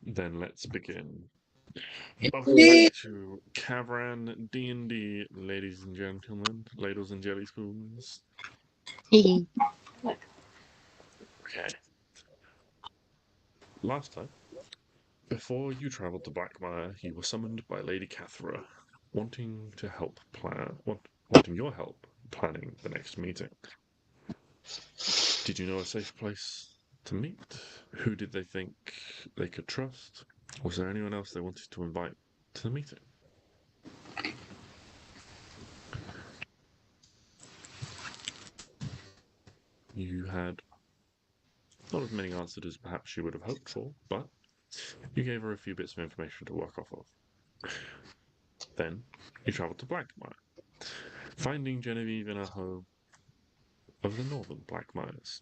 Then let's begin. Welcome back Indeed. to Kavran D&D, ladies and gentlemen, ladles and jelly spoons. Hee Okay. Last time, before you travelled to Blackmire, you were summoned by Lady Cathra, wanting your help planning the next meeting. Did you know a safe place to meet? Who did they think they could trust? Was there anyone else they wanted to invite to the meeting? You had not as many answers as perhaps she would have hoped for, but you gave her a few bits of information to work off of. Then you travelled to Blackmire, finding Genevieve in her home of the northern Blackmires,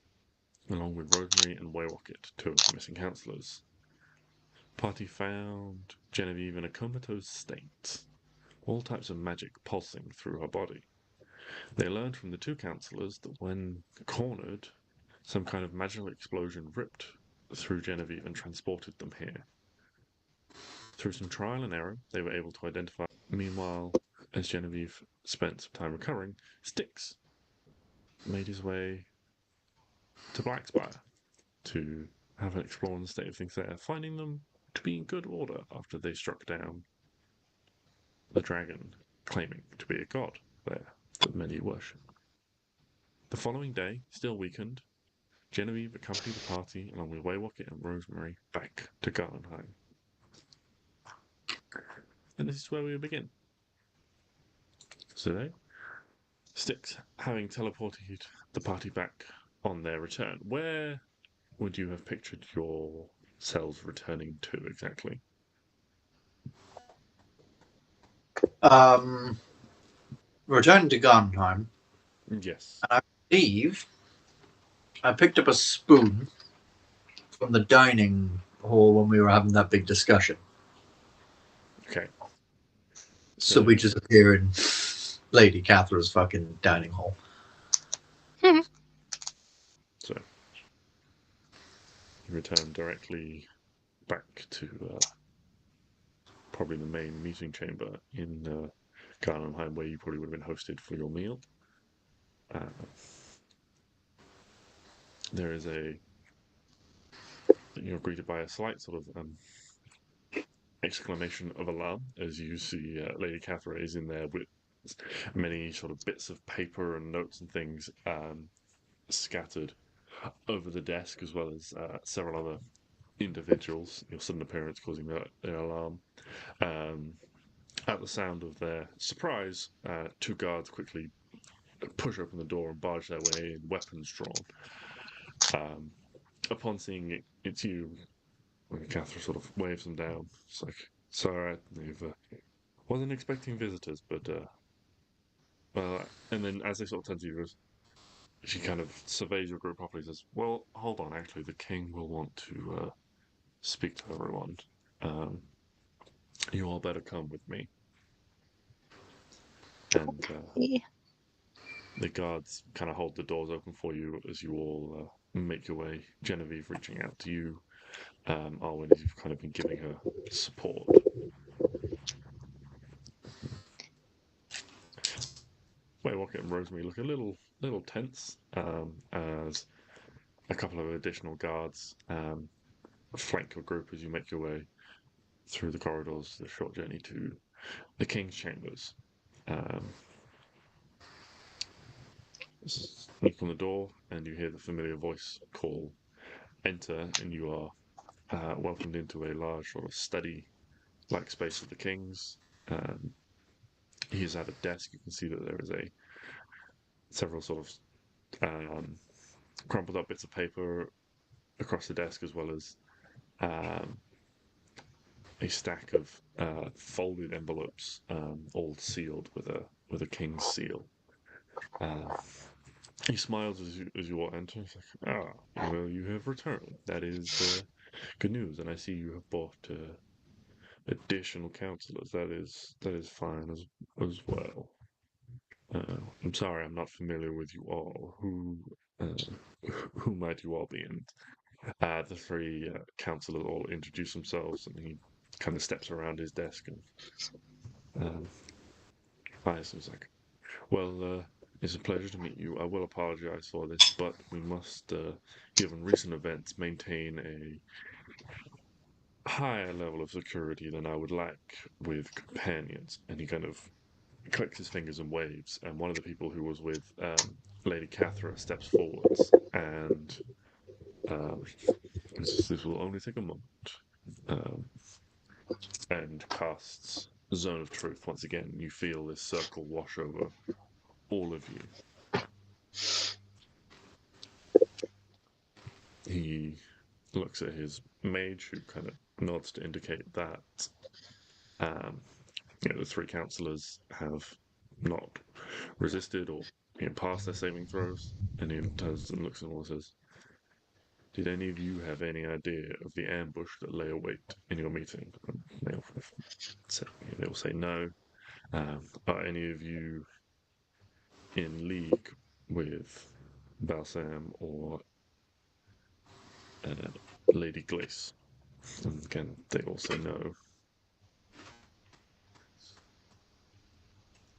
along with Rosemary and Wayrocket, two of the missing councillors. Party found Genevieve in a comatose state, all types of magic pulsing through her body. They learned from the two councillors that when cornered, some kind of magical explosion ripped through Genevieve and transported them here. Through some trial and error, they were able to identify. Meanwhile, as Genevieve spent some time recovering, Stix made his way to Blackspire to have an explore on the state of things there, finding them to be in good order after they struck down the dragon, claiming to be a god there that many worship. The following day, still weakened, Genevieve accompanied the party along with Wayrocket and Rosemary back to Garneheim. And this is where we begin. So today, Stix, having teleported the party back on their return, where would you have pictured yourselves returning to exactly? Returning to Garneheim, Yes. and I believe I picked up a spoon from the dining hall when we were having that big discussion. Okay. So we just appear in Lady Catherine's fucking dining hall. So you return directly back to probably the main meeting chamber in Garnheim, where you probably would have been hosted for your meal. There is you're greeted by a slight sort of exclamation of alarm as you see Lady Catherine is in there with many sort of bits of paper and notes and things scattered over the desk, as well as several other individuals. Your sudden appearance causing their alarm. At the sound of their surprise, two guards quickly push open the door and barge their way in, weapons drawn. Upon seeing it's you, Catherine sort of waves them down. It's like, sorry, wasn't expecting visitors, but well, and then as they sort of turn to you, she kind of surveys your group properly. Says, "Well, hold on. Actually, the king will want to speak to everyone. Um, you all better come with me." And the guards kind of hold the doors open for you as you all make your way. Genevieve reaching out to you, Arwen, as you've kind of been giving her support. Wayrocket and Rosemary look a little tense as a couple of additional guards flank your group as you make your way through the corridors, the short journey to the king's chambers. Knock on the door, and you hear the familiar voice call enter, and you are welcomed into a large sort of study like space of the king's. He is at a desk. You can see that there is several sort of crumpled up bits of paper across the desk, as well as um, a stack of folded envelopes, all sealed with a king's seal. Uh, he smiles as you all enter. He's like, "Ah, well, you have returned. That is good news, and I see you have bought additional councillors. That is fine as well. I'm sorry, I'm not familiar with you all. Uh, who might you all be in?" The three councillors all introduce themselves, and he kind of steps around his desk and is like, well, it's a pleasure to meet you. I will apologize for this, but we must, given recent events, maintain a higher level of security than I would like with companions. And he kind of clicks his fingers and waves, and one of the people who was with Lady Cathra steps forwards, and this will only take a moment, um, and casts Zone of Truth. Once again, you feel this circle wash over all of you. He looks at his mage, who kind of nods to indicate that the three councillors have not resisted or passed their saving throws, and he turns and looks at them all and says, "Did any of you have any idea of the ambush that lay await in your meeting?" And they'll say no. Are any of you in league with Balsam or Lady Glace? And again, they all say no.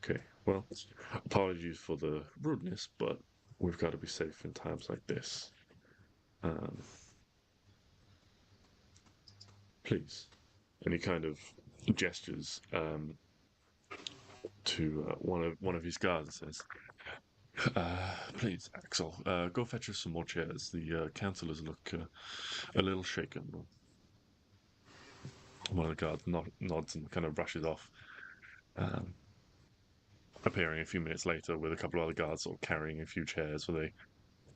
Okay, well, apologies for the rudeness, but we've got to be safe in times like this. Please. And he kind of gestures to one of his guards and says, "Please, Axel, go fetch us some more chairs. The councillors look a little shaken." One of the guards nods and kind of rushes off, appearing a few minutes later with a couple of other guards sort of carrying a few chairs, where they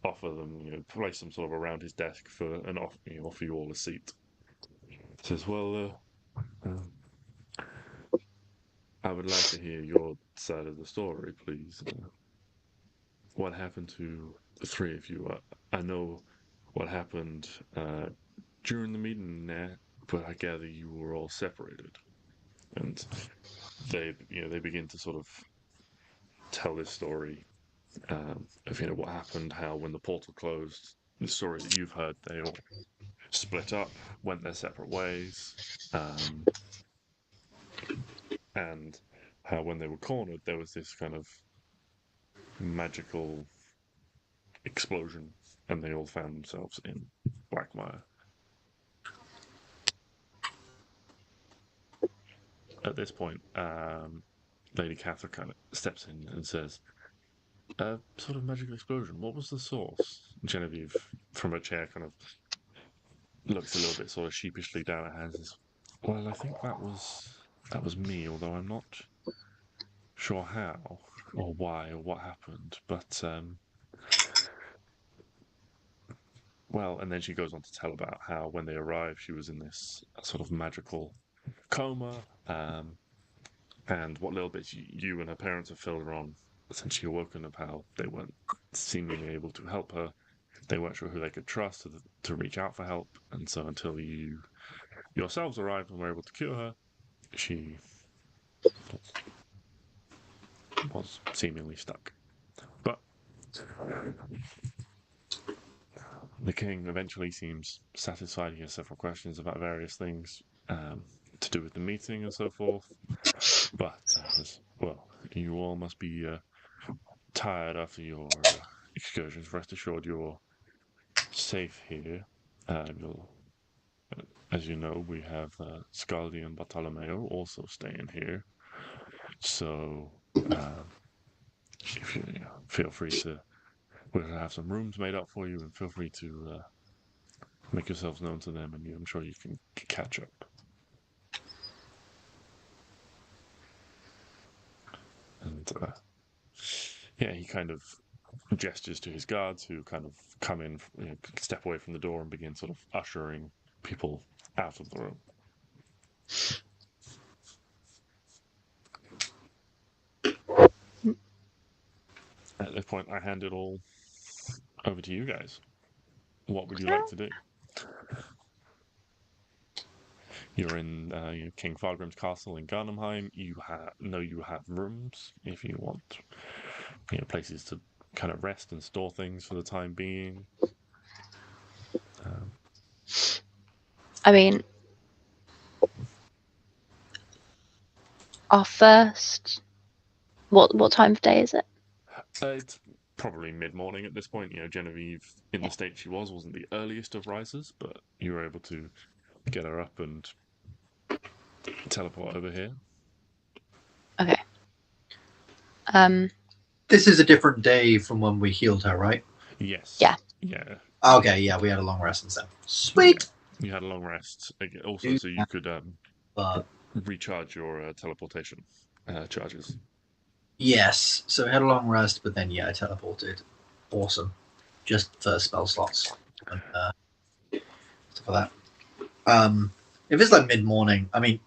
offer them, place them sort of around his desk for and offer you all a seat. Says, "Well, I would like to hear your side of the story, please. What happened to the three of you? I know what happened during the meeting there, but I gather you were all separated." And they begin to sort of tell this story of what happened, how when the portal closed, the story that you've heard, they all split up, went their separate ways, and how when they were cornered, there was this kind of magical explosion, and they all found themselves in Blackmire. At this point, Lady Catherine kind of steps in and says, "Sort of magical explosion. What was the source?" Genevieve, from her chair, kind of looks a little bit sort of sheepishly down at her and says, "Well, I think that was me, although I'm not sure how or why or what happened. But well," and then she goes on to tell about how when they arrived, she was in this sort of magical coma, and what little bits you and her parents have filled her on, essentially awoken, of how they weren't seemingly able to help her. They weren't sure who they could trust to reach out for help, and so until you yourselves arrived and were able to cure her, she was seemingly stuck. But the king eventually seems satisfied. He has several questions about various things to do with the meeting and so forth. But well, you all must be tired after your excursions. Rest assured, you're safe here. As you know, we have Scaldi and Bartolomeo also staying here. So if you feel free to, we'll have some rooms made up for you, and feel free to make yourselves known to them, and I'm sure you can catch up. And yeah, he kind of gestures to his guards, who kind of come in, step away from the door, and begin sort of ushering people out of the room. At this point, I hand it all over to you guys. What would you like to do? You're in King Fargrim's castle in Garneheim. You have rooms if you want, places to kind of rest and store things for the time being. I mean, our first. What time of day is it? It's probably mid-morning at this point. You know, Genevieve, in the state she wasn't the earliest of risers, but you were able to get her up and teleport over here. Okay. This is a different day from when we healed her, right? Yes. Yeah. Yeah. Okay, yeah, we had a long rest and stuff. Sweet! You had a long rest. Also, so you could recharge your teleportation charges. Yes, so we had a long rest, but then, yeah, I teleported. Awesome. Just for spell slots. And, stuff like that. If it's like mid-morning, I mean,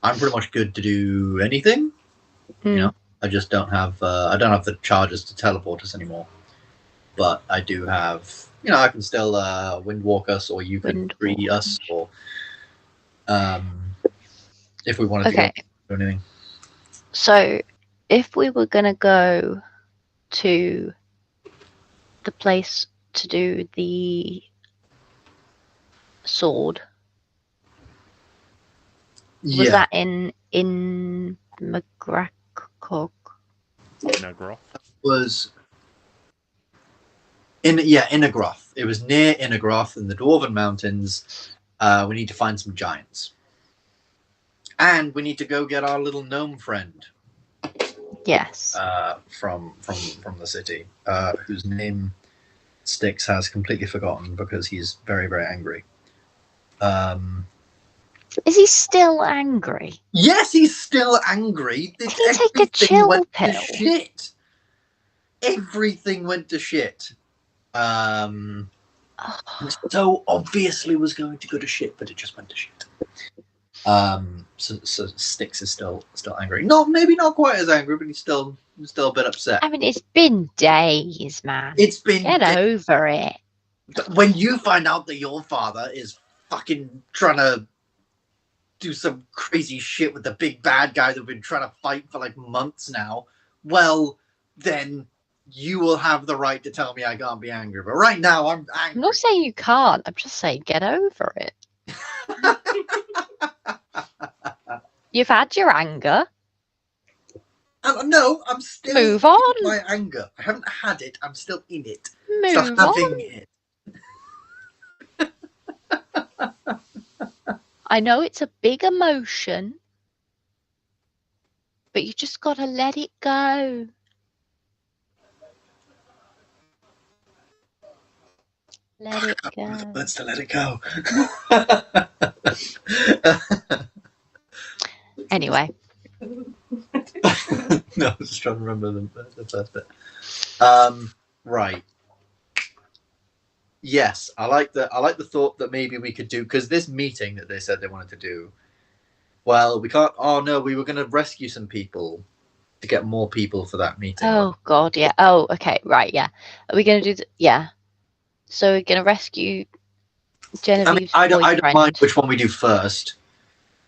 I'm pretty much good to do anything. You know, I just don't have the charges to teleport us anymore. But I do have, I can still windwalk us, or you can free us, or if we wanted to do anything. So, if we were going to go to the place to do the sword, was that in McGrackcock? Inagroth? Was Inagroth. It was near Inagroth in the Dwarven Mountains. We need to find some giants. And we need to go get our little gnome friend. Yes. From the city, whose name Stix has completely forgotten because he's very, very angry. Is he still angry? Yes, he's still angry. Can he take a chill pill? Shit. Everything went to shit. So obviously was going to go to shit, but it just went to shit. So Stix is still angry. Maybe not quite as angry, but he's still a bit upset. I mean, it's been days, man. It's been Get over it. When you find out that your father is fucking trying to do some crazy shit with the big bad guy that we've been trying to fight for like months now, well, then you will have the right to tell me I can't be angry. But right now, I'm angry. I'm not saying you can't. I'm just saying get over it. You've had your anger. No, I'm still Move on. in my anger. I haven't had it. I'm still in it. Move on. It. I know it's a big emotion, but you just got to let it go. Let it go. Let's let it go. Anyway. No, I was just trying to remember the first bit. Right. Yes, I like the thought that maybe we could do, because this meeting that they said they wanted to do. Well, we can't. Oh no, we were going to rescue some people to get more people for that meeting. Oh God, yeah. Oh, okay, right, yeah. Are we going to do? Yeah. So we're going to rescue Genevieve's boyfriend. I don't mind which one we do first.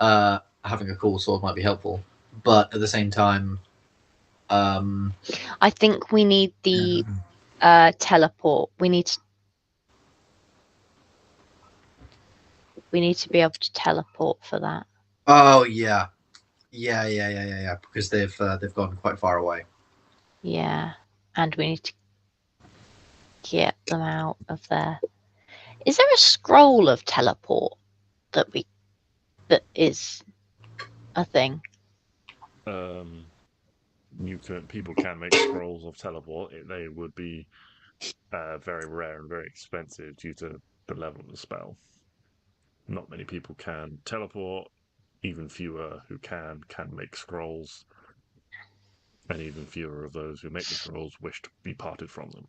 Having a cool sword might be helpful, but at the same time, I think we need the teleport. We need to be able to teleport for that. Oh yeah. Because they've gone quite far away. Yeah, and we need to get them out of there. Is there a scroll of teleport that is a thing? People can make scrolls of teleport. They would be very rare and very expensive due to the level of the spell. Not many people can teleport. Even fewer who can make scrolls. And even fewer of those who make the scrolls wish to be parted from them.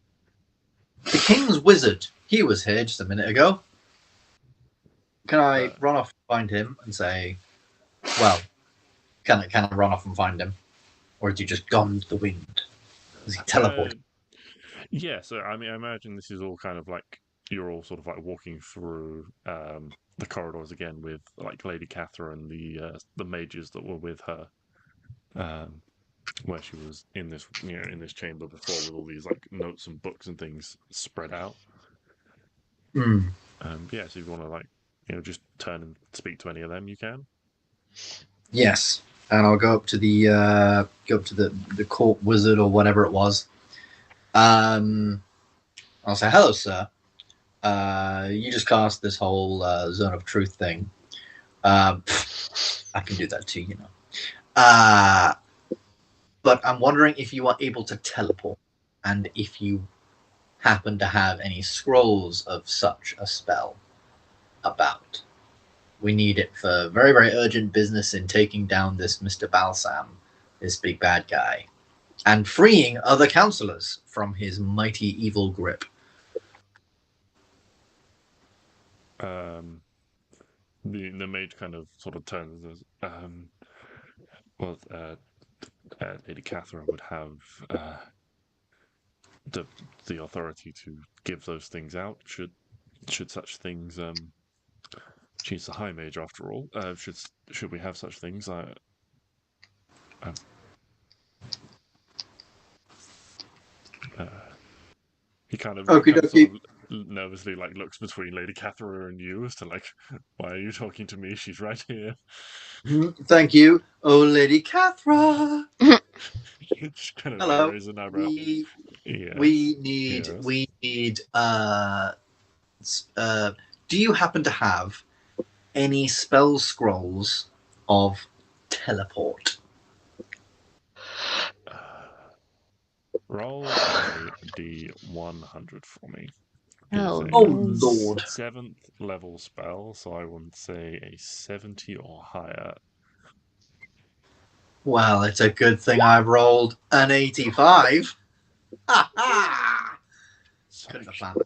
The King's Wizard. He was here just a minute ago. Can I run off and find him and say, well, can I run off and find him? Or has he just gone to the wind? Has he teleported? Yeah, so I mean, I imagine this is all kind of like, you're all sort of like walking through the corridors again with like Lady Catherine, the mages that were with her, where she was in this chamber before with all these like notes and books and things spread out. Mm. Yeah, so if you want to like just turn and speak to any of them you can. Yes, and I'll go up to the court wizard or whatever it was. I'll say, "Hello, sir. You just cast this whole zone of truth thing. I can do that too, you know. But I'm wondering if you are able to teleport, and if you happen to have any scrolls of such a spell about. We need it for very, very urgent business in taking down this Mr. Balsam, this big bad guy, and freeing other councillors from his mighty evil grip." The mage kind of sort of turns and says, Lady Catherine would have the authority to give those things out should such things. She's the High Mage after all. Should we have such things? He kind of, sort of nervously looks between Lady Catherine and you as to why are you talking to me? She's right here. Thank you, oh Lady Catherine. Kind of Hello. raises an eyebrow. We need. Do you happen to have any spell scrolls of teleport? Roll a D100 for me. Oh, Lord. 7th level spell, so I would say a 70 or higher. Well, it's a good thing I rolled an 85. Ha ha! Couldn't have planned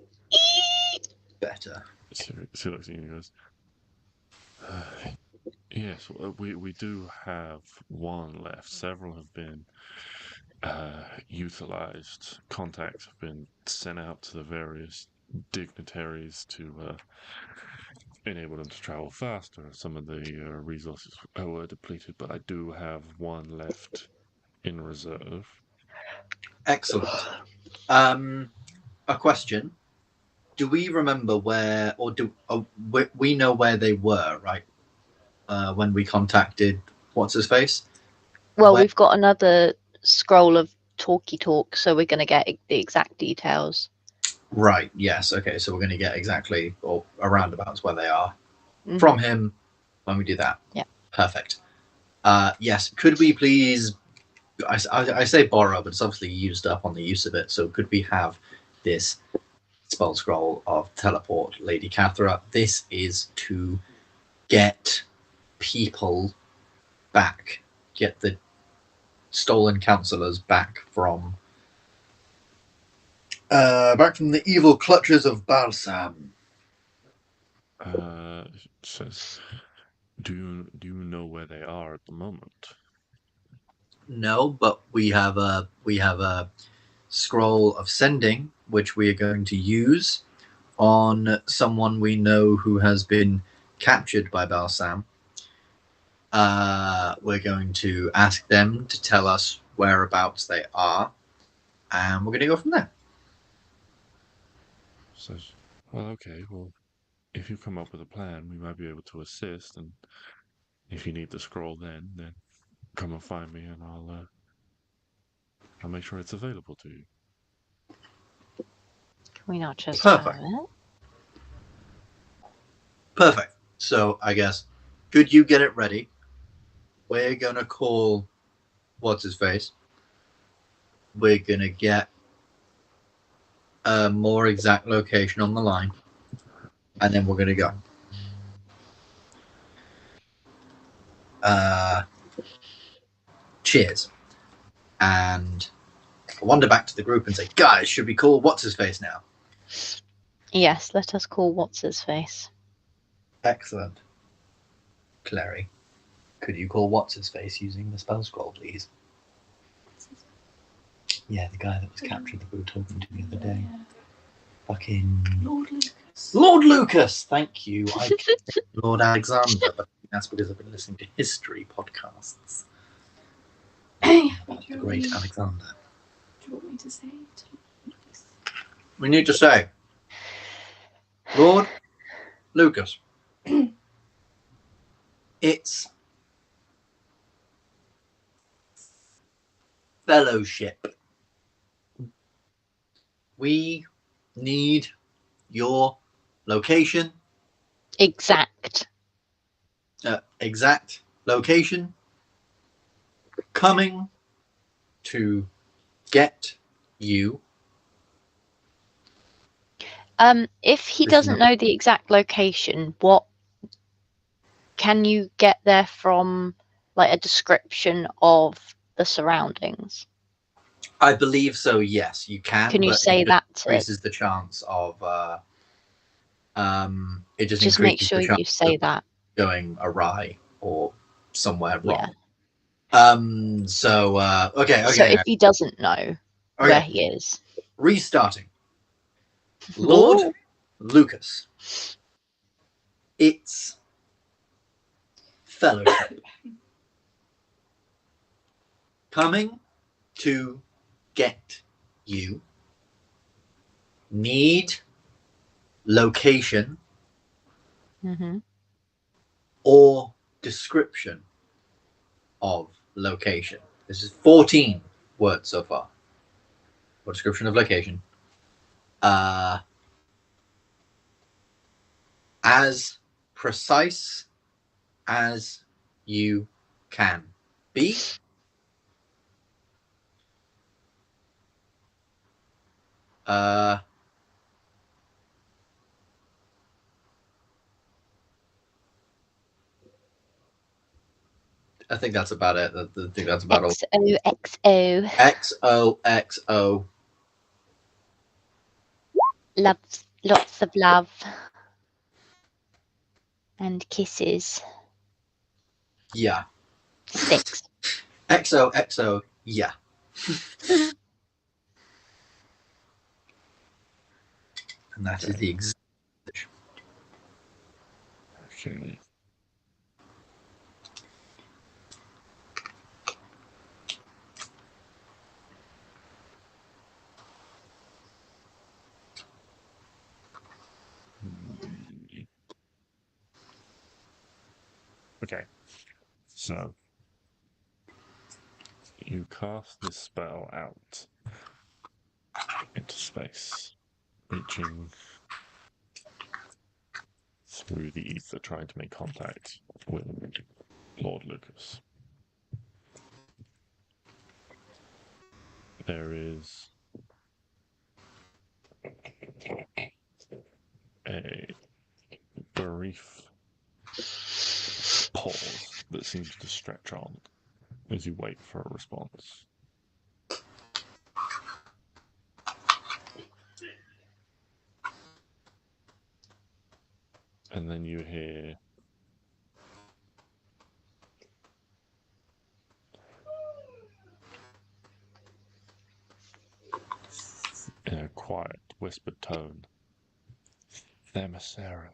better. She looks at you and goes, yes, we do have one left. Several have been utilized. Contacts have been sent out to the various dignitaries to enable them to travel faster. Some of the resources were depleted, but I do have one left in reserve. Excellent. A question. Do we remember where, or do we know where they were, right? When we contacted what's-his-face? Well, we've got another scroll of talky talk, so we're going to get the exact details. Right, yes. Okay, so we're going to get exactly, or around about where they are from him when we do that. Yeah. Perfect. Yes, could we please, I say borrow, but it's obviously used up on the use of it, so could we have this spell scroll of teleport, Lady Catherine? This is to get people back, get the stolen councillors back from the evil clutches of Balsam. Says, do you know where they are at the moment? No, but we have a scroll of sending, which we are going to use on someone we know who has been captured by Balsam. We're going to ask them to tell us whereabouts they are, and we're going to go from there. Says, well, okay, well, if you come up with a plan, we might be able to assist, and if you need the scroll then come and find me, and I'll make sure it's available to you. Can we not just Perfect. have it? Perfect. So I guess, could you get it ready? We're going to call what's-his-face. We're going to get a more exact location on the line, and then we're going to go. Cheers. And I wander back to the group and say, guys, should we call what's-his-face now? Yes, let us call what's-his-face. Excellent. Klari, could you call what's-his-face using the spell scroll, please? Yeah, the guy that was captured that we were talking to the other day. Fucking Lord Lucas. Lord Lucas! Thank you. I Lord Alexander, but that's because I've been listening to history podcasts about the great Alexander. Do you want me to say to Lucas? We need to say, Lord Lucas, It's Fellowship. We need your location, Exact. exact location, coming to get you. If he Listen doesn't up. know the exact location, what can you get there from, like a description of the surroundings? I believe so. Yes, you can. Can you but say it just that to increases the chance of. It just just make increases sure the chance you say of that? going awry or somewhere Yeah. wrong. So okay. So if he doesn't know where Okay. he is. Restarting. Lord Ooh. Lucas. It's Fellowship. Coming to get you. Need location Mhm. or description of location. This is 14 words so far. Or description of location. As precise as you can be. I think that's about it. I think that's about all. XOXO. XOXO. Lots of love. And kisses. Yeah. Stix. XOXO. Yeah. And that is the exact. Okay. Okay. So you cast this spell out into space, reaching through the ether, trying to make contact with Lord Lucas. There is a brief pause that seems to stretch on as you wait for a response. And then you hear in a quiet, whispered tone, Themyscira,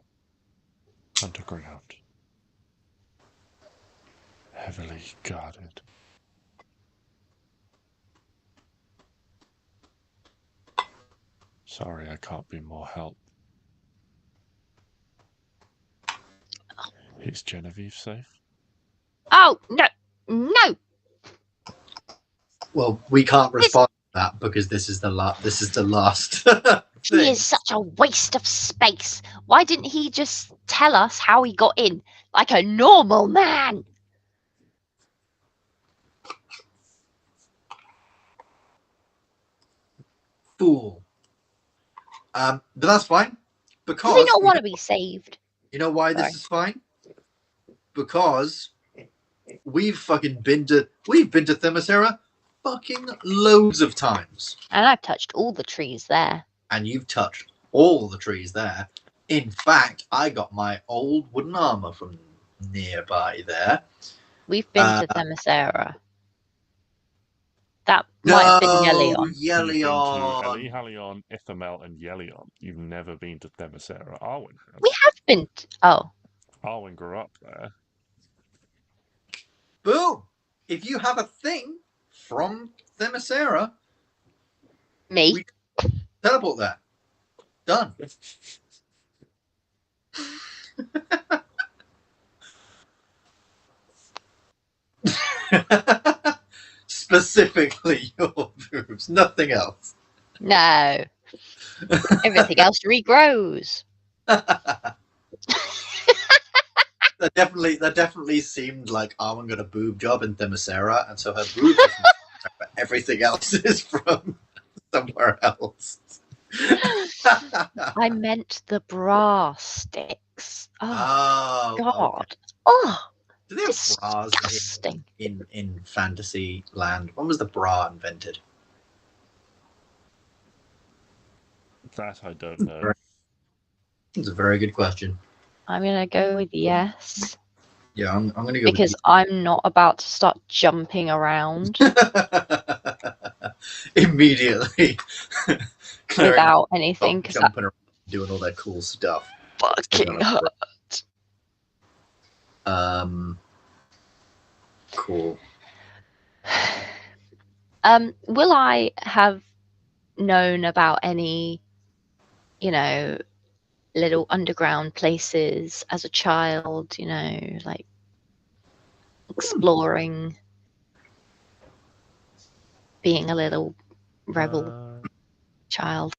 underground, heavily guarded. Sorry, I can't be more help. Is Genevieve safe? Oh, no. No. Well, we can't respond to that because this is the last He thing. is such a waste of space. Why didn't he just tell us how he got in like a normal man? Fool. But that's fine. Because Does he not want to be saved? you know why Sorry. this is fine? Because we've been to Themyscira fucking loads of times. And I've touched all the trees there. And you've touched all the trees there. In fact, I got my old wooden armor from nearby there. We've been to Themyscira. That might have been Yelion. You've been to Yelion. Halion, Ithamel, and Yelion. You've never been to Themyscira. Arwen has. We have been. Oh, Arwen grew up there. Boom! If you have a thing from Themyscira, me. we teleport there. Done. Specifically your boobs, nothing else. No. Everything else regrows. That definitely seemed like Arwen got a boob job in Themyscira, and so her boobs are from there, but everything else is from somewhere else. I meant the bra sticks. Oh, Oh, God. okay. Oh, Do they have bras disgusting. in fantasy land? When was the bra invented? That I don't know. It's a very good question. I'm going to go with yes. Yeah, I'm going to go Because I'm not about to start jumping around with immediately. Klari without anything. Because that jumping around, doing all that cool stuff. fucking hurt. Cool. Will I have known about any, little underground places as a child, like exploring, being a little rebel child?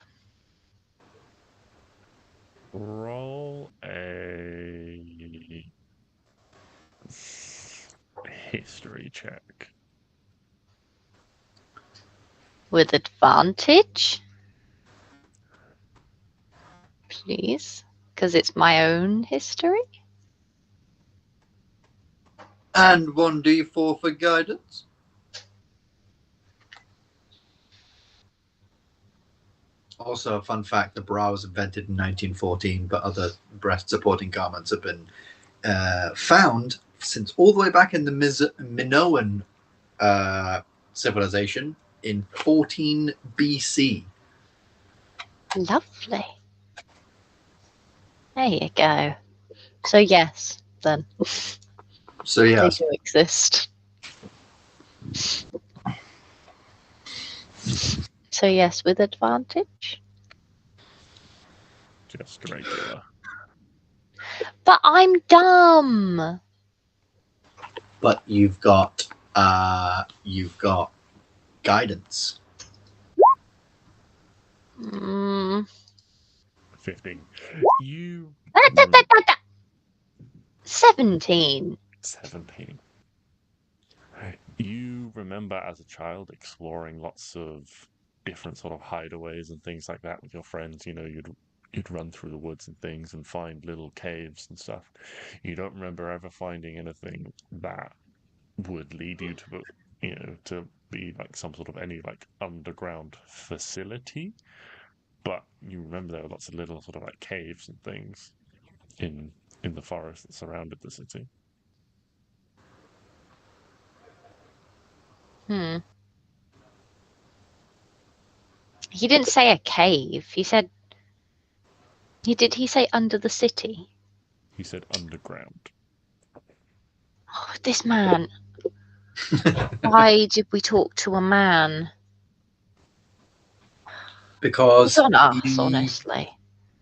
Roll a history check. With advantage? Please? Because it's my own history? And 1d4 for guidance. Also, a fun fact, the bra was invented in 1914, but other breast-supporting garments have been found since all the way back in the Minoan civilization in 14 BC. Lovely. There you go. So yes, then. So yeah, They do exist. So yes, with advantage. Just regular. But I'm dumb. but you've got guidance. 15. 17. 17. You remember as a child exploring lots of different sort of hideaways and things like that with your friends. You'd run through the woods and things and find little caves and stuff. You don't remember ever finding anything that would lead you to, to be like some sort of any like underground facility. But you remember there were lots of little sort of like caves and things in the forest that surrounded the city. He didn't say a cave. He said. He say under the city? He said underground. Oh, this man. Why did we talk to a man? Because It's on us, honestly.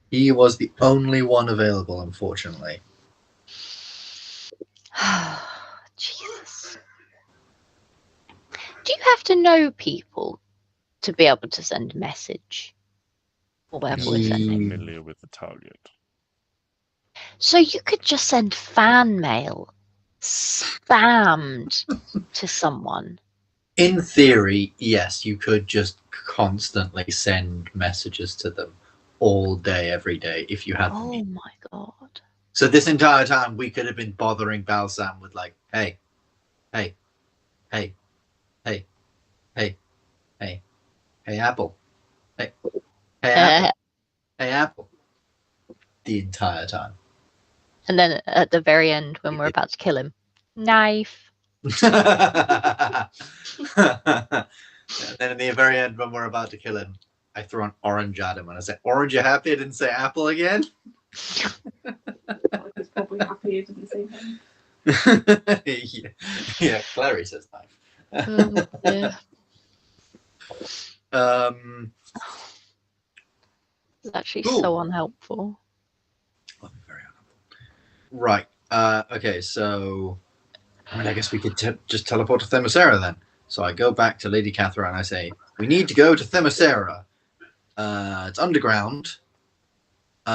he was the only one available, unfortunately. Jesus. Do you have to know people to be able to send a message? Or whatever we're sending? Familiar with the target. So you could just send fan mail spammed to someone. In theory, yes, you could just constantly send messages to them all day, every day, if you had the need. Oh my god. So this entire time, we could have been bothering Balsam with like, hey, hey, hey, hey, hey, hey, hey, Apple. Hey, hey, Apple. Hey, Apple. The entire time. And then at the very end, when we're about to kill him, knife. And then in the very end, when we're about to kill him, I throw an orange at him and I say, "Orange, you happy I didn't say apple again?" He's probably happy he didn't say that. yeah, Klari says knife. Oh, yeah. It's actually Cool. so unhelpful. Very unhelpful. Right. Okay, so I mean, I guess we could just teleport to Themyscira then. So I go back to Lady Catherine and I say, we need to go to Themyscira. It's underground. They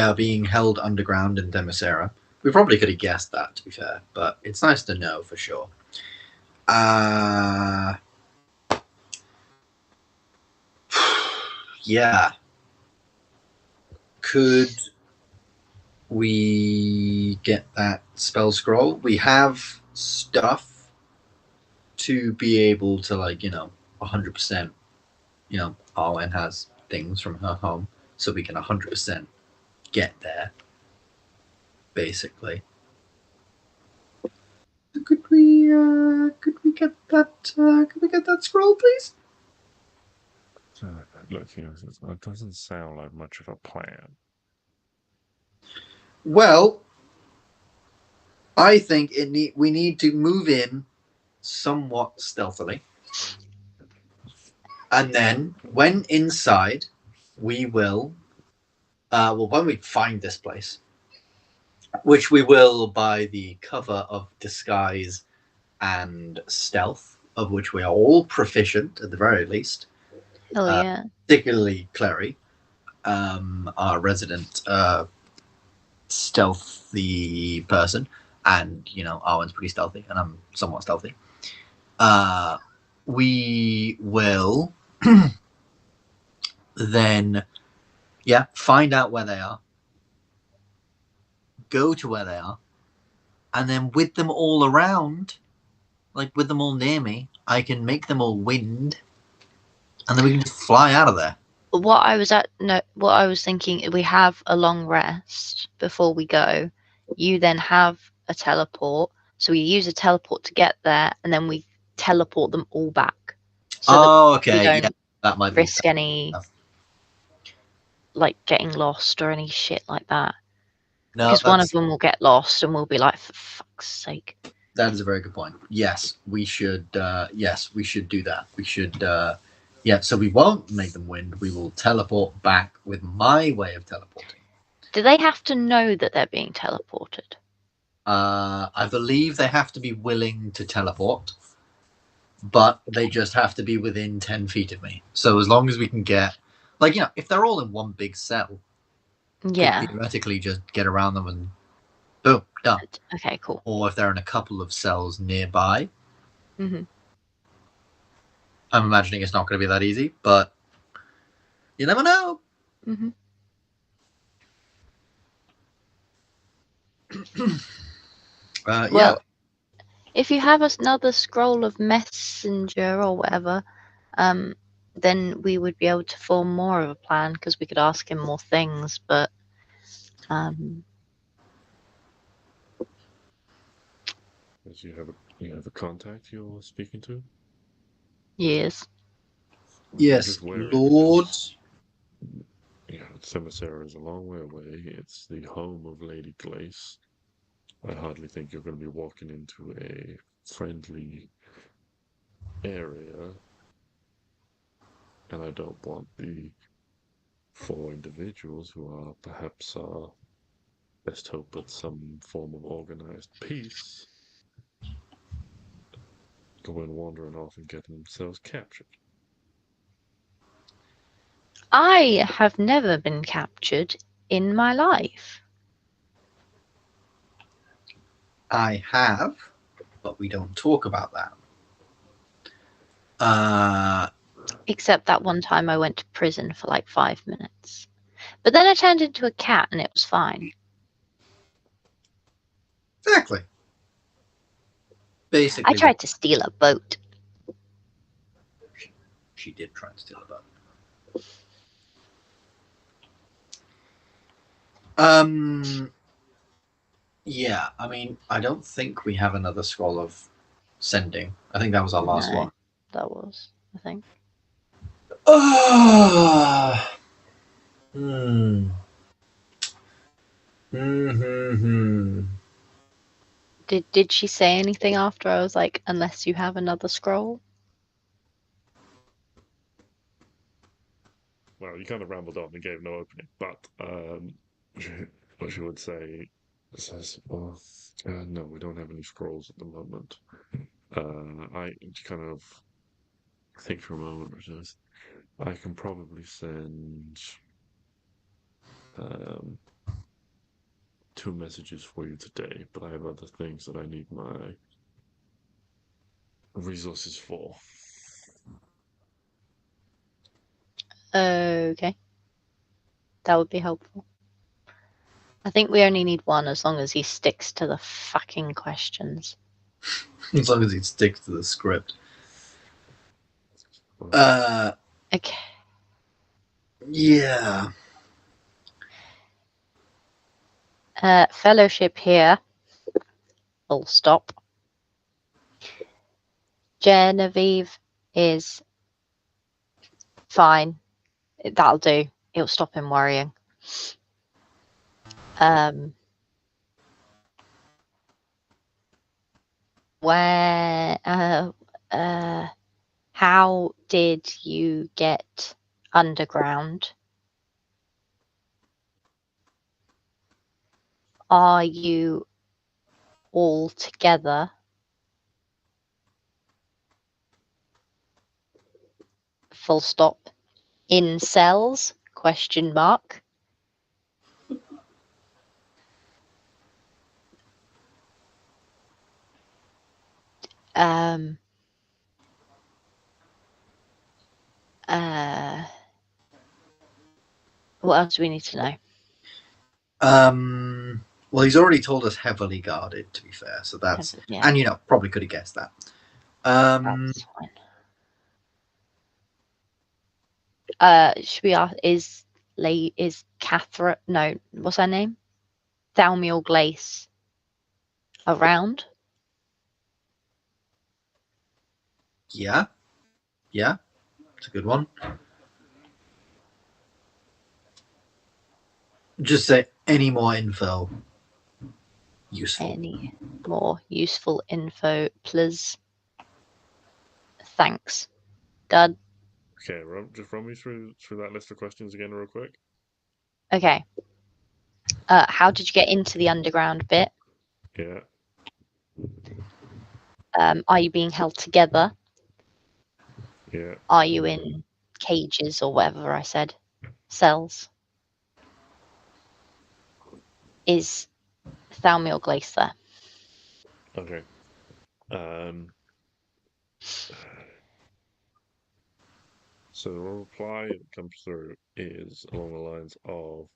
are being held underground in Themyscira. We probably could have guessed that, to be fair, but it's nice to know for sure. Yeah. Could we get that spell scroll? We have stuff to be able to, 100%. Arwen has things from her home, so we can 100% get there, basically. Could we get that? Could we get that scroll, please? Look, it doesn't sound like much of a plan. Well, I think we need to move in somewhat stealthily, and then when inside, we will. When we find this place, which we will by the cover of disguise and stealth, of which we are all proficient at the very least. Oh yeah. Particularly Klari, our resident stealthy person, and Arwen's pretty stealthy, and I'm somewhat stealthy. We will then, find out where they are, go to where they are, and then with them all around, like with them all near me, I can make them all wind, and then we can just fly out of there. What I was thinking, we have a long rest before we go. You then have a teleport, so we use a teleport to get there, and then we teleport them all back. So okay, don't yeah, that might risk be any enough. like getting lost or any shit like that. No, Because one of them will get lost, and we'll be like, for fuck's sake. That is a very good point. Yes, we should. Yes, we should do that. We should. So we won't make them wind. We will teleport back with my way of teleporting. Do they have to know that they're being teleported? I believe they have to be willing to teleport, but they just have to be within 10 feet of me. So as long as we can get, if they're all in one big cell, Yeah. could theoretically just get around them and boom, done. Okay, cool. Or if they're in a couple of cells nearby. Mm-hmm. I'm imagining it's not going to be that easy, but you never know. Mm-hmm. Well, if you have another scroll of messenger or whatever, then we would be able to form more of a plan because we could ask him more things. But As you have a contact you're speaking to? Yes, Lord. Lord. Themyscira is a long way away. It's the home of Lady Glace. I hardly think you're going to be walking into a friendly area. And I don't want the 4 individuals who are perhaps our best hope at some form of organized peace going wandering off and getting themselves captured. I have never been captured in my life. I have, but we don't talk about that. Except that one time I went to prison for like 5 minutes. But then I turned into a cat and it was fine. Exactly. Basically, I tried to steal a boat. She did try to steal a boat. Yeah, I mean, I don't think we have another scroll of sending. I think that was our last one. That was, I think. Did she say anything after I was like, unless you have another scroll? Well, you kind of rambled on and gave no opening, but what she would say Says, well, no, we don't have any scrolls at the moment. I kind of think for a moment, says, I can probably send 2 messages for you today, but I have other things that I need my resources for. Okay. That would be helpful. I think we only need one as long as he sticks to the fucking questions. As long as he sticks to the script. Okay. Yeah. Fellowship here. Full stop. Genevieve is fine. That'll do. It'll stop him worrying. How did you get underground? Are you all together? Full stop. In cells? Question mark. What else do we need to know? Well, he's already told us heavily guarded, to be fair. So that's Yeah. and probably could have guessed that. That's fine. Should we ask? Is Catherine? No, what's her name? Thalmiel Glace around? Yeah, it's a good one. Just say any more info. Useful. Any more useful info, please? Thanks. Done. Okay, just run me through that list of questions again real quick. Okay. How did you get into the underground bit? Yeah. Are you being held together? Yeah. Are you in cages or whatever I said? Cells? Is Thalmiel Glace there? Okay. So the reply that comes through is along the lines of,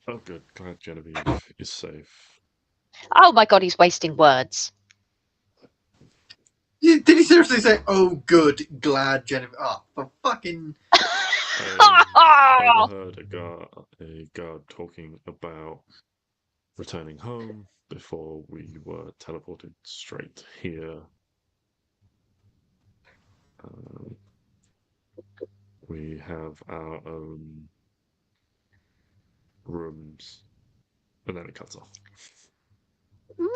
"Oh, good. Glad Genevieve is safe." Oh my god, he's wasting words. Did he seriously say, "Oh, good, glad Genevieve"? Oh, for fucking. I overheard a guard talking about returning home before we were teleported straight here. We have our own rooms, and then it cuts off. Have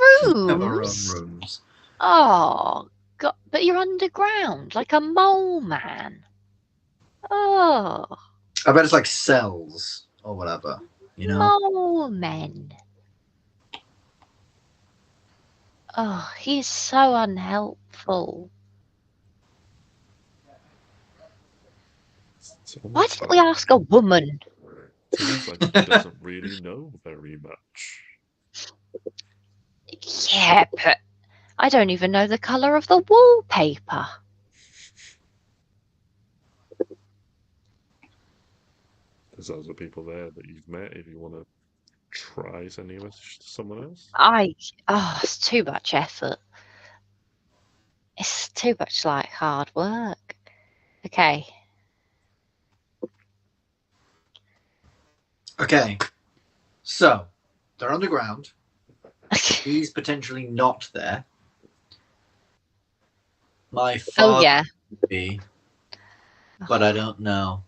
our own Rooms? rooms. Oh god, but you're underground like a mole man. Oh, I bet it's like cells or whatever. mole men. Oh, he's so unhelpful. Why didn't we ask a woman? It's almost like he doesn't really know very much. Yeah, but I don't even know the colour of the wallpaper. There's other people there that you've met if you want to try sending a message to someone else. It's too much effort. It's too much like hard work. Okay. Okay, so they're underground. He's potentially not there. My father would be, but I don't know.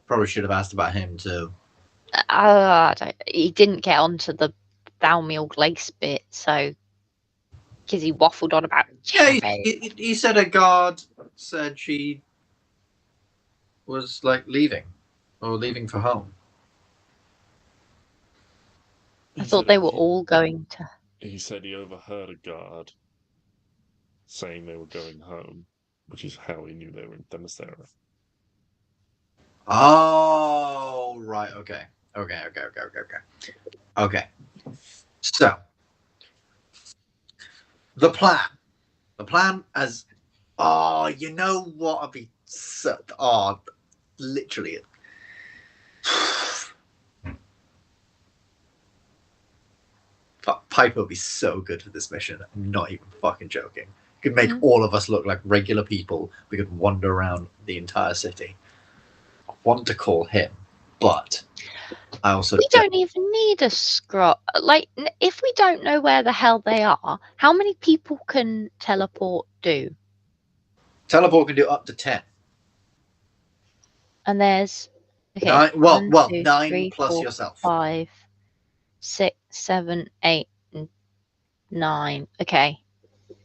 Probably should have asked about him too. He didn't get onto the Thalmiel Glace bit, so because he waffled on about. Yeah, he said a guard said she was like leaving for home. I thought they were all going to. He said he overheard a guard saying they were going home, which is how he knew they were in Themyscira. Oh, right. Okay. Okay. So, the plan as, you know what? I'd be so, literally. Piper would be so good for this mission. I'm not even fucking joking. Could make all of us look like regular people. We could wander around the entire city. I want to call him, but I also We don't even need a scroll. Like, if we don't know where the hell they are, how many people can teleport do? Teleport can do up to 10. And there's okay. 9, well, 2, 9 3, plus 4, yourself. 5, 6, 7, 8, 9. Okay,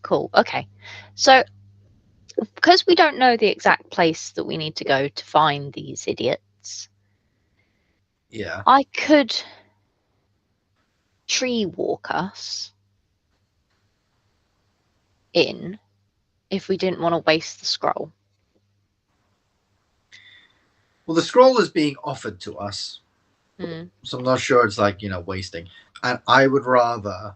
cool. Okay, so because we don't know the exact place that we need to go to find these idiots, Yeah. I could tree walk us in if we didn't want to waste the scroll. Well, the scroll is being offered to us, Mm. so I'm not sure it's like, wasting. And I would rather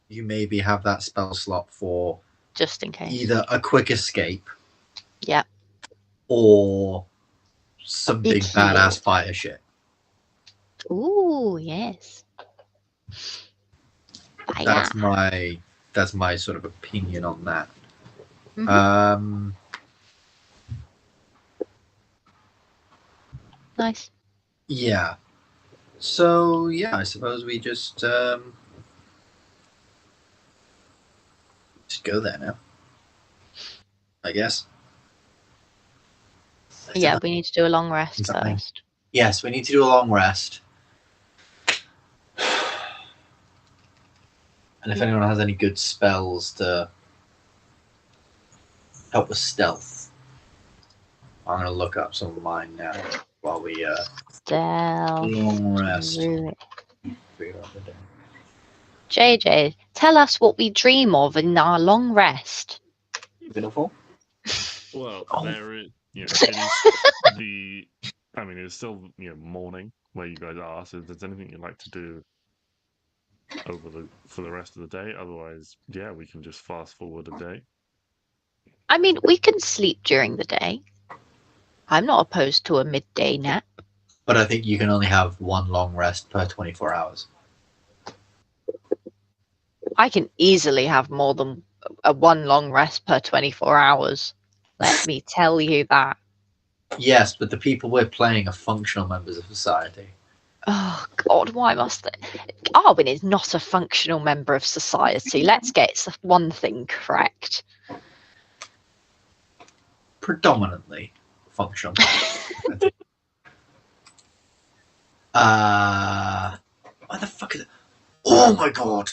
you maybe have that spell slot for Just in case. either a quick escape, Yeah, or some big Icky. badass fire shit. ooh, yes. Fire. That's my sort of opinion on that. Mhm. Nice. Yeah. So yeah, I suppose we just go there now. I guess. Yeah, we need to do a long rest Something. first. Yes, we need to do a long rest. And if anyone has any good spells to help with stealth, I'm gonna look up some of mine now while we Stealth. long rest. Druid. Figure out the day. JJ, tell us what we dream of in our long rest. Beautiful. Well, Oh. there is, it is it's still, morning where you guys are, so if there's anything you'd like to do for the rest of the day, otherwise, yeah, we can just fast forward a day. I mean, we can sleep during the day. I'm not opposed to a midday nap. But I think you can only have one long rest per 24 hours. I can easily have more than one long rest per 24 hours. Let me tell you that. Yes, but the people we're playing are functional members of society. Oh, God, why must they? Arwen is not a functional member of society. Let's get one thing correct. Predominantly functional. Why the fuck is it? Oh my god!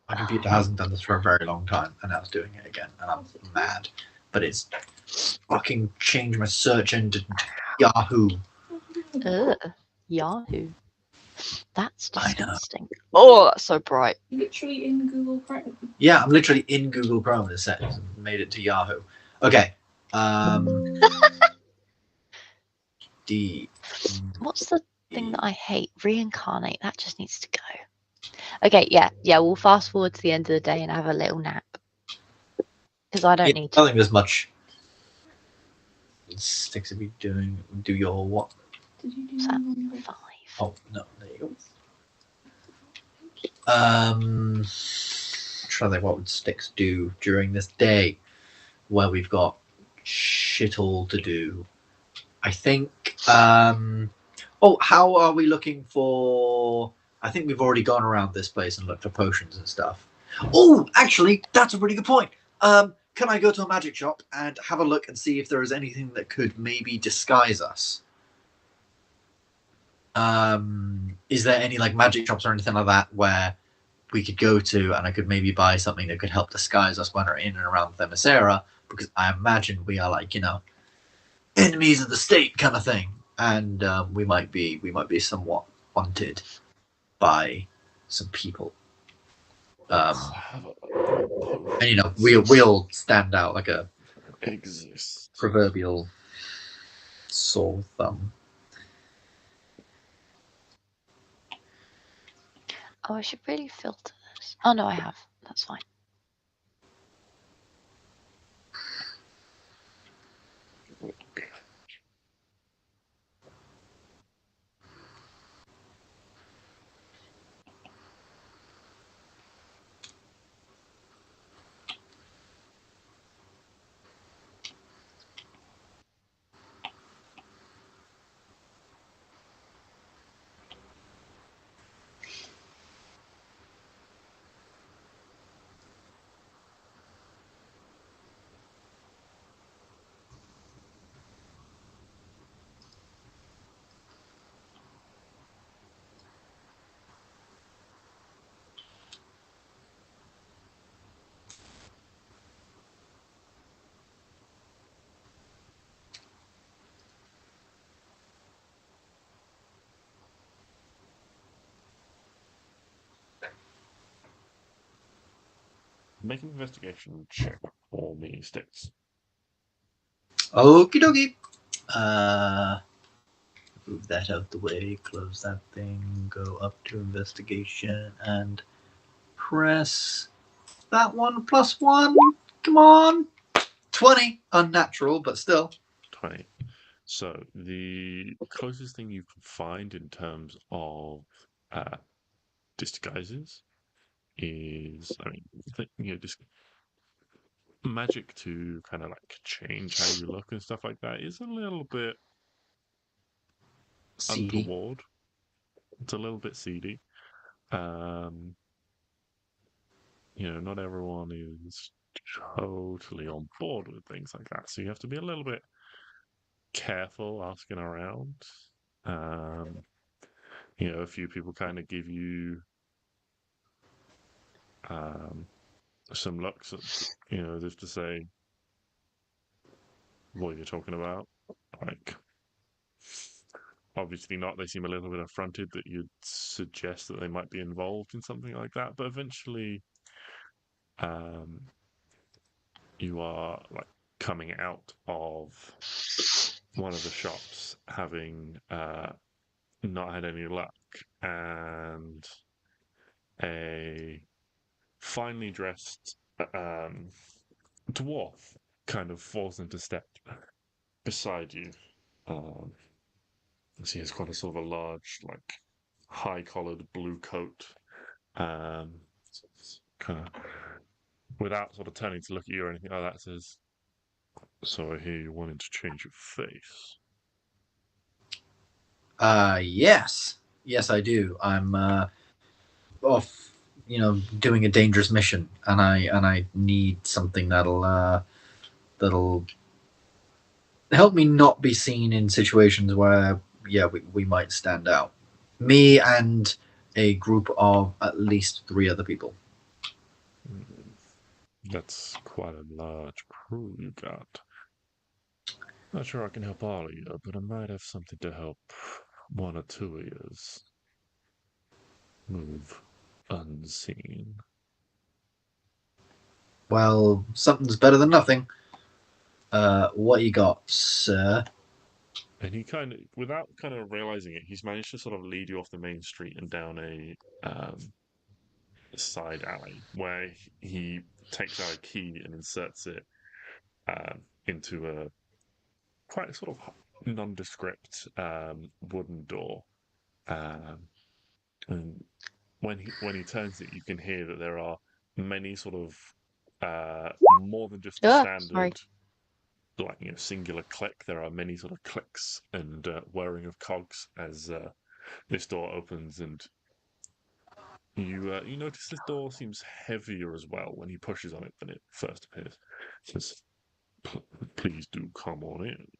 My computer hasn't done this for a very long time, and now it's doing it again, and I'm mad. But it's fucking changed my search engine to Yahoo. Yahoo. That's I know. disgusting. Oh, that's so bright. Literally in Google Chrome. Yeah, I'm literally in Google Chrome in the settings and made it to Yahoo. Okay. What's the thing that I hate? Reincarnate. That just needs to go. Okay, yeah. We'll fast forward to the end of the day and have a little nap. Because I don't need to. I don't think there's much Stix to be doing. Do your what? Did you do Is that number 5? Oh no, there you go. Trying to think what would Stix do during this day where we've got shit all to do. I think how are we looking for? I think we've already gone around this place and looked for potions and stuff. Oh, actually, that's a really good point. Can I go to a magic shop and have a look and see if there is anything that could maybe disguise us? Is there any like magic shops or anything like that where we could go to and I could maybe buy something that could help disguise us when we're in and around Themyscira? Because I imagine we are like, enemies of the state kind of thing, and we might be somewhat wanted. by some people. Let's have a potion. And you know, we'll stand out like a Exist. proverbial sore thumb. Oh, I should really filter this. Oh no, I have. That's fine. Make an investigation check for me, Stix. Okie dokie. Move that out the way, close that thing, go up to investigation, and press that one +1. Come on. 20. Unnatural, but still. 20. So the closest thing you can find in terms of disguises is, I mean, just magic to kind of like change how you look and stuff like that is a little bit Seedy. untoward. It's a little bit seedy. Not everyone is totally on board with things like that, so you have to be a little bit careful asking around. A few people kind of give you some looks at, as if to say, what you're talking about. Like, obviously not. They seem a little bit affronted that you'd suggest that they might be involved in something like that. But eventually, you are like coming out of one of the shops, having not had any luck, and a finely dressed dwarf kind of falls into step beside you. So he has quite a sort of a large, like, high-collared blue coat. Kind of, without sort of turning to look at you or anything like that, says, "So I hear you wanted to change your face." Yes. Yes, I do. I'm off, doing a dangerous mission, and I need something that'll help me not be seen in situations where, we might stand out. Me and a group of at least 3 other people. That's quite a large crew you got. Not sure I can help all of you, but I might have something to help 1 or 2 of yours move unseen. Well, something's better than nothing. What you got, sir? And he kind of, without kind of realizing it, he's managed to sort of lead you off the main street and down a side alley where he takes out a key and inserts it into a quite sort of nondescript wooden door. And when he turns it, you can hear that there are many sort of more than just the standard, like, singular click. There are many sort of clicks and whirring of cogs as this door opens, and you notice this door seems heavier as well when he pushes on it than it first appears. He says, "Please do come on in."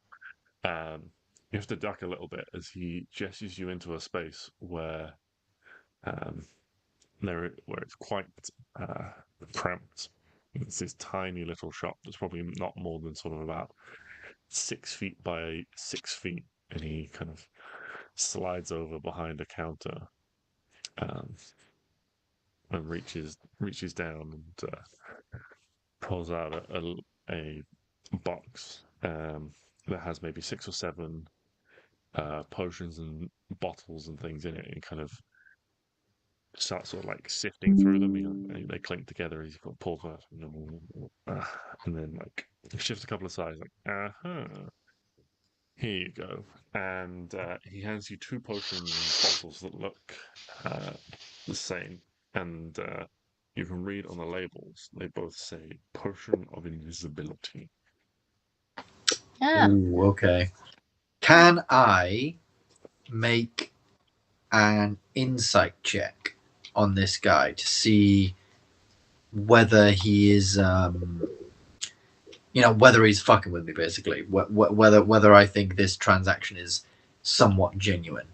You have to duck a little bit as he gestures you into a space where it's quite cramped. It's this tiny little shop that's probably not more than sort of about 6 feet by 6 feet, and he kind of slides over behind a counter and reaches down and pulls out a box that has maybe 6 or 7 potions and bottles and things in it, and kind of starts sort of like sifting through them. They clink together as he pulls out, and then like shifts a couple of sides, like here you go, and he hands you 2 potion bottles that look the same, and you can read on the labels. They both say "Potion of Invisibility." Yeah. Ooh, okay. Can I make an insight check on this guy to see whether he is, whether he's fucking with me, basically, whether I think this transaction is somewhat genuine,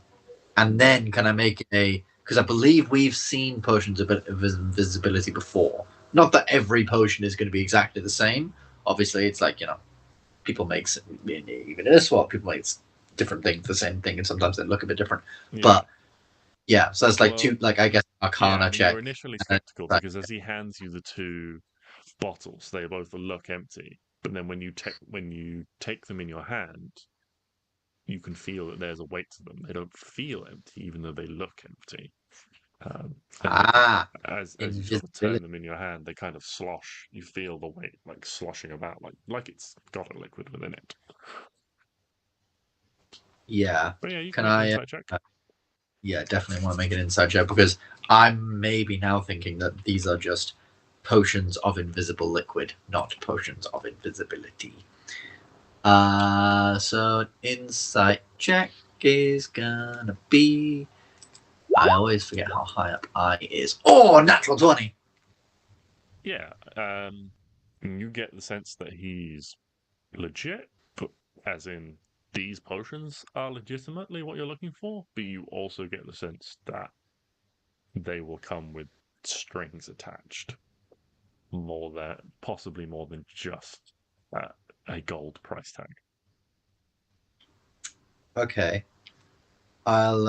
and then can I make because I believe we've seen potions of invisibility before. Not that every potion is going to be exactly the same. Obviously, it's like people make even in a swap, people make different things, the same thing, and sometimes they look a bit different. Yeah. But yeah, so it's like Well, 2, like I guess Arcana check. You're initially skeptical because as he hands you the 2 bottles, they both look empty. But then when you take them in your hand, you can feel that there's a weight to them. They don't feel empty, even though they look empty. As you sort of turn them in your hand, they kind of slosh. You feel the weight like sloshing about, like it's got a liquid within it. Yeah. But yeah, you Can can make I, an insight check. Yeah, definitely want to make an inside check because I'm maybe now thinking that these are just potions of invisible liquid, not potions of invisibility. So insight check is gonna be. I always forget how high up I is. Oh, natural 20. Yeah, you get the sense that he's legit, but as in these potions are legitimately what you're looking for, but you also get the sense that they will come with strings attached, possibly more than just a gold price tag. Okay. I'll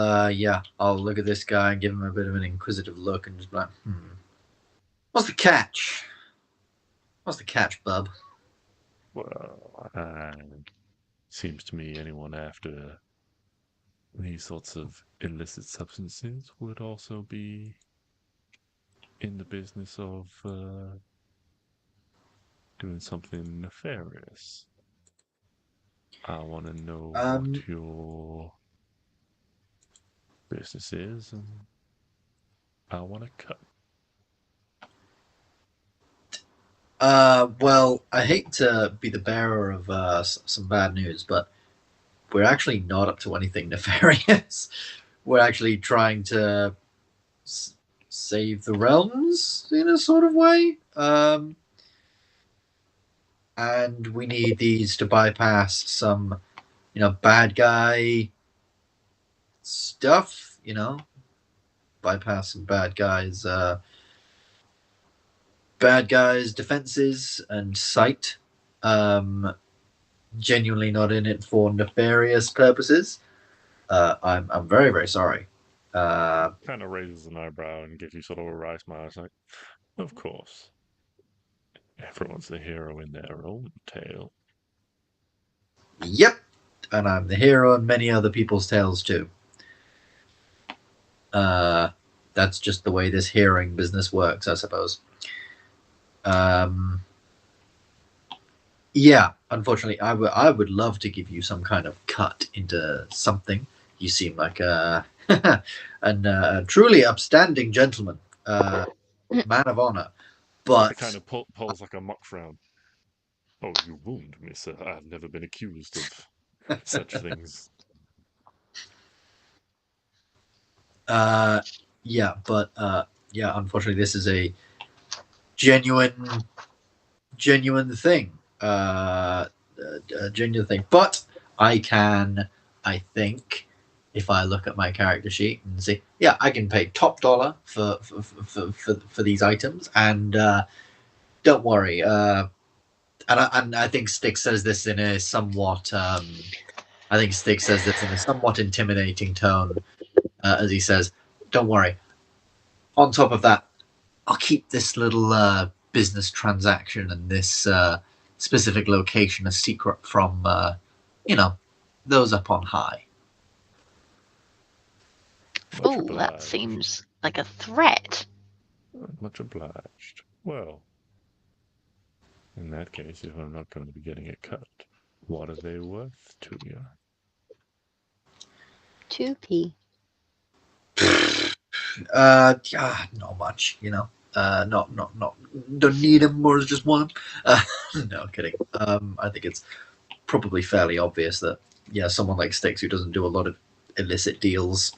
look at this guy and give him a bit of an inquisitive look and just be like, what's the catch? What's the catch, bub? Well, seems to me anyone after these sorts of illicit substances would also be in the business of doing something nefarious. I want to know what your business is, and I want to cut. Well, I hate to be the bearer of some bad news, but we're actually not up to anything nefarious. We're actually trying to save the realms in a sort of way. And we need these to bypass some, bad guy stuff, bypass some bad guys' defenses and sight. Genuinely not in it for nefarious purposes. I'm very, very sorry. Kind of raises an eyebrow and gives you sort of a wry smile. It's like, of course. Everyone's the hero in their own tale. Yep, and I'm the hero in many other people's tales too. That's just the way this hearing business works, I suppose. Yeah, unfortunately, I would love to give you some kind of cut into something. You seem like a truly upstanding gentleman, man of honor. But it kind of pulls like a mock frown. Oh, you wound me, sir. I've never been accused of such things. Yeah, but unfortunately, this is a genuine thing. A genuine thing. But I think, if I look at my character sheet and see, I can pay top dollar for these items, and don't worry. And I think Stix says this in a somewhat intimidating tone, as he says, "Don't worry, on top of that, I'll keep this little business transaction and this specific location a secret from, those up on high. Much Oh, obliged. that seems like a threat. Much obliged. Well, in that case, if I'm not going to be getting it cut, what are they worth to you? 2p. Not much, not, don't need them more as just one. No, kidding. I think it's probably fairly obvious that, someone like Stix, who doesn't do a lot of illicit deals,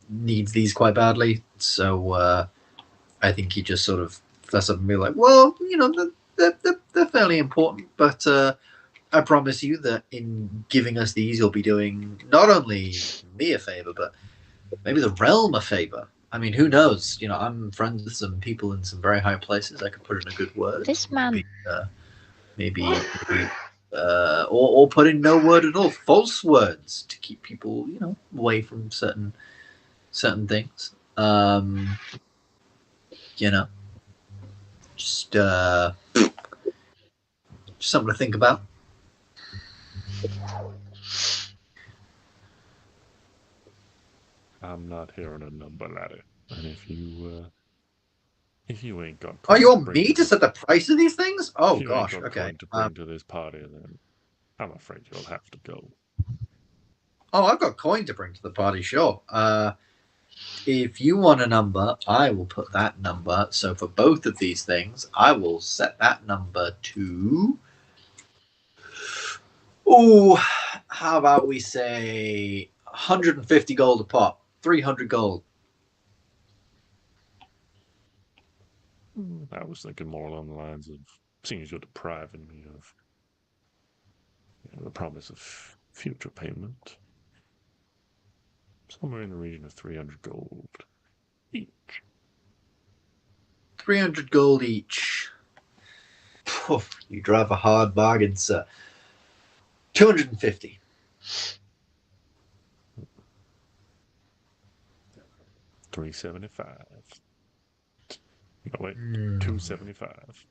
needs these quite badly. So I think he just sort of fess up and be like, well, they're fairly important, but I promise you that in giving us these, you'll be doing not only me a favor, but maybe the realm a favor. I mean, who knows? I'm friends with some people in some very high places. I could put in a good word. This man. Maybe or put in no word at all, false words to keep people, away from certain things. Just something to think about. I'm not hearing a number, laddie. And if you ain't got Oh, coin you want bring me to this- set the price of these things? Oh if you gosh, ain't got okay. coin to bring to this party, then I'm afraid you'll have to go. Oh, I've got coin to bring to the party, sure. If you want a number, I will put that number. So for both of these things, I will set that number to... Oh, how about we say 150 gold a pop, 300 gold. I was thinking more along the lines of, seeing as you're depriving me of the promise of future payment, somewhere in the region of 300 gold each. 300 gold each. Poof, you drive a hard bargain, sir. 250. $375. No, wait, $275.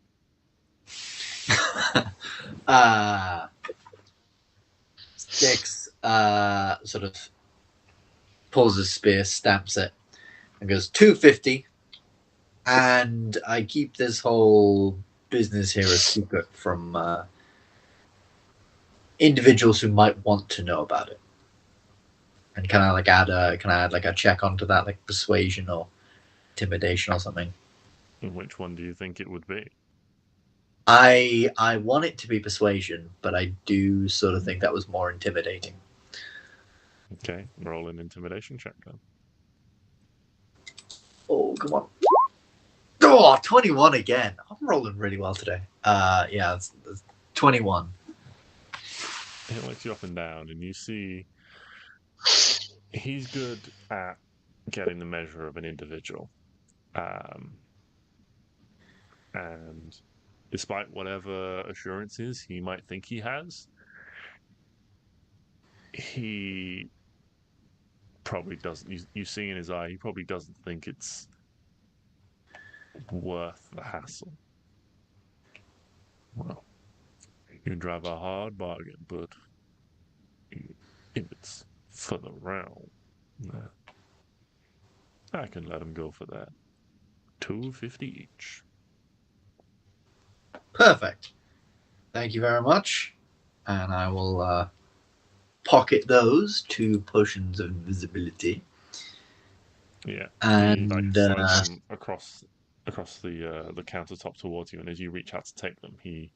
Stix sort of pulls his spear, stamps it, and goes 250. And I keep this whole business here a secret from individuals who might want to know about it. And can I add a check onto that, like persuasion or intimidation or something? And which one do you think it would be? I want it to be persuasion, but I do sort of think that was more intimidating. Okay, roll an intimidation check then. Oh, come on. Oh, 21 again. I'm rolling really well today. It's 21. It looks you up and down, and you see he's good at getting the measure of an individual. And despite whatever assurances he might think he has, he probably doesn't. You see in his eye, he probably doesn't think it's worth the hassle. Well, you drive a hard bargain, but if it's for the realm, I can let him go for that. 250 each. Perfect. Thank you very much. And I will pocket those 2 potions of invisibility. Yeah, And he slides them across the countertop towards you, and as you reach out to take them, he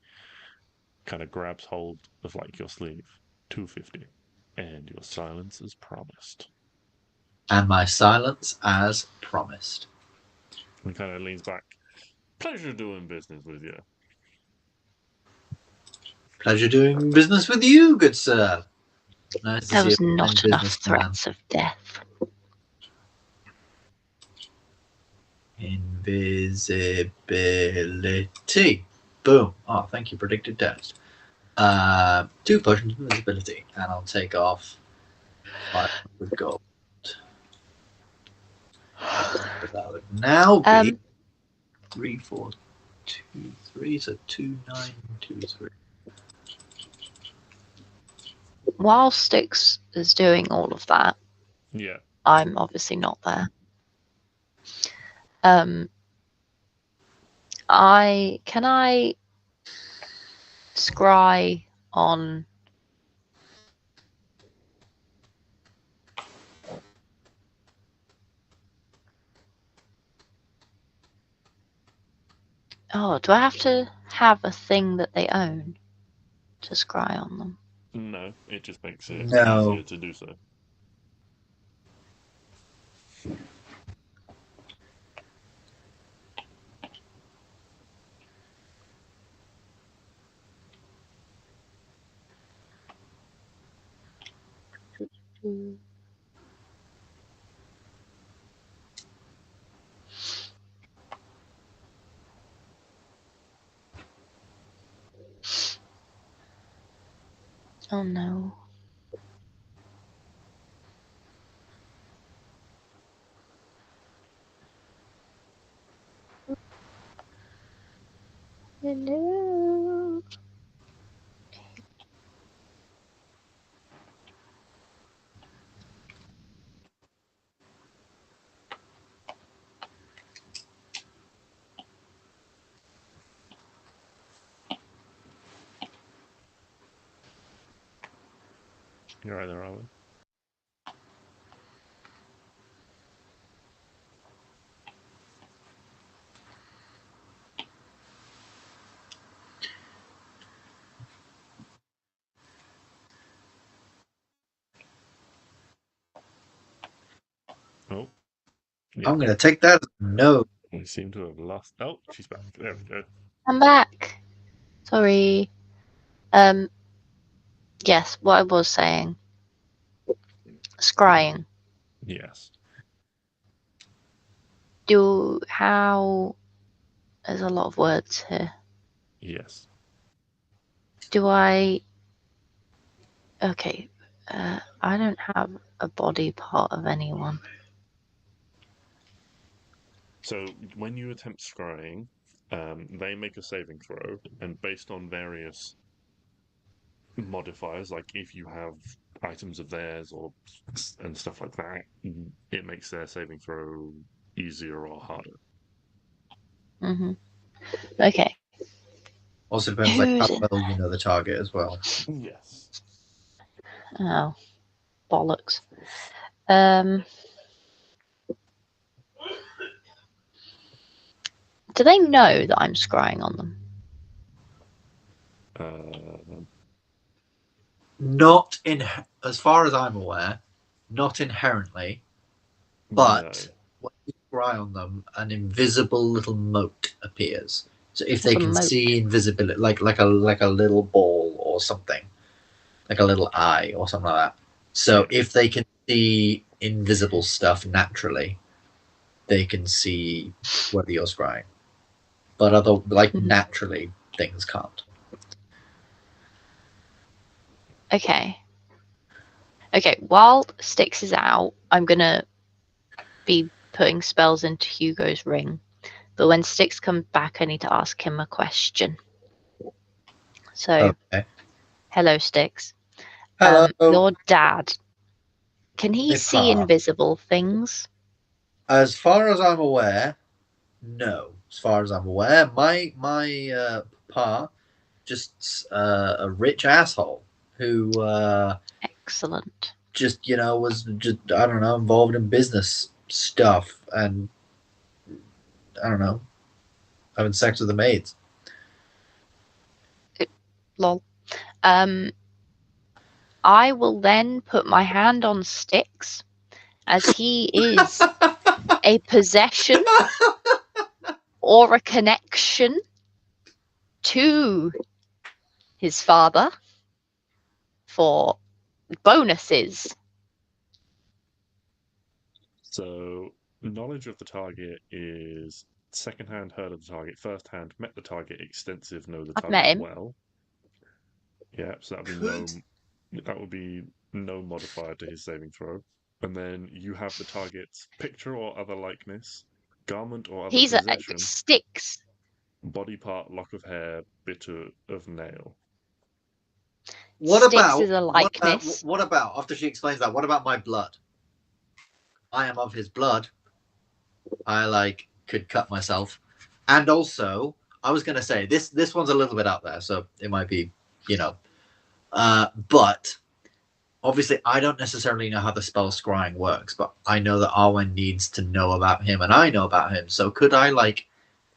kind of grabs hold of your sleeve. 250, and your silence is promised. and my silence as promised. He kind of leans back. Pleasure doing business with you. Pleasure doing business with you, good sir. Nice to There see was you. not enough threats of death. Invisibility. Boom. Oh, thank you, predicted text. 2 potions of invisibility, and I'll take off 500 gold. But that would now be Um, 3, 4, 2, 3. So 2, 9, 2, 3. while Stix is doing all of that, Yeah. I'm obviously not there. Can I scry on Oh, do I have to have a thing that they own to scry on them? No, it just makes it No. easier to do so. Oh no. Hello. You're right there, Arwen. Oh. Yeah. I'm going to take that as a no. We seem to have lost. Oh, she's back. There we go. I'm back. Sorry. Yes, what I was saying. Scrying. Yes. There's a lot of words here. Yes. Okay. I don't have a body part of anyone. So when you attempt scrying, they make a saving throw, and based on various modifiers, like if you have items of theirs and stuff like that, it makes their saving throw easier or harder. Mm-hmm. Okay. Also depends like how Who's in? well you know the target as well. Yes. Oh, bollocks. Do they know that I'm scrying on them? Not in, as far as I'm aware, not inherently, but when you scry on them, an invisible little mote appears. So if they What's a can mote? see invisibility, like a little ball or something, like a little eye or something like that. So if they can see invisible stuff naturally, they can see whether you're scrying. But naturally, things can't. Okay. Okay, while Stix is out, I'm gonna be putting spells into Hugo's ring. But when Stix comes back, I need to ask him a question. So, Okay. hello, Stix. Hello. Your dad, can he My see pa. invisible things? As far as I'm aware, no. As far as I'm aware, my pa just a rich asshole who Excellent. just was just I don't know involved in business stuff and I don't know having sex with the maids. Lol. I will then put my hand on Stix, as he is a possession or a connection to his father for bonuses. So knowledge of the target is second-hand heard of the target, first-hand met the target, extensive know the I've met target him. well. Yeah, so that would be no modifier to his saving throw. And then you have the target's picture or other likeness Garment or other He's a possession. Stix. Body part, lock of hair, bit of nail. What Stix about is a likeness. what about after she explains that? What about my blood? I am of his blood. I could cut myself, and also I was gonna say this one's a little bit out there, so it might be, but obviously I don't necessarily know how the spell scrying works, but I know that Arwen needs to know about him, and I know about him. So could I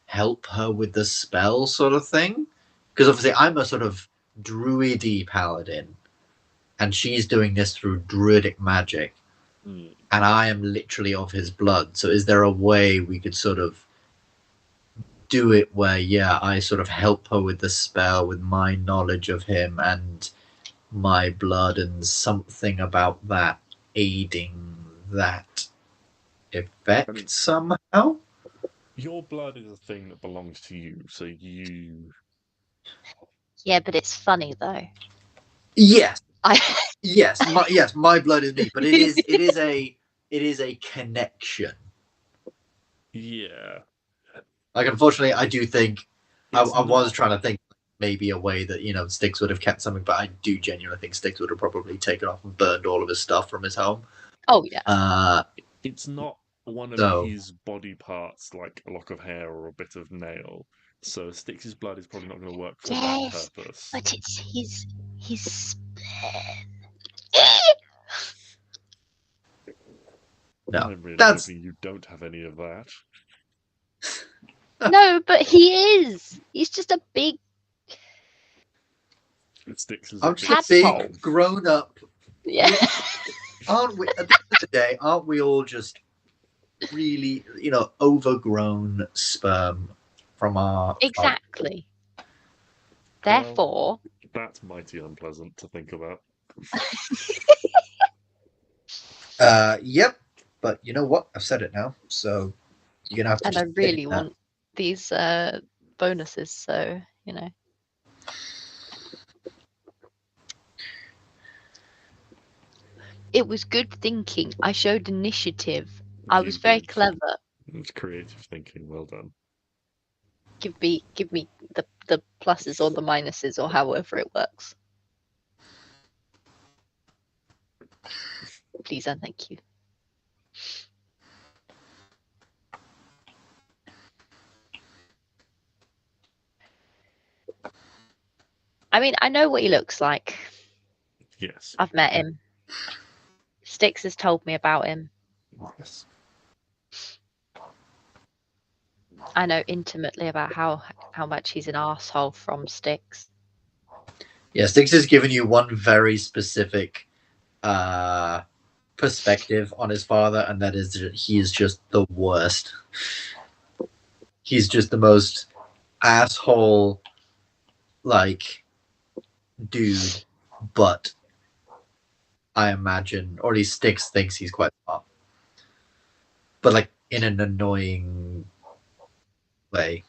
help her with the spell sort of thing? Because obviously I'm a sort of druidy paladin, and she's doing this through druidic magic, and I am literally of his blood. So is there a way we could sort of do it where, I sort of help her with the spell with my knowledge of him and my blood, and something about that aiding that effect somehow? Your blood is a thing that belongs to you, so you. Yeah, but it's funny though. Yes, I yes, my blood is me, but it is a connection. Yeah. Unfortunately, I do think I was not- trying to think maybe a way that Stix would have kept something, but I do genuinely think Stix would have probably taken off and burned all of his stuff from his home. Oh yeah. It's not one of So- his body parts, like a lock of hair or a bit of nail. So Stix's blood is probably not going to work for Yes, that purpose. but it's his sperm. No, I'm really that's hoping you don't have any of that. No, but he is. He's just a big. Stix is I'm a just big a tadpole. big grown up. Yeah. Aren't we? At the end of the day, aren't we all just really, overgrown sperm from our Exactly. Therefore, That's mighty unpleasant to think about. Yep. But you know what? I've said it now, so you're gonna have to. and I just really take that. want these bonuses, so It was good thinking. I showed initiative. I was You very did. clever. It's creative thinking. Well done. Give me the pluses or the minuses or however it works. Please and thank you. I mean, I know what he looks like. Yes. I've met him. Stix has told me about him. Yes. I know intimately about how much he's an arsehole from Stix. Yeah, Stix has given you one very specific perspective on his father, and that is that he is just the worst. He's just the most asshole, dude. But I imagine, or at least Stix thinks he's quite smart, but in an annoying way.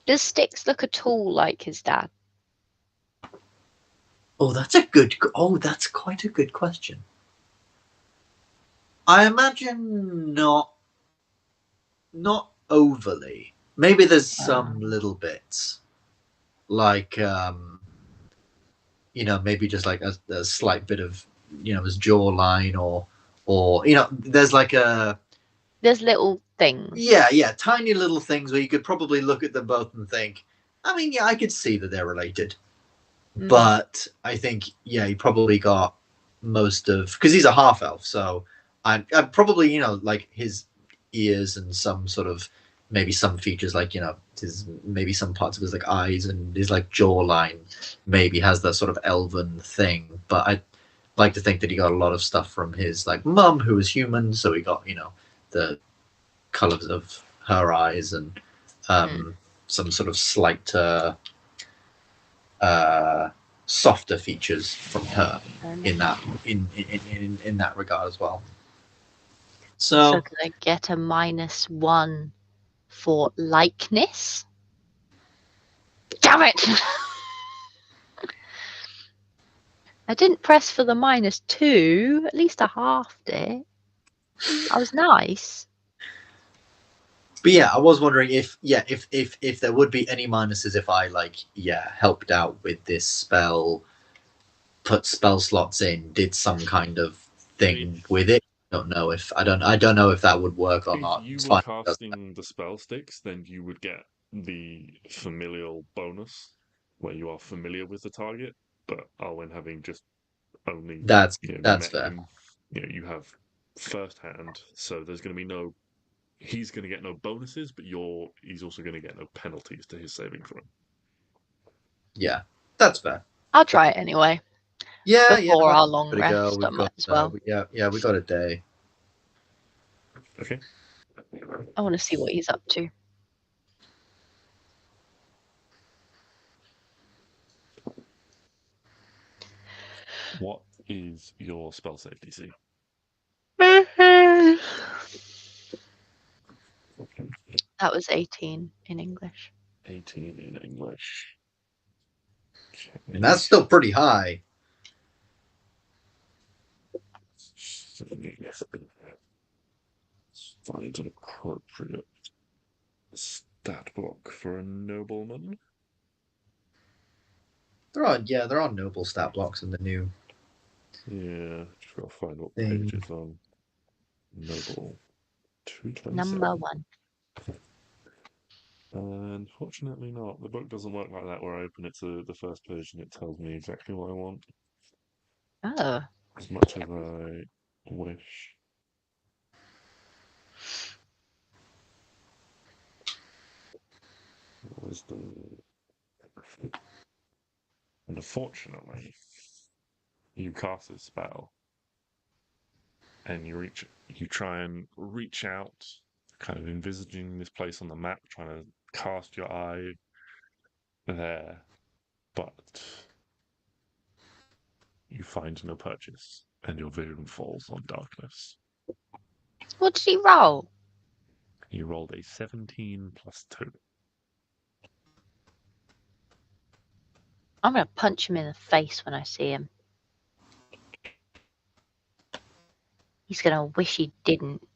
Does Stix look at all like his dad? Oh, that's quite a good question. I imagine not overly. Maybe there's some little bits, maybe just a slight bit of, his jawline, or There's little things. yeah, tiny little things where you could probably look at them both and think, I mean, yeah, I could see that they're related. Mm. But I think, he probably got most of, because he's a half elf, so I probably, his ears and some sort of, maybe some features maybe some parts of his eyes and his jawline maybe has that sort of elven thing. But I like to think that he got a lot of stuff from his mum, who was human, so he got the colors of her eyes and some sort of slight softer features from her in that in that regard as well. So could I get a -1 for likeness? Damn it! I didn't press for the -2. At least I halved it. I was nice. But yeah, I was wondering if there would be any minuses if I helped out with this spell, put spell slots in, did some kind of thing with it. I don't know if that would work or If not. you It's were fine. casting the spell Stix, then you would get the familial bonus where you are familiar with the target. But Arwen having just only That's met fair. him, you have first hand, so there's going to be no. He's going to get no bonuses, but he's also going to get no penalties to his saving throw. Yeah, that's fair. I'll try it anyway. Yeah, Before our long There we go. rest, I We've might got as well. we got a day. Okay. I want to see what he's up to. What is your spell save DC? That was 18 in English. 18 in English. Okay. And that's still pretty high. Find an appropriate stat block for a nobleman. There are noble stat blocks in the new. Yeah, just gotta find what Thing. page it's on. Noble 227. Number 1. Unfortunately not. The book doesn't work like that where I open it to the first page and it tells me exactly what I want. Oh. As much as I wish. What was the... And unfortunately, you cast this spell and you try and reach out, kind of envisaging this place on the map, trying to cast your eye there, but you find no purchase and your vision falls on darkness. What did he roll? You rolled a 17 plus 2. I'm going to punch him in the face when I see him. He's going to wish he didn't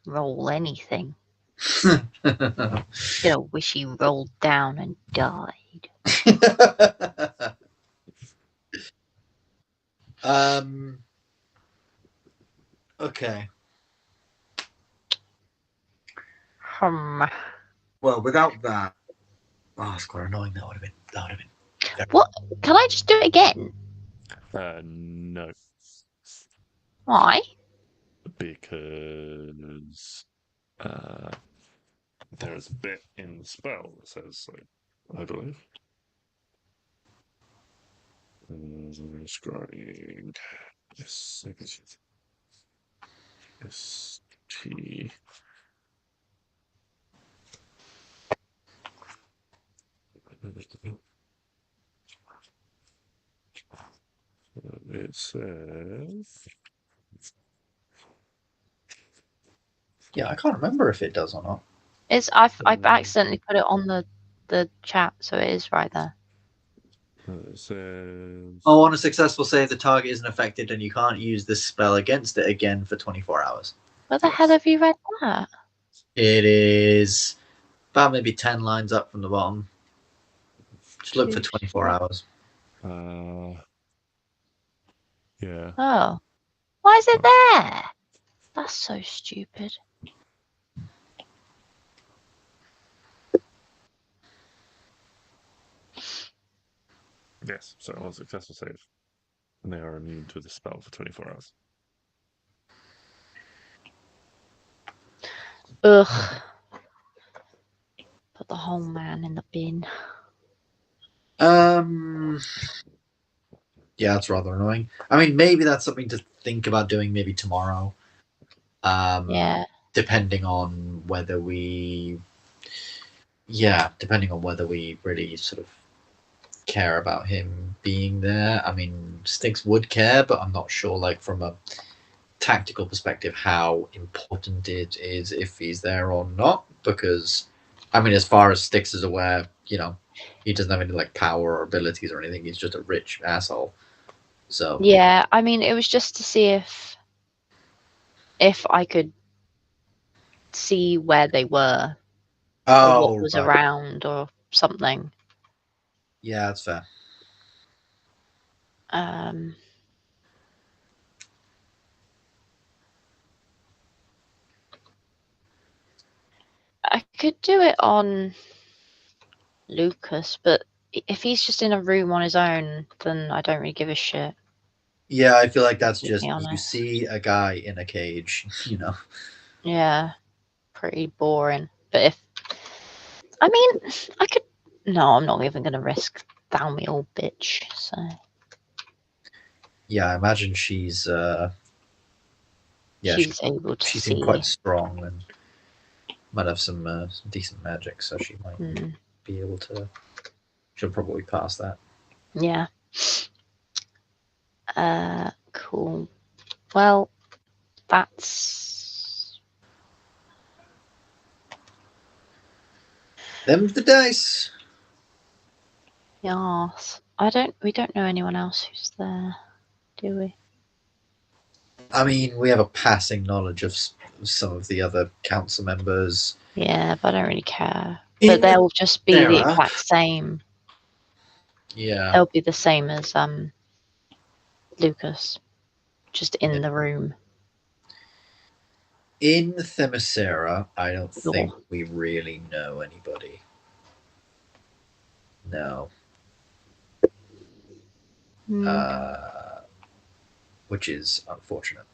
roll anything. He's going to wish he rolled down and died. Okay. Well, without that, it's quite annoying. That would have been. What? Can I just do it again? No. Why? Because there's a bit in the spell that says so, I believe. Scrying. ST. It says. Yeah, I can't remember if it does or not. I've accidentally put it on the chat, so it is right there. It says. Oh, on a successful save, the target isn't affected, and you can't use this spell against it again for 24 hours. Where the hell have you read that? It is about maybe 10 lines up from the bottom. Just look for 24 hours. Yeah. Oh. Why is it there? That's so stupid. Yes, so on a successful save, and they are immune to the spell for 24 hours. Ugh. Put the whole man in the bin. Yeah, that's rather annoying. I mean, maybe that's something to think about doing maybe tomorrow. Yeah. Depending on whether we really sort of care about him being there. I mean, Stix would care, but I'm not sure, like, from a tactical perspective, how important it is if he's there or not. Because, I mean, as far as Stix is aware, he doesn't have any, like, power or abilities or anything. He's just a rich asshole. So Yeah, I mean, it was just to see if I could see where they were or Oh, what was right. around or something. Yeah, that's fair. I could do it on Lucas, but if he's just in a room on his own, then I don't really give a shit. Yeah, I feel like that's To be just you honest. see a guy in a cage, you know. Yeah, pretty boring. But if I mean, I could. No, I'm not even going to risk down me old bitch. So Yeah, I imagine she's she's able to she see. seemed quite strong and might have some decent magic, so she might be able to. She'll probably pass that. Yeah. Cool. Well, that's Them's the dice. yes. We don't know anyone else who's there, do we? I mean, we have a passing knowledge of some of the other council members. Yeah, but I don't really care. In But they'll just be the Sarah. exact same. Yeah. They'll be the same as Lucas, just in Yeah. the room. In Themyscira, I don't Sure. think we really know anybody. No. Which is unfortunate.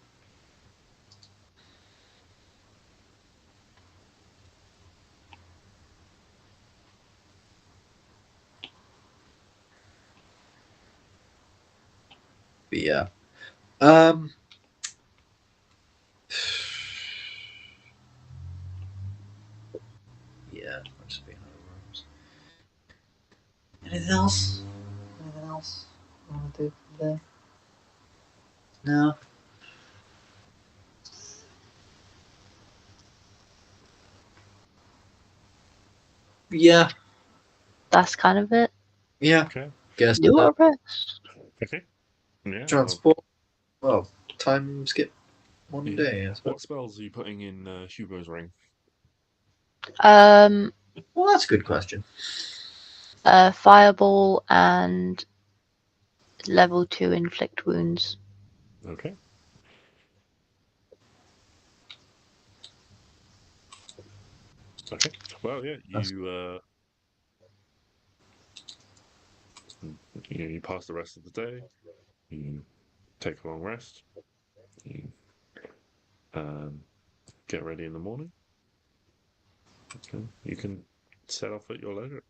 But yeah. Yeah, I'll just be in other rooms. Anything else? Anything else you want to do today? No. Yeah. That's kind of it. Yeah. Okay. Guess Do a rest. Okay. Yeah. transport. Well, time skip one Yeah. day. I suppose. What spells are you putting in Hugo's ring? Well, that's a good question. Fireball and level 2 inflict wounds. Okay. Okay. Well, yeah. You pass the rest of the day. You take a long rest. You get ready in the morning. Okay. You can set off at your leisure.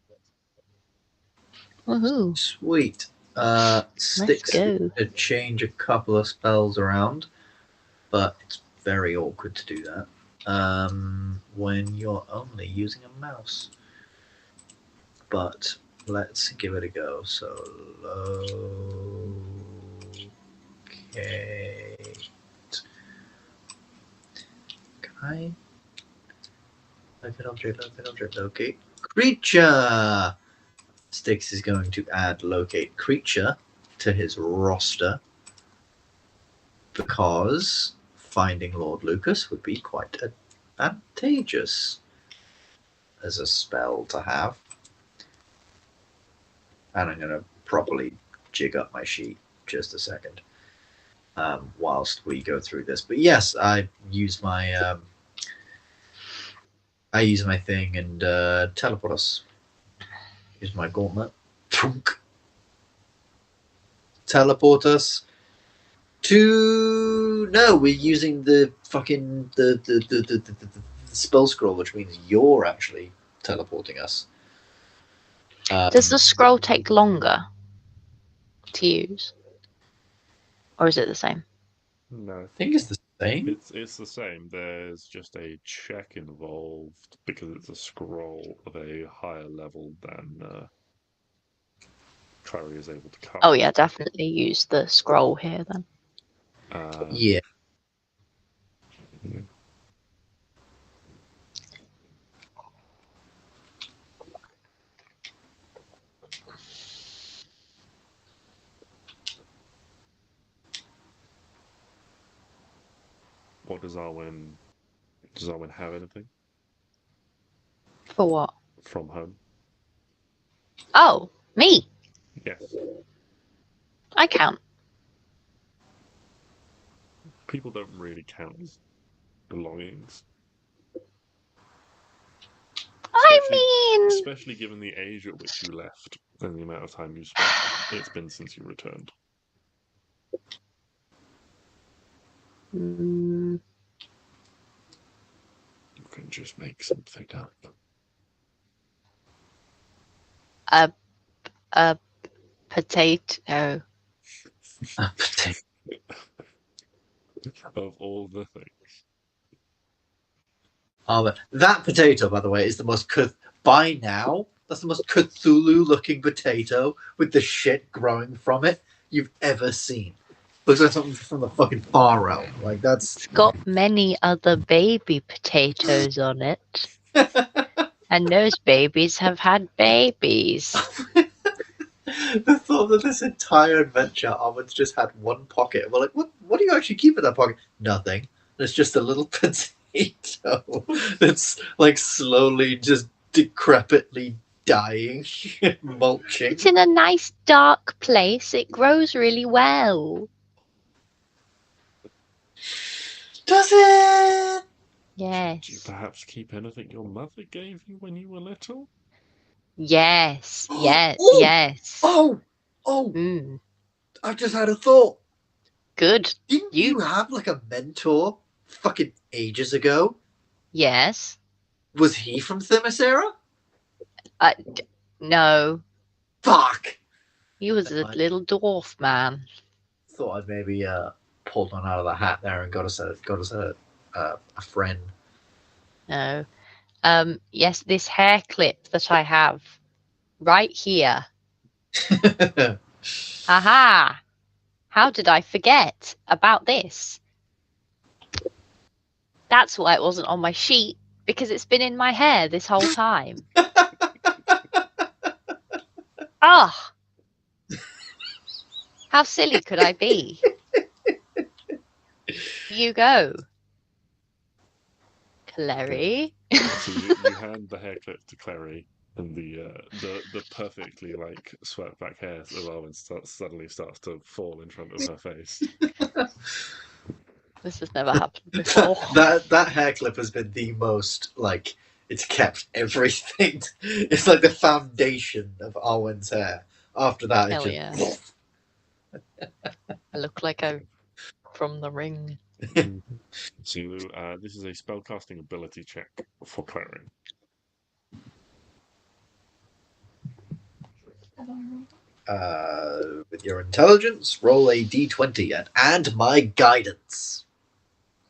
Woohoo! Sweet. Stix go. to change a couple of spells around, but it's very awkward to do that when you're only using a mouse. But let's give it a go. So, locate. Can I? Locate object, locate creature. Stix is going to add locate creature to his roster because finding Lord Lucas would be quite advantageous as a spell to have. And I'm going to properly jig up my sheet just a second whilst we go through this. But yes, I use my thing and teleport us. Use my gauntlet. Teleport us to we're using the fucking the spell scroll, which means you're actually teleporting us. Does the scroll take longer to use? Or is it the same? No, I think it's the same. it's the same. There's just a check involved because it's a scroll of a higher level than Klari is able to cast. Oh yeah, definitely use the scroll here then. Yeah. What does Arwen Does Arwen have anything For what? from home? Oh, me. Yes. I count. People don't really count as belongings. Especially given the age at which you left and the amount of time you spent. It's been since you returned. Mm, You can just make something up. a potato. Of all the things. But that potato, by the way, is the most by now. That's the most Cthulhu-looking potato with the shit growing from it you've ever seen. Looks like something from the fucking far realm. Like that's. It's got many other baby potatoes on it. And those babies have had babies. The thought that this entire adventure, Arwen's just had one pocket. We're like, what do you actually keep in that pocket? Nothing. It's just a little potato that's like slowly just decrepitly dying, mulching. It's in a nice dark place. It grows really well. Does it? Yes. Do you perhaps keep anything your mother gave you when you were little? Yes. Yes. Ooh! Yes. Oh! Mm, I've just had a thought. good. Didn't you have like a mentor fucking ages ago? Yes. Was he from Themyscira? No. Fuck! He was a little dwarf man. Thought I'd maybe pulled one out of the hat there and got us a friend. No. Yes, this hair clip that I have right here. Aha! How did I forget about this? That's why it wasn't on my sheet, because it's been in my hair this whole time. Ah! How silly could I be? You go. Klari. So you hand the hair clip to Klari, and the perfectly like swept back hair of Arwen suddenly starts to fall in front of her face. This has never happened before. that hair clip has been the most like it's kept everything. It's like the foundation of Arwen's hair. After that, Hell it's yeah. just I look like I'm from the ring. So this is a spellcasting ability check for Klari. with your intelligence, roll a d20 and add my guidance.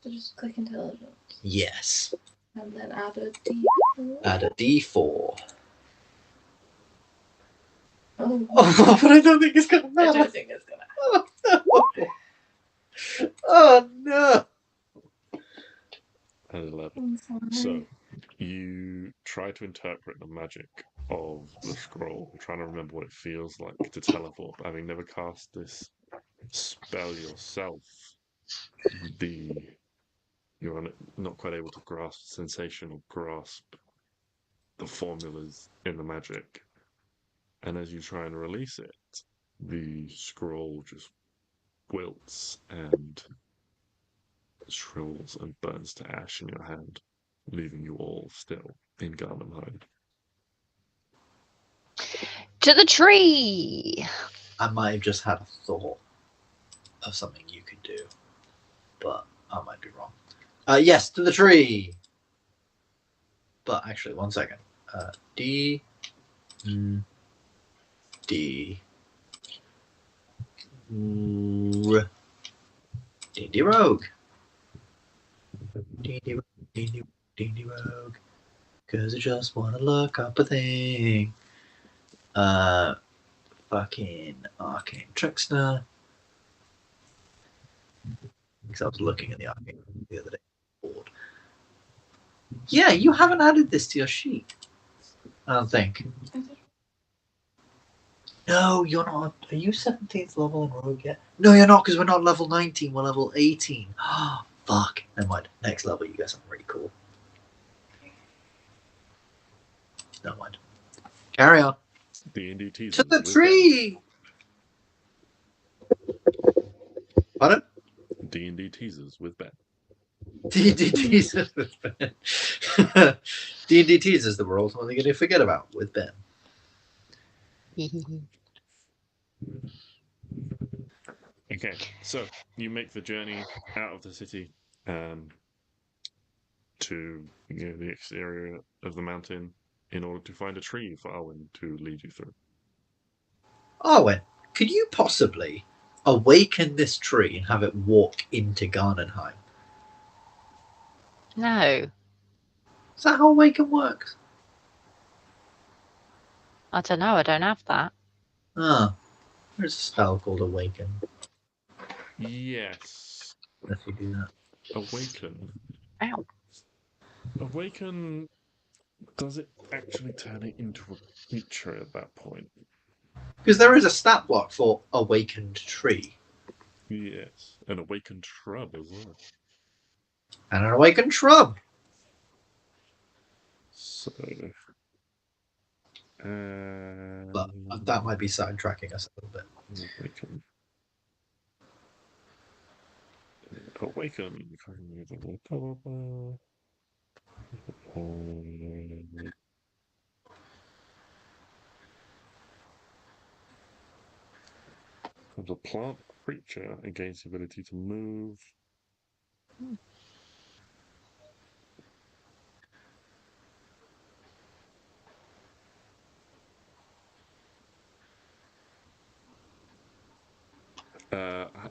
So just click intelligence. Yes. And then add a D4. Add a d4. Oh, Oh, but I don't think it's gonna I matter. don't think it's gonna Oh no! And 11. happen. So you try to interpret the magic of the scroll, trying to remember what it feels like to teleport. Having never cast this spell yourself, you're not quite able to grasp the sensation or grasp the formulas in the magic. And as you try and release it, the scroll just wilts and shrivels and burns to ash in your hand, leaving you all still in Garneheim. To the tree! I might have just had a thought of something you could do, but I might be wrong. Yes, to the tree! But actually, one second. D. D. R. D. Rogue. D. Rogue. Cause I just wanna look up a thing. Fucking Arcane Trickster. Because I was looking at the Arcane the other day. Board. Yeah, you haven't added this to your sheet. I don't think. No, you're not. Are you 17th level in Rogue yet? No, you're not, because we're not level 19, we're level 18. Fuck. Never mind. Next level, you get something really cool. Never mind. Carry on. D&D teasers. To the with tree! Pardon? Ben. D&D teasers with Ben. D&D teasers with Ben. D&D teasers that we're ultimately going to forget about with Ben. Okay, so you make the journey out of the city to the exterior of the mountain in order to find a tree for Arwen to lead you through. Arwen, could you possibly awaken this tree and have it walk into Garneheim? No, Is that how awaken works? I don't know. I don't have that. Ah, there's a spell called awaken. Yes. If you do that. Awaken. Ow. Awaken, does it actually turn it into a creature at that point? Because there is a stat block for awakened tree. Yes. An awakened shrub as well. And an awakened shrub. So... But that might be sidetracking us a little bit. Awaken. Awaken. Of a plant creature and gains the ability to move.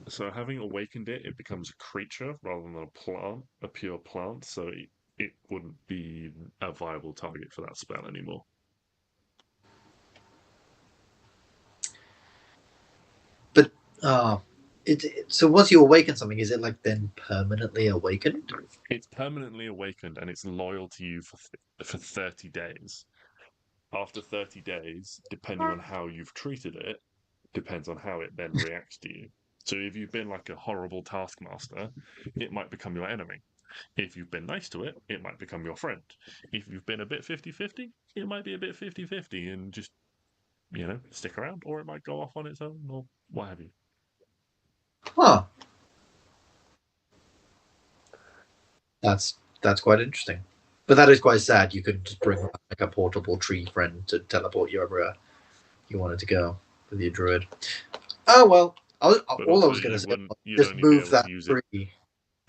So having awakened it, it becomes a creature rather than a pure plant. So it wouldn't be a viable target for that spell anymore. But so once you awaken something, is it like then permanently awakened? It's permanently awakened and it's loyal to you for 30 days. After 30 days, depending on how you've treated it, depends on how it then reacts to you. So if you've been like a horrible taskmaster, it might become your enemy. If you've been nice to it, it might become your friend. If you've been a bit 50-50, it might be a bit 50-50 and just, stick around, or it might go off on its own, or what have you. Huh. That's quite interesting. But that is quite sad. You could just bring like a portable tree friend to teleport you everywhere you wanted to go with your druid. Oh well. But All I also, was going to say you'd just only be move able that to use tree. it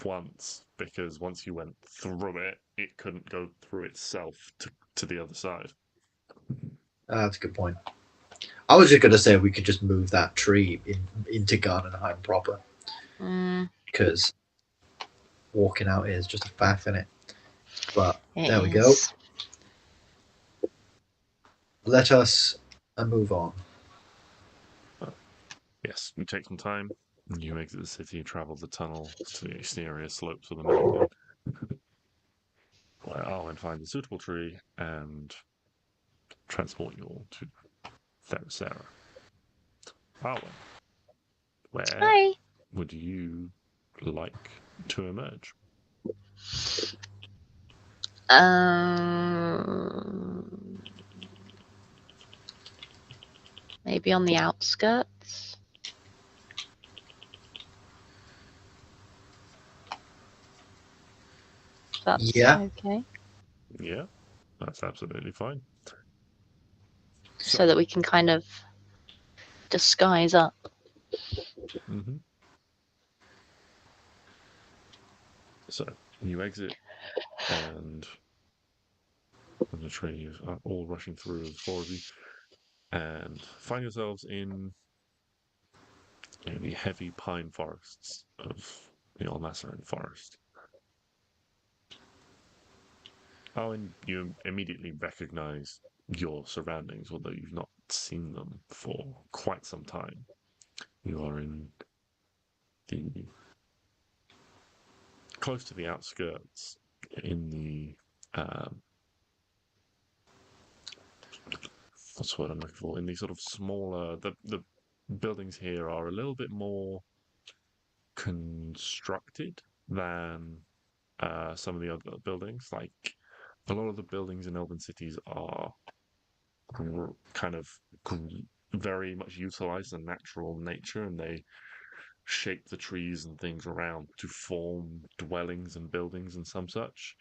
once, because once you went through it, it couldn't go through itself to the other side. That's a good point. I was just going to say we could just move that tree into Gardenheim proper. Because walking out is just a faff, innit? But there we go. Let us move on. Yes, you take some time. You exit the city, travel the tunnel to the exterior slopes of the mountain. Where Arwen finds a suitable tree and transport you all to Sarah. Arwen, where would you like to emerge? Maybe on the outskirts. That's okay. Yeah, that's absolutely fine. So that we can kind of disguise up. Mm-hmm. So you exit, and the trees are all rushing through, the four of you, and find yourselves in the heavy pine forests of the Almassaran forest. Oh, and you immediately recognize your surroundings, although you've not seen them for quite some time. You are in the close to the outskirts, in the what's what I'm looking for? In these sort of smaller, the buildings here are a little bit more constructed than some of the other buildings. Like a lot of the buildings in Elven cities are kind of very much utilize the natural nature, and they shape the trees and things around to form dwellings and buildings and some such.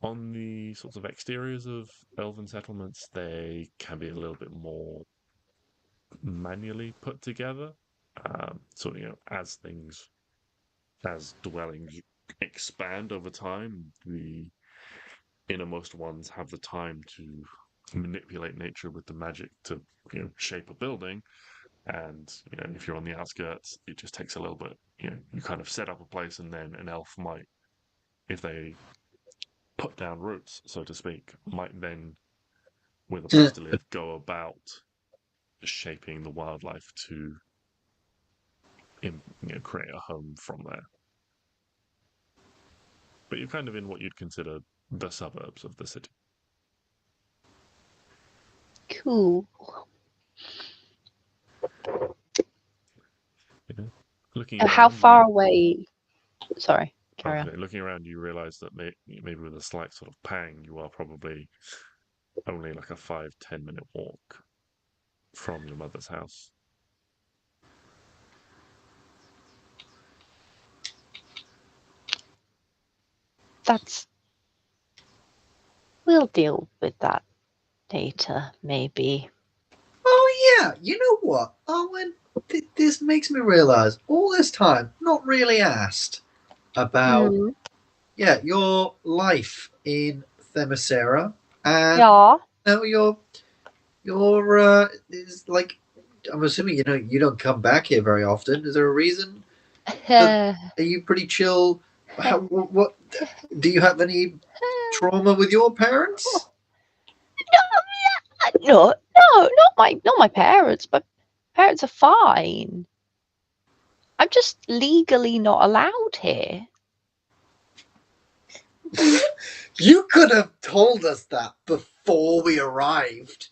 On the sorts of exteriors of elven settlements, they can be a little bit more manually put together. So, as dwellings expand over time, the innermost ones have the time to manipulate nature with the magic to, shape a building. And, if you're on the outskirts, it just takes a little bit, you kind of set up a place, and then an elf might, if they put down roots, so to speak, might then, with a place to live, go about shaping the wildlife to, create a home from there. But you're kind of in what you'd consider the suburbs of the city. Cool. Looking So around, how far away? Sorry, carry on. looking around, you realise that maybe with a slight sort of pang, you are probably only like a 5-10 minute walk from your mother's house. We'll deal with that later, maybe. Oh yeah, you know what, Arwen? This makes me realise all this time not really asked about your life in Themyscira and Yeah. your is like, I'm assuming you don't come back here very often. Is there a reason? Are you pretty chill? What do you have any trauma with your parents? No, not my parents. My parents are fine. I'm just legally not allowed here. You could have told us that before we arrived.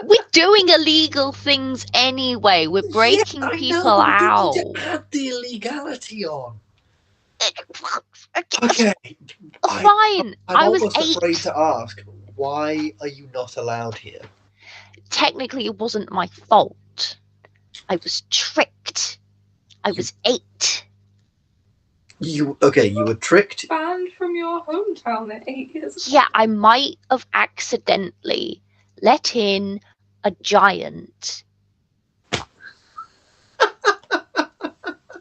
We're doing illegal things anyway. We're breaking people out. You need to add the illegality on. Okay. Fine. I'm I was almost 8. afraid to ask, why are you not allowed here? Technically, it wasn't my fault. I was tricked. I was 8. You were tricked. Banned from your hometown at 8 years old. Yeah, I might have accidentally let in a giant.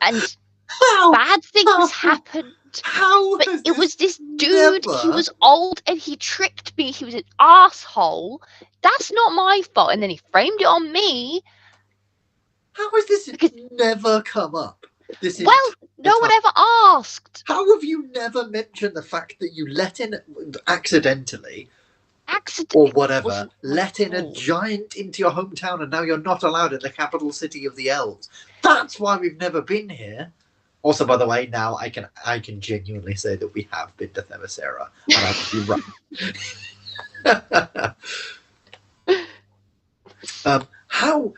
And bad things happened. But it was this dude, he was old and he tricked me. He was an asshole. That's not my fault. And then he framed it on me. How has this never come up? No one ever asked. How have you never mentioned the fact that you let in accidentally or whatever, let in a giant into your hometown, and now you're not allowed in the capital city of the elves? That's why we've never been here. Also, by the way, now I can genuinely say that we have been to Themyscira, and I would be right.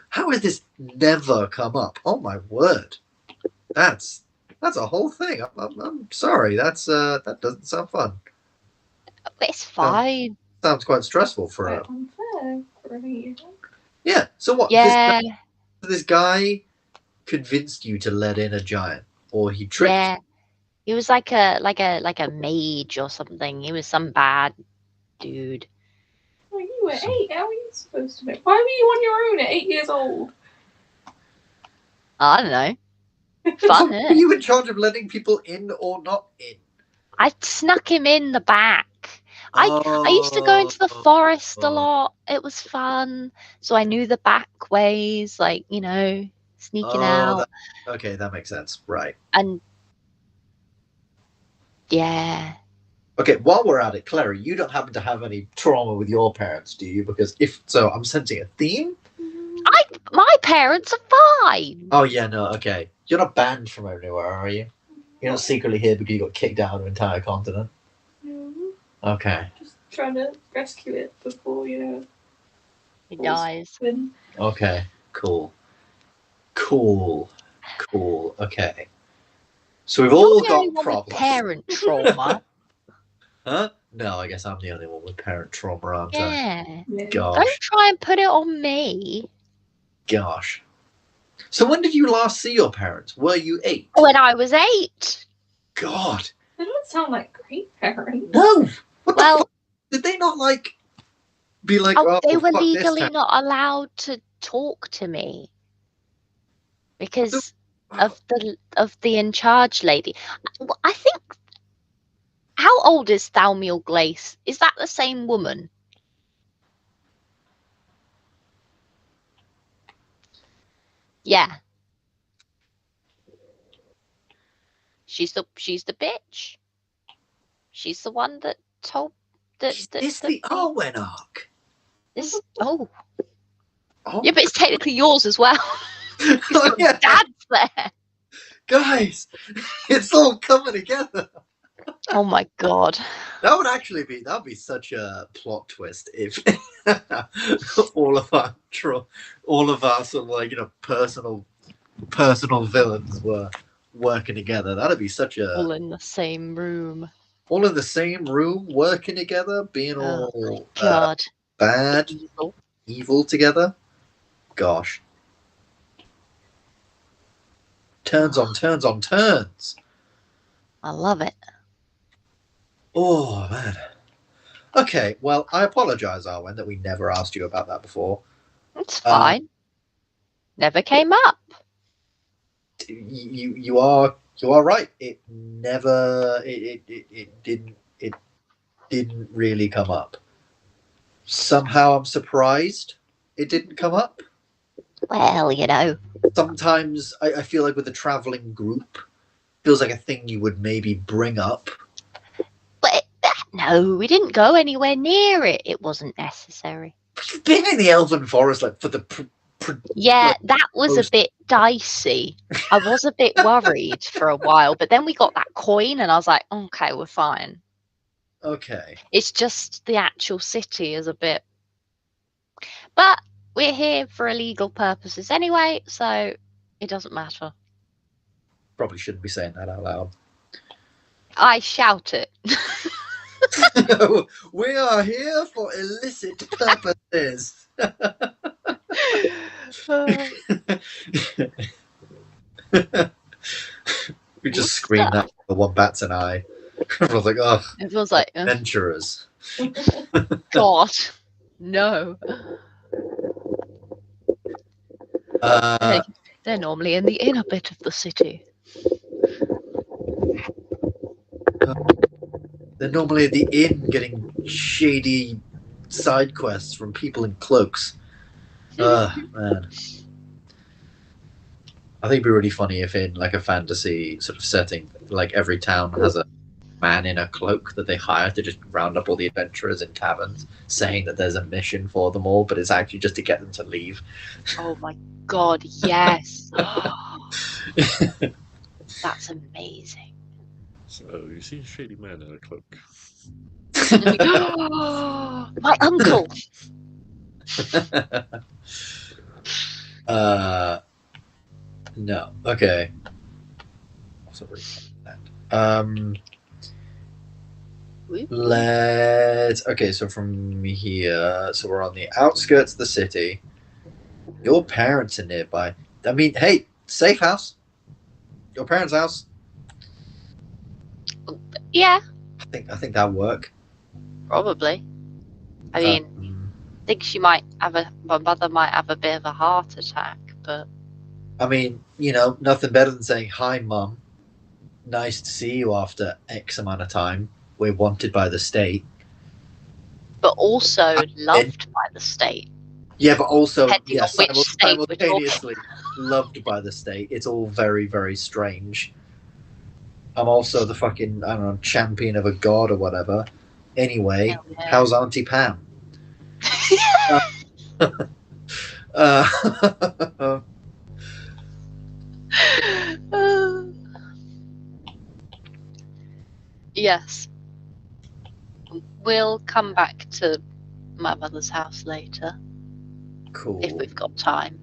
How has this never come up? Oh my word, that's a whole thing. I'm sorry. That doesn't sound fun. It's fine. Sounds quite stressful for her. Unfair for me. Yeah. So what? Yeah. This guy convinced you to let in a giant, or he tricked? Yeah. He was like a mage or something. He was some bad dude. Well, you were 8. How were you supposed to know? Why were you on your own at 8 years old? I don't know. Fun, Were you in charge of letting people in or not in? I snuck him in the back. I used to go into the forest a lot. It was fun. So I knew the back ways, like, sneaking out. Okay, that makes sense. Right. And yeah. Okay, while we're at it, Klari, you don't happen to have any trauma with your parents, do you? Because if so, I'm sensing a theme. My parents are fine. Oh yeah, no, okay. You're not banned from anywhere, are you? You're not secretly here because you got kicked out of an entire continent. No. Okay. Just trying to rescue it before, It dies. Okay, cool. Okay. So we've You're all the only got one with problems. parent trauma. Huh? No, I guess I'm the only one with parent trauma, aren't I? Yeah. Yeah. Gosh. Don't try and put it on me. Gosh. So when did you last see your parents? Were you 8? When I was 8. God. They don't sound like great parents. No. What the Well, fuck? Did they not be like, they were fuck this legally town? not allowed to talk to me because Oh, of the in charge lady. I think. How old is Thalmiel Glace? Is that the same woman? Yeah. She's the bitch. She's the one that told is this the Arwen arc? this. Oh, Oh, yeah, but it's technically yours as well. oh, yeah. Dad's there. Guys, it's all coming together. Oh my god. That would be such a plot twist if all of our sort of like, personal villains were working together. That'd be such a All in the same room. all in the same room working together, being all God. bad, evil together. Gosh. Turns on turns on turns. I love it. Oh, man. Okay, well, I apologise, Arwen, that we never asked you about that before. It's fine. Never came up. You are right. It never it didn't really come up. Somehow I'm surprised it didn't come up. Well, Sometimes I feel like with a travelling group, feels like a thing you would maybe bring up. But no, we didn't go anywhere near it. It wasn't necessary. But you've been in the Elven Forest for the Yeah, that was a bit dicey. I was a bit worried for a while, but then we got that coin and I was like, okay, we're fine. Okay. It's just the actual city is a bit... But we're here for illegal purposes anyway, so it doesn't matter. Probably shouldn't be saying that out loud. I shout it. We are here for illicit purposes. We just screamed that for one bats an eye. Everyone's like, oh, everyone's like, adventurers. God, no. They're normally in the inner bit of the city. They're normally at the inn getting shady side quests from people in cloaks. Man. I think it'd be really funny if in like a fantasy sort of setting, like every town has a man in a cloak that they hire to just round up all the adventurers in taverns, saying that there's a mission for them all, but it's actually just to get them to leave. Oh my God, yes. That's amazing. So you see a shady man in a cloak. My uncle. No. Okay. Okay, so from here, so we're on the outskirts of the city. Your parents are nearby. I mean, hey, safe house. Your parents' house. Yeah. I think that'll work. Probably. I mean, I think my mother might have a bit of a heart attack, but I mean, nothing better than saying, hi, Mum. Nice to see you after X amount of time. We're wanted by the state. But also loved by the state. Yeah, but also simultaneously loved by the state. It's all very, very strange. I'm also the fucking, I don't know, champion of a god or whatever. Anyway, how's Auntie Pam? Yes. We'll come back to my mother's house later. Cool. If we've got time.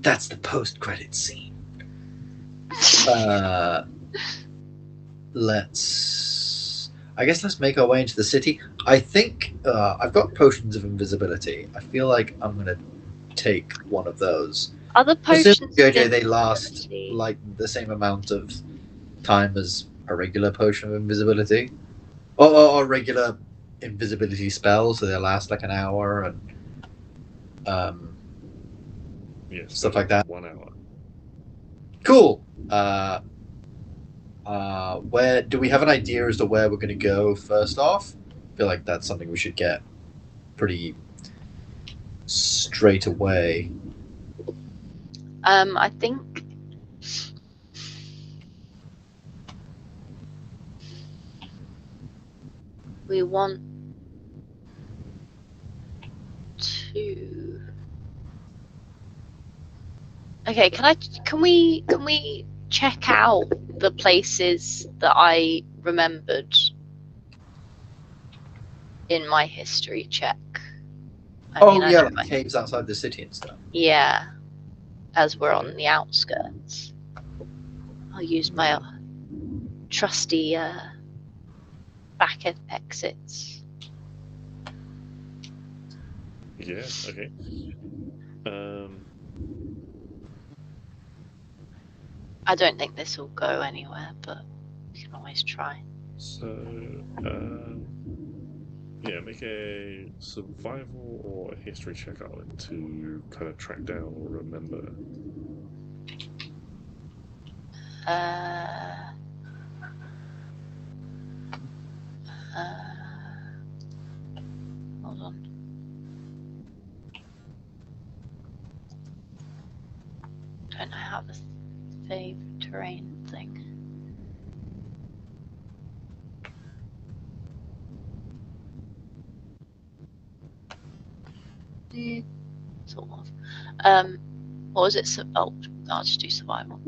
That's the post-credit scene. Let's make our way into the city. I think I've got potions of invisibility. I feel like I'm gonna take one of those. Other potions JJ, of they last invisibility. like the same amount of time as a regular potion of invisibility, or regular invisibility spell, so they last like an hour and Yes, stuff they like that. 1 hour. Cool. Where do we have an idea as to where we're going to go first off? I feel like that's something we should get pretty straight away. I think we want to. Okay, can we check out the places that I remembered in my history check? I Yeah, know like caves outside the city and stuff. Yeah, as we're on the outskirts. I'll use my trusty back exits. Yeah, okay. I don't think this will go anywhere, but we can always try. So, yeah, make a survival or a history check, Arwen, to kind of track down or remember. Hold on. Don't know how to save terrain thing. Sort of. What was it? Oh, I'll just do survival.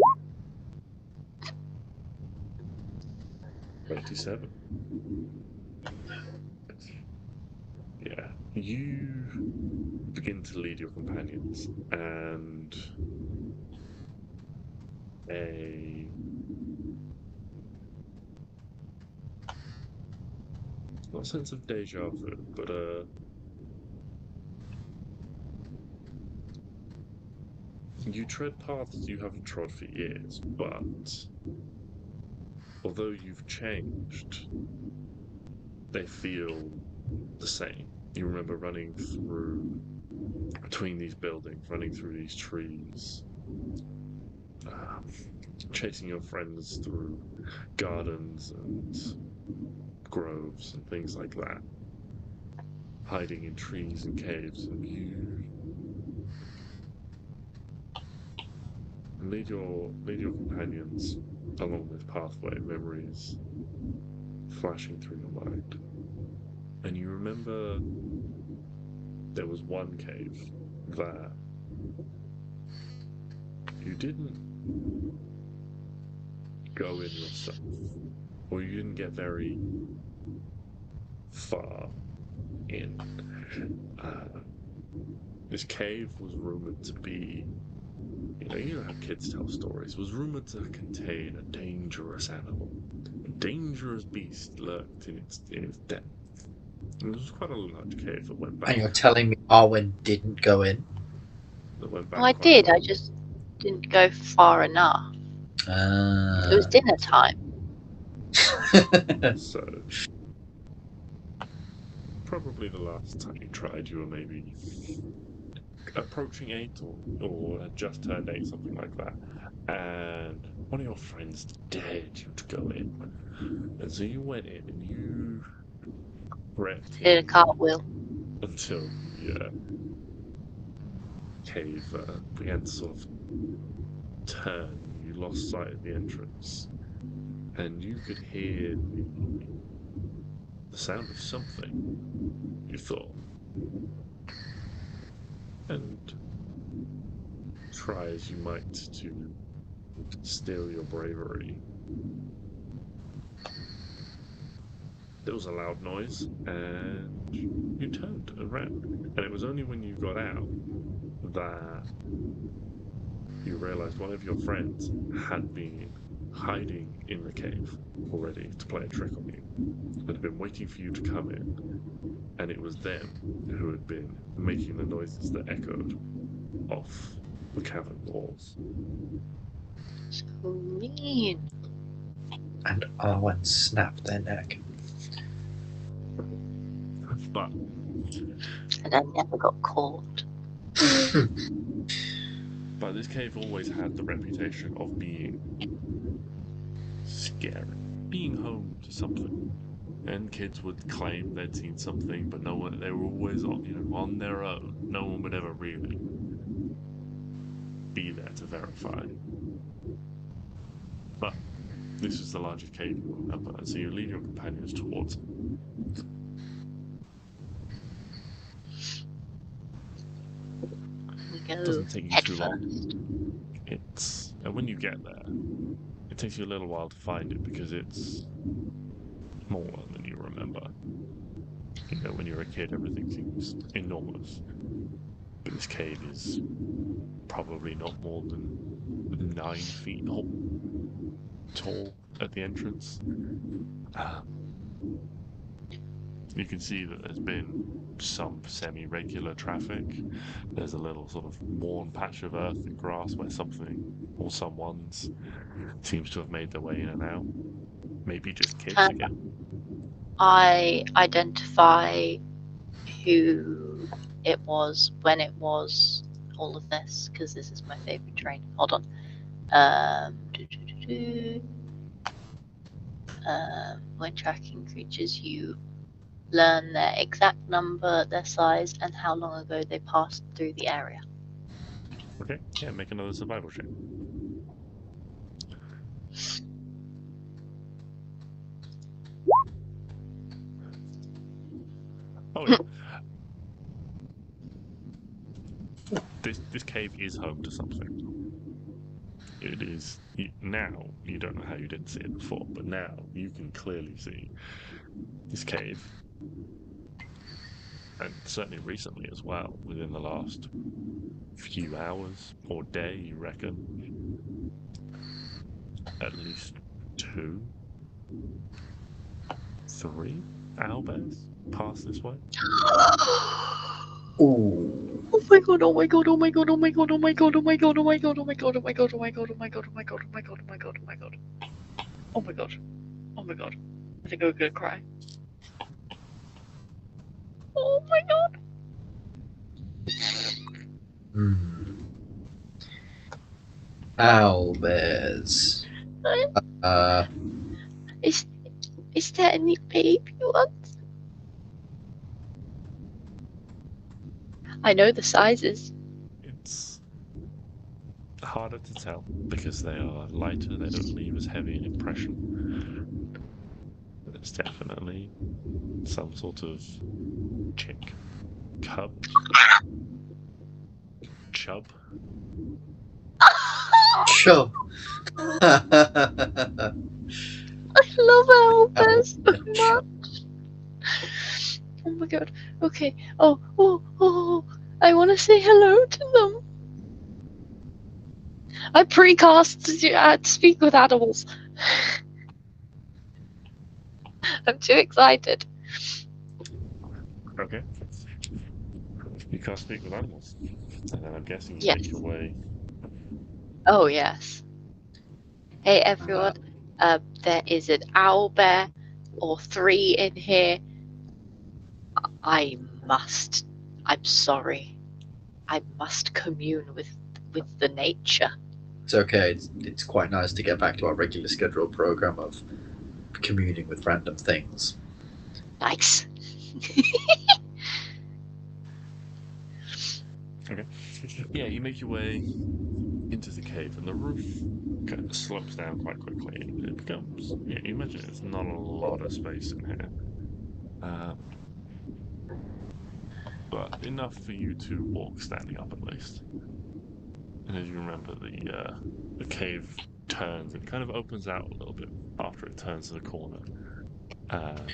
27. Yeah, you begin to lead your companions, and not a sense of deja vu, but you tread paths you haven't trod for years, but although you've changed, they feel the same. You remember running through between these buildings, running through these trees, chasing your friends through gardens and groves and things like that, hiding in trees and caves, and you lead your companions along this pathway, memories flashing through your mind. And you remember there was one cave that you didn't go in yourself, or you didn't get very far in. This cave was rumored to be, you know how kids tell stories, was rumored to contain a dangerous animal. A dangerous beast lurked in its depth. And it was quite a large cave that went back. And you're telling me Arwen didn't go in? That went back Well, I quite did. a I lot. just didn't go far enough. It was dinner time. So, probably the last time you tried, you were maybe approaching 8 or had just turned 8, something like that. And one of your friends dared you to go in. And so you went in and you crept Did a in cartwheel. until the cave began to sort of turn. You lost sight of the entrance. And you could hear the sound of something, you thought. And try as you might to steal your bravery. There was a loud noise, and you turned around. And it was only when you got out that you realised one of your friends had been hiding in the cave already to play a trick on you. Had been waiting for you to come in, and it was them who had been making the noises that echoed off the cavern walls. So mean. And Arwen snapped their neck. But And I never got caught. this cave always had the reputation of being scary, being home to something. And kids would claim they'd seen something, but no one. They were always on their own. No one would ever really be there to verify. But this is the largest cave you remember, and so you lead your companions towards it. We go It doesn't take you head too first. long. And when you get there, it takes you a little while to find it because it's smaller than you remember. When you're a kid, everything seems enormous. But this cave is probably not more than 9 feet tall at the entrance. You can see that there's been some semi-regular traffic. There's a little sort of worn patch of earth and grass where something or someone's seems to have made their way in and out. Maybe just kids again. I identify who it was, when it was, all of this, because this is my favourite train. Hold on. When tracking creatures, you learn their exact number, their size, and how long ago they passed through the area. Okay, yeah, make another survival check. Oh yeah. This cave is home to something. It is now. You don't know how you didn't see it before, but now you can clearly see this cave, and certainly recently as well. Within the last few hours or day, you reckon at least 2, 3 owlbears pass this way. Ooh. Oh my god, oh my god, oh my god, oh my god, oh my god, oh my god, oh my god, oh my god, oh my god, oh my god, oh my god, oh my god, oh my god, oh my god, oh my god. Oh my god. Oh my god. I think I'm gonna cry. Oh my god. Owlbears. Is there any baby ones? I know the sizes. It's harder to tell because they are lighter. They don't leave as heavy an impression. But it's definitely some sort of chick, cub, chub. Sure. I love owlbears so much. Oh my god. Okay. Oh. I want to say hello to them. I precast to speak with animals. I'm too excited. Okay. You can't speak with animals. And then I'm guessing you Yes. make your way. Oh yes. Hey everyone. There is an owlbear or 3 in here. I'm sorry. I must commune with the nature. It's okay. It's quite nice to get back to our regular scheduled program of communing with random things. Nice. Okay. Yeah, you make your way into the cave, and the roof kind of slopes down quite quickly. It becomes, you imagine there's not a lot of space in here. But enough for you to walk standing up at least. And as you remember, the cave turns and kind of opens out a little bit after it turns to the corner. And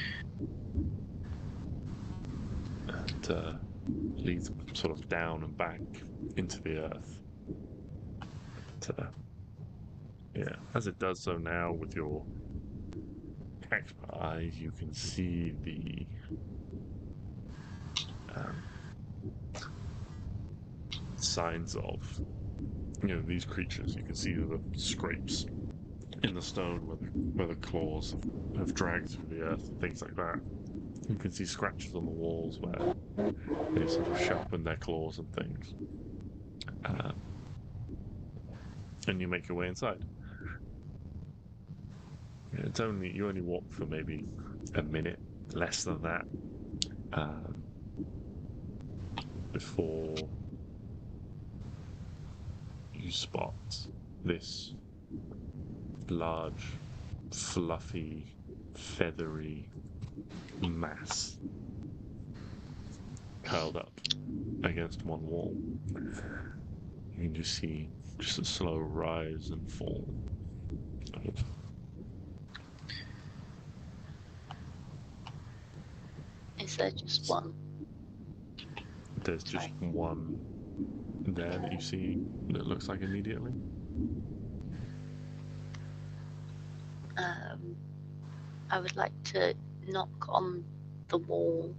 leads sort of down and back into the earth. yeah, as it does so now with your expert eyes, you can see the signs of, these creatures. You can see the scrapes in the stone where the claws have dragged through the earth and things like that. You can see scratches on the walls where they sort of sharpened their claws and things. And you make your way inside. You only walk for maybe a minute, less than that, before you spot this large, fluffy, feathery mass curled up against one wall. You can just see just a slow rise and fall. Is there just one? There's just one there that you see that looks like immediately. I would like to knock on the wall,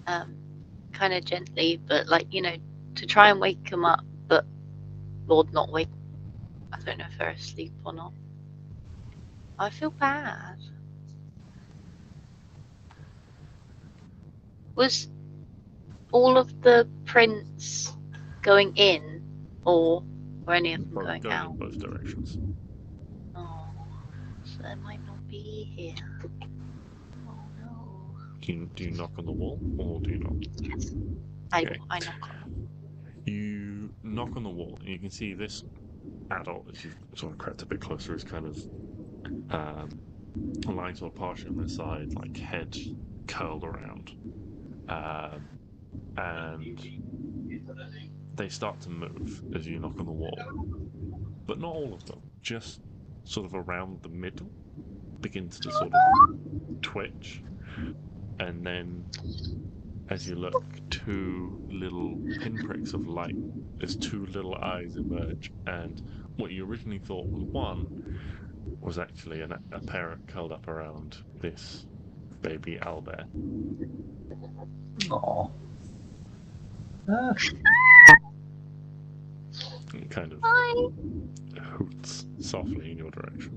kind of gently, but to try and wake them up, but Lord not wake. I don't know if they're asleep or not. I feel bad. Was all of the prints going in, or were any of them going out? In both directions. Oh, so they might not be here. Oh no. Do you knock on the wall, or do you not? Yes. Okay. I knock on. You knock on the wall, and you can see this adult, as you've sort of crept a bit closer, is kind of lying sort of partially on their side, like head curled around. And they start to move as you knock on the wall. But not all of them, just sort of around the middle, begins to sort of twitch. And then, as you look, two little pinpricks of light, as two little eyes emerge, and what you originally thought was one was actually a parrot curled up around this baby owlbear. Aww. It kind of hoots softly in your direction.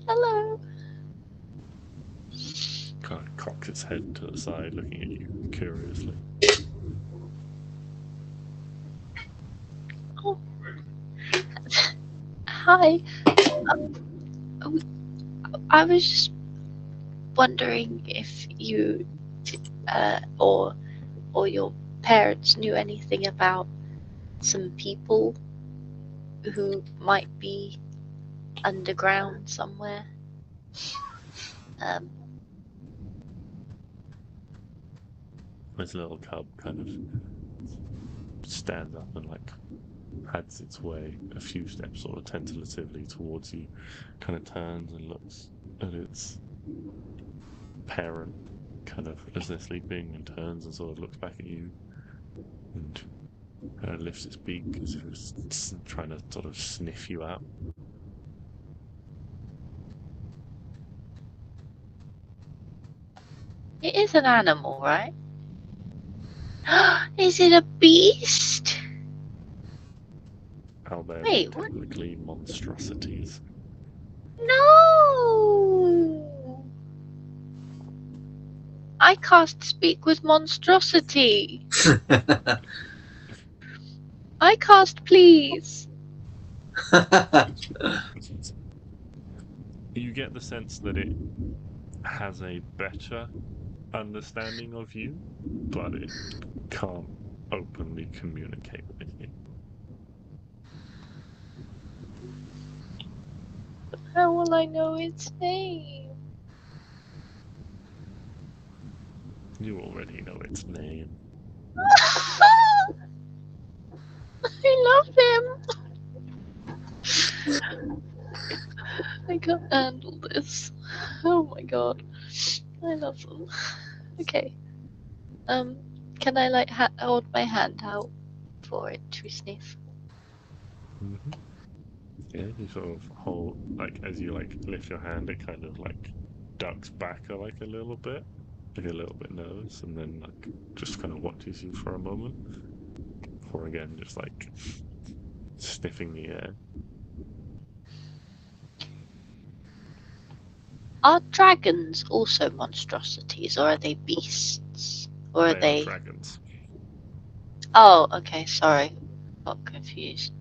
Hello. Kind of cocks its head to the side, looking at you curiously. Oh. Hi. I was just wondering if you or your parents knew anything about some people who might be underground somewhere. This little cub kind of stands up and pads its way a few steps sort of tentatively towards you, kind of turns and looks at its parent kind of as they're sleeping, and turns and sort of looks back at you and kind of lifts its beak as if it's trying to sort of sniff you out. It is an animal, right? Is it a beast? Owlbears Wait, are technically monstrosities. No! I can't speak with monstrosity. I cast please. You get the sense that it has a better understanding of you, but it can't openly communicate with you. How will I know its name? You already know its name. I love him. I can't handle this. Oh my god. I love them. Okay. Can I hold my hand out for it to sniff. Mm-hmm. Yeah, you sort of hold, like, as you, like, lift your hand, it kind of, like, ducks back, like, a little bit nervous, and then, like, just kind of watches you for a moment. Before, again, just, like, sniffing the air. Are dragons also monstrosities, or are they beasts? Or are They are they... dragons. Oh, okay, sorry. Got confused.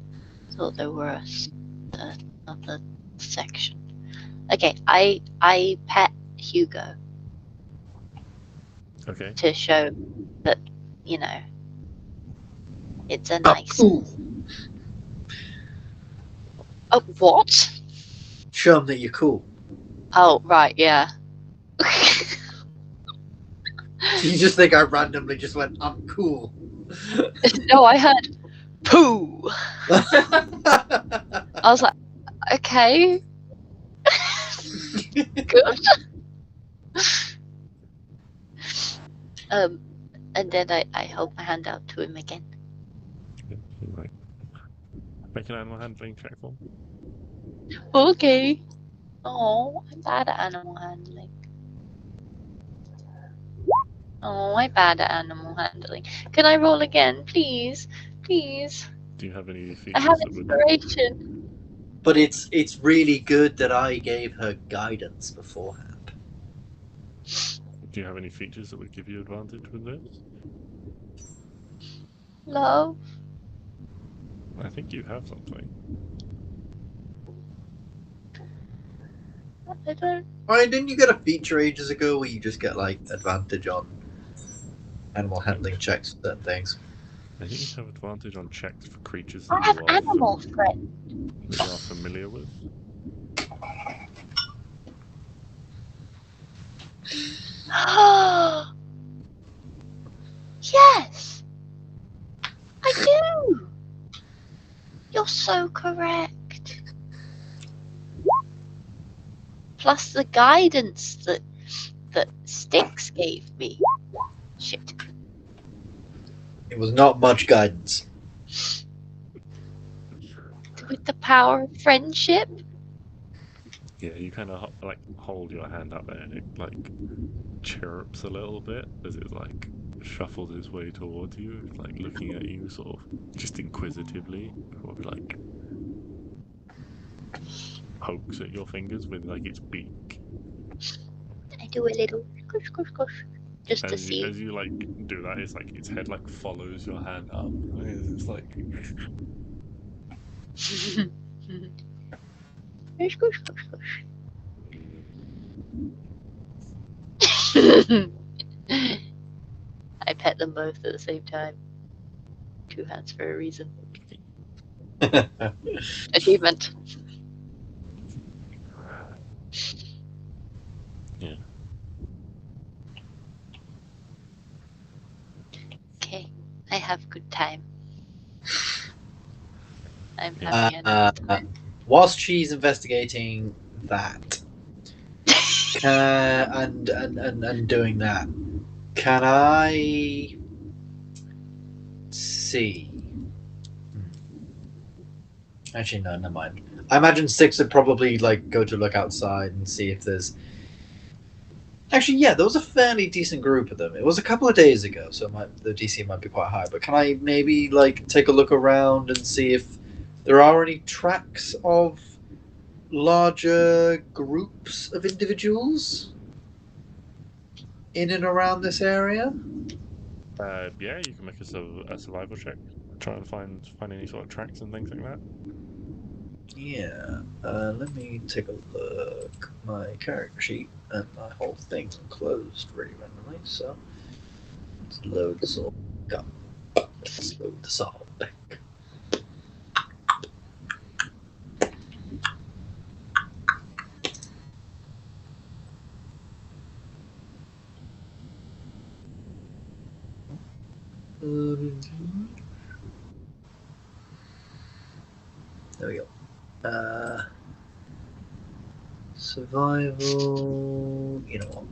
Thought there were another section. Okay, I pet Hugo Okay. to show that, you know, it's a nice... Oh, what? Show them that you're cool. Oh, right, yeah. Do you just think I randomly just went, I'm cool? No, I heard poo. I was like, okay. Good. And then I hold my hand out to him again. Yeah, you might make an animal handling check for me. Okay. Oh, I'm bad at animal handling. Oh, I'm bad at animal handling. Can I roll again, please? Please. Do you have any features I have that would... inspiration. But it's really good that I gave her guidance beforehand. Do you have any features that would give you advantage with this? Love. I think you have something. I don't. Alright, didn't you get a feature ages ago where you just get like advantage on animal handling checks for certain things? I think you have advantage on checks for creatures I that have you are, animal friend. that you are familiar with. Yes, I do. You're so correct. Plus the guidance that Stix gave me. Shit. It was not much guidance. With the power of friendship. Yeah, you kind of like hold your hand up there, and it like chirrups a little bit as it like shuffles its way towards you, like looking at you, sort of just inquisitively, or like pokes at your fingers with like its beak. I do a little squish, squish, squish, just to see. As you like do that, it's like its head like follows your hand up. It's like Squish, squish, squish, squish. I pet them both at the same time. 2 hands for a reason. Achievement. yeah. Okay, I have good time. I'm having a nice time. Whilst she's investigating that, and doing that, can I see? Actually, no, never mind. I imagine Stix would probably like go to look outside and see if there's. Actually, yeah, there was a fairly decent group of them. It was a couple of days ago, so the DC might be quite high. But can I maybe like take a look around and see if there are any tracks of larger groups of individuals in and around this area? Yeah, you can make a survival check. Try and find any sort of tracks and things like that. Yeah. Let me take a look. My character sheet and my whole thing's closed really randomly, so let's load this all up. Let's load this all back. There we go. Survival. You know what?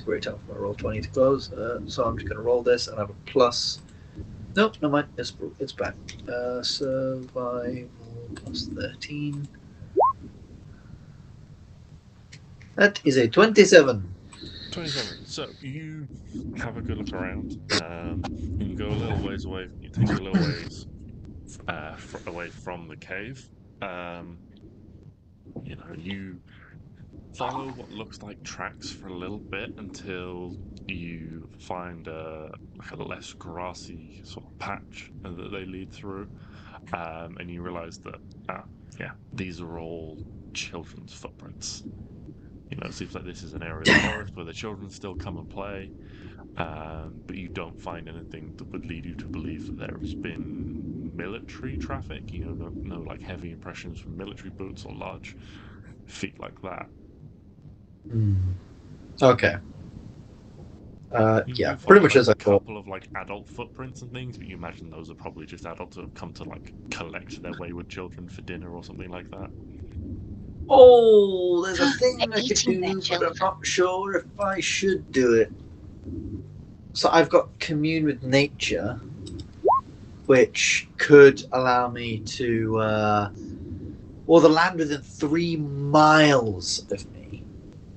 great time for my roll 20 to close. So I'm just going to roll this and have a plus. Nope, no mind. It's back. Survival plus 13. That is a 27. 27. So you have a good look around. You go a little ways away. You take a little ways away from the cave. You follow what looks like tracks for a little bit until you find like a less grassy sort of patch that they lead through, and you realise that these are all children's footprints. It seems like this is an area of the forest where the children still come and play, but you don't find anything that would lead you to believe that there has been military traffic. No like heavy impressions from military boots or large feet like that. Okay. You Yeah, do find, pretty much like, as I a thought. couple of like adult footprints and things, but you imagine those are probably just adults who have come to like collect their wayward children for dinner or something like that. Oh, there's a thing They're I could eating their do, but children. I'm not sure if I should do it. So I've got commune with nature, which could allow me to, the land within 3 miles of me,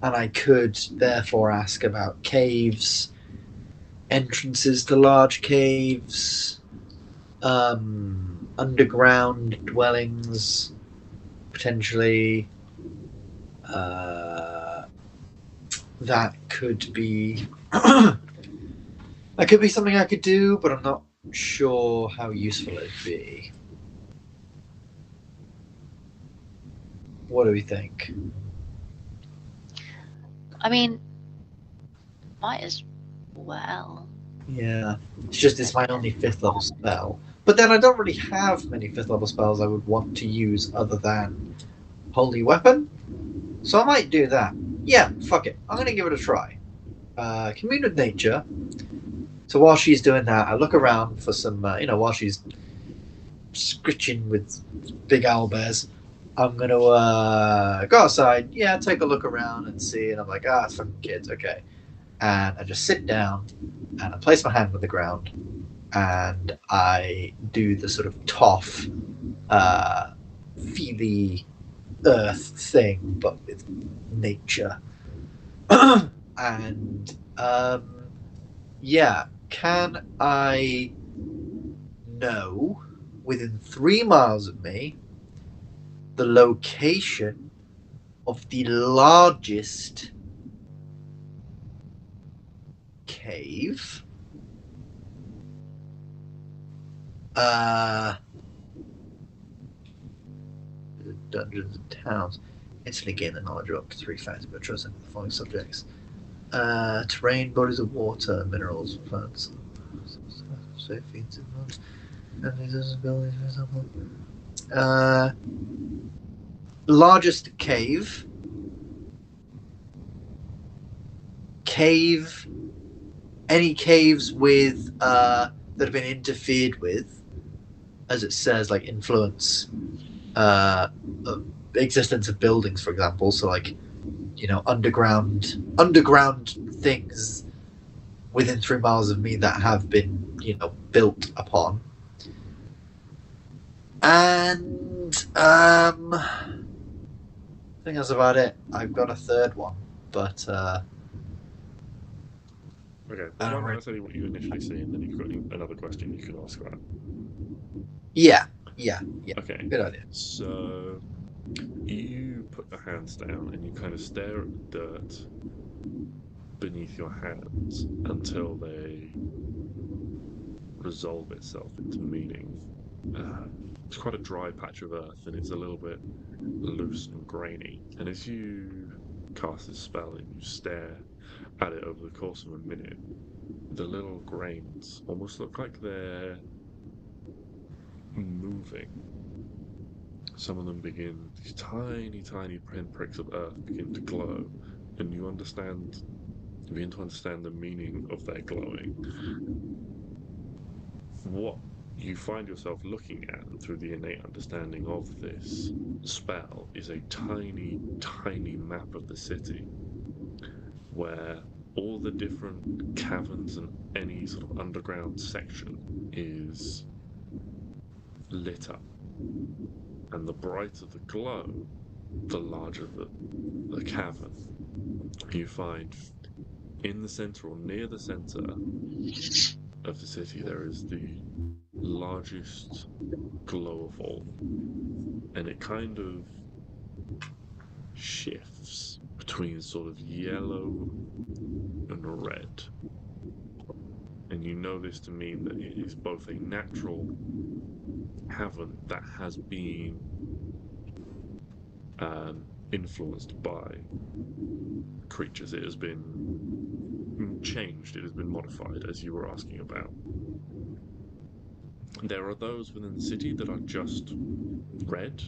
and I could therefore ask about caves, entrances to large caves, underground dwellings, potentially. That could be that could be something I could do, but I'm not sure how useful it'd be. What do we think? I mean, might as well. Yeah, it's my only 5th level spell. But then I don't really have many 5th level spells I would want to use other than Holy Weapon. So I might do that. Yeah, fuck it. I'm going to give it a try. Commune with nature. So while she's doing that, I look around for some, while she's scritching with big owlbears, I'm going to go outside, take a look around and see. And I'm like, it's fucking kids, okay. And I just sit down and I place my hand on the ground and I do the sort of tough, feely earth thing, but with nature. And can I know within 3 miles of me the location of the largest cave? Dungeons and towns. Instantly gain the knowledge of up to 3 facts about trust in the following subjects: terrain, bodies of water, minerals, plants, safe feeds, and these abilities, for example. Largest cave. Any caves with that have been interfered with, as it says, like influence existence of buildings, for example. So like, underground things within 3 miles of me that have been, built upon. And I think that's about it. I've got a third one, but Okay, well, why don't I tell you what you initially see, and then you've got another question you can ask about. yeah. Okay. Good idea. So you put your hands down and you kind of stare at the dirt beneath your hands until they resolve itself into meaning. It's quite a dry patch of earth, and it's a little bit loose and grainy. And as you cast this spell and you stare at it over the course of a minute, the little grains almost look like they're moving. Some of them begin, these tiny, tiny pinpricks of earth begin to glow, and you begin to understand the meaning of their glowing. What you find yourself looking at through the innate understanding of this spell is a tiny, tiny map of the city, where all the different caverns and any sort of underground section is lit up. And the brighter the glow, the larger the cavern. You find in the center or near the center of the city there is the largest glow of all. And it kind of shifts between sort of yellow and red. And you know this to mean that it is both a natural cavern that has been influenced by creatures. It has been changed, it has been modified, as you were asking about. There are those within the city that are just red,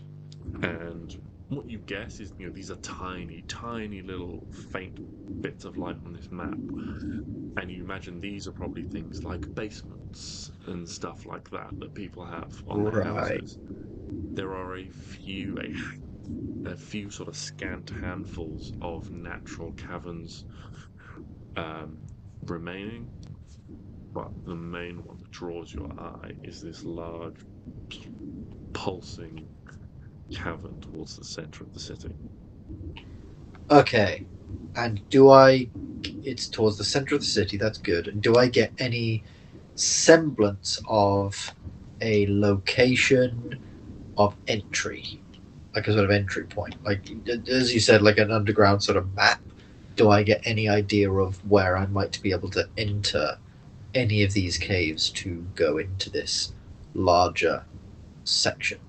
and what you guess is, these are tiny, tiny little faint bits of light on this map. And you imagine these are probably things like basements and stuff like that people have on their houses. There are a few sort of scant handfuls of natural caverns remaining, but the main one that draws your eye is this large, pulsing cavern towards the center of the city. Okay, and it's towards the center of the city, that's good. And do I get any semblance of a location of entry? Like a sort of entry point? Like, as you said, like an underground sort of map? Do I get any idea of where I might be able to enter any of these caves to go into this larger section?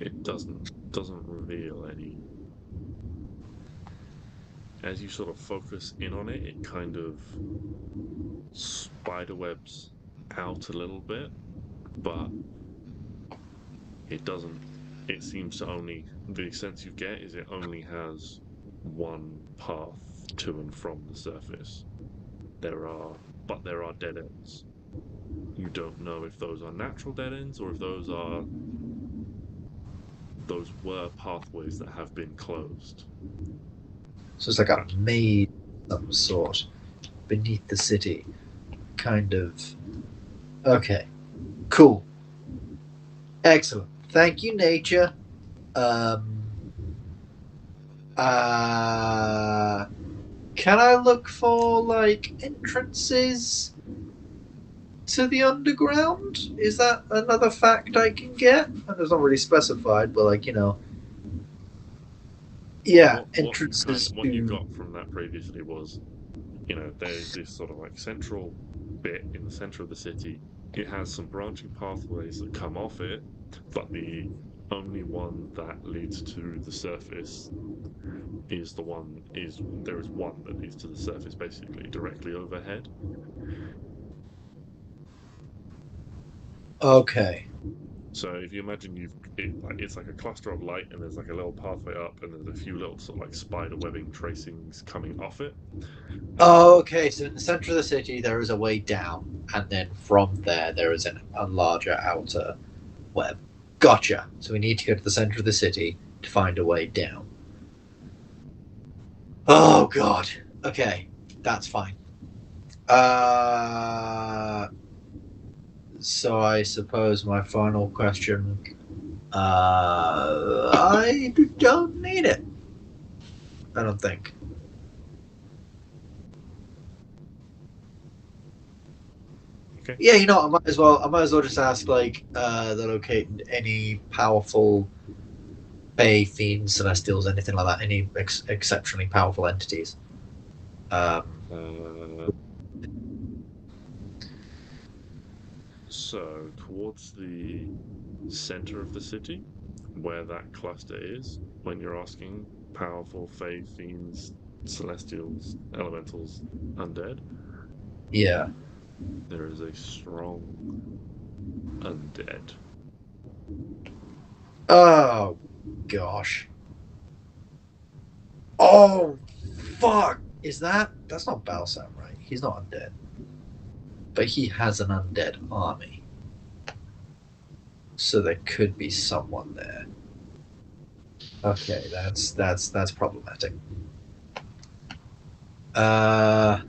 It doesn't reveal any. As you sort of focus in on it, it kind of spiderwebs out a little bit, but it doesn't. It seems to only. The sense you get is it only has one path to and from the surface. There are dead ends. You don't know if those are natural dead ends or if those were pathways that have been closed. So it's like a maze of some sort beneath the city. Kind of. Okay. Cool. Excellent. Thank you, nature. Can I look for, like, entrances to the underground? Is that another fact I can get? And it's not really specified, but, like, yeah, entrances what you got from that previously was, there's this sort of like central bit in the center of the city. It has some branching pathways that come off it, but the only one that leads to the surface there is one that leads to the surface, basically directly overhead. Okay. So if you imagine it's like a cluster of light, and there's like a little pathway up, and there's a few little sort of like spider webbing tracings coming off it. Okay, so in the center of the city there is a way down, and then from there is a larger outer web. Gotcha. So we need to go to the center of the city to find a way down. Oh god. Okay, that's fine. So I suppose my final question. I don't need it. I don't think. Okay. Yeah, I might as well just ask, like, the locate any powerful Fae, Fiends, Celestials, anything like that, any exceptionally powerful entities. So towards the center of the city, where that cluster is, when you're asking powerful Fae, Fiends, Celestials, Elementals, Undead, Yeah. there is a strong undead. Oh gosh. Oh fuck! That's not Balsam, right? He's not undead. But he has an undead army. So there could be someone there. Okay, that's problematic. Fine.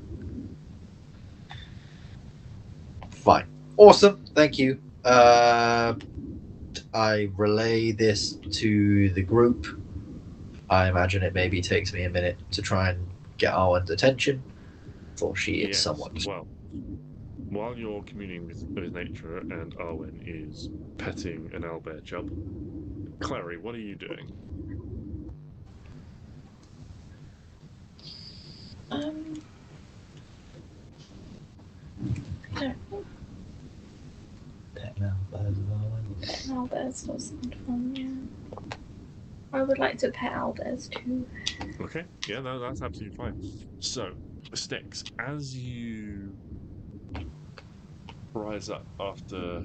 Awesome. Thank you. I relay this to the group. I imagine it maybe takes me a minute to try and get Arwen's attention, for she is Yes. somewhat. Well, while you're communing with nature and Arwen is petting an owlbear chub, Klari, what are you doing? I don't know. Pet owlbears does sound fun, yeah. I would like to pet owlbears too. Okay, yeah, no, that's absolutely fine. So, Stix, as you rise up after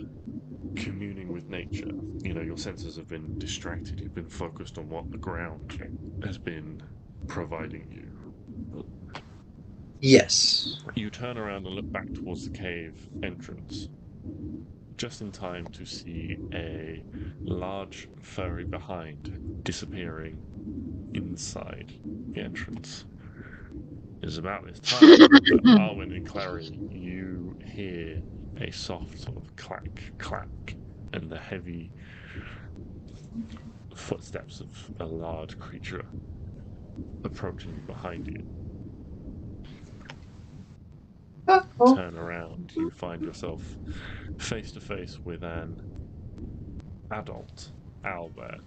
communing with nature, you know, your senses have been distracted. You've been focused on what the ground has been providing you. Yes. You turn around and look back towards the cave entrance, just in time to see a large furry behind disappearing inside the entrance. It's about this time that Arwen and Klari, you hear a soft sort of clack, clack, and the heavy footsteps of a large creature approaching behind you. Turn around, you find yourself face to face with an adult owlbear.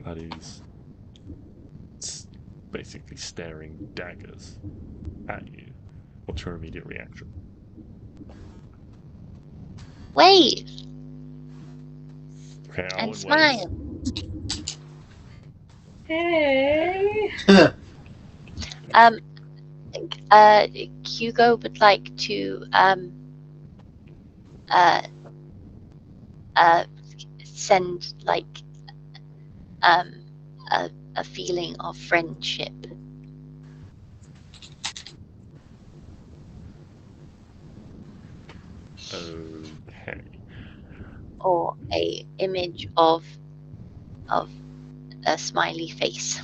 That is basically staring daggers at you. What's your immediate reaction? Wave Okay, and Arwen smile. waves. Hey! Hugo would like to send like a feeling of friendship. Okay. Or a image of a smiley face.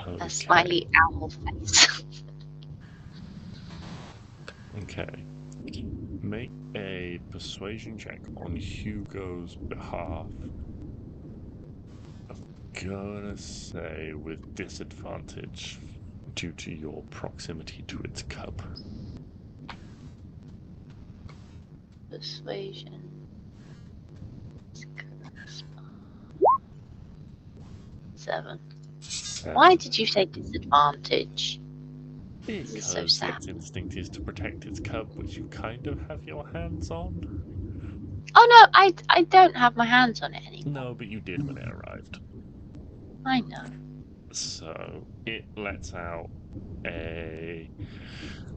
Okay. A smiley owl face. Okay. Make a persuasion check on Hugo's behalf. I'm gonna say with disadvantage due to your proximity to its cub. Persuasion. 7. Why did you say disadvantage? This is so Because sad. its instinct is to protect its cub, which you kind of have your hands on. Oh no, I don't have my hands on it anymore. No, but you did when it arrived. I know. So it lets out a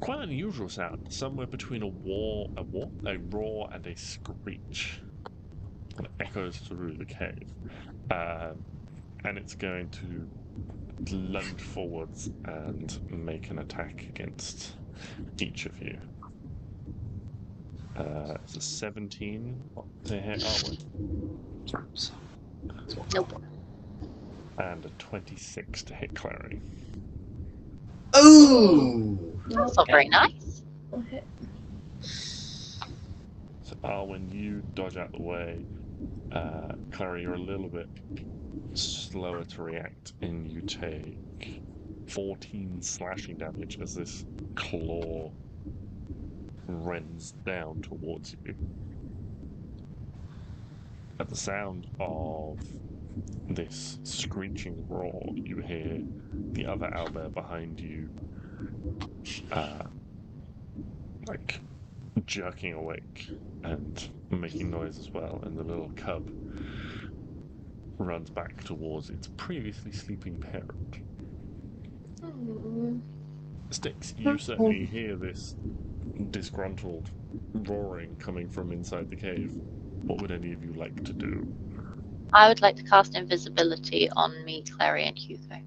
quite unusual sound, somewhere between a roar and a screech. It echoes through the cave, and it's going to lunge forwards and make an attack against each of you. It's a 17 to hit Arwen. Nope. And a 26 to hit Klari. Ooh! That's not very nice. Okay. So Arwen, you dodge out the way. Klari, you're a little bit slower to react, and you take 14 slashing damage as this claw rends down towards you. At the sound of this screeching roar, you hear the other owlbear behind you, like jerking awake and making noise as well, and the little cub runs back towards its previously sleeping parent. Stix, you certainly hear this disgruntled roaring coming from inside the cave. What would any of you like to do? I would like to cast invisibility on me, Klari, and Hugo.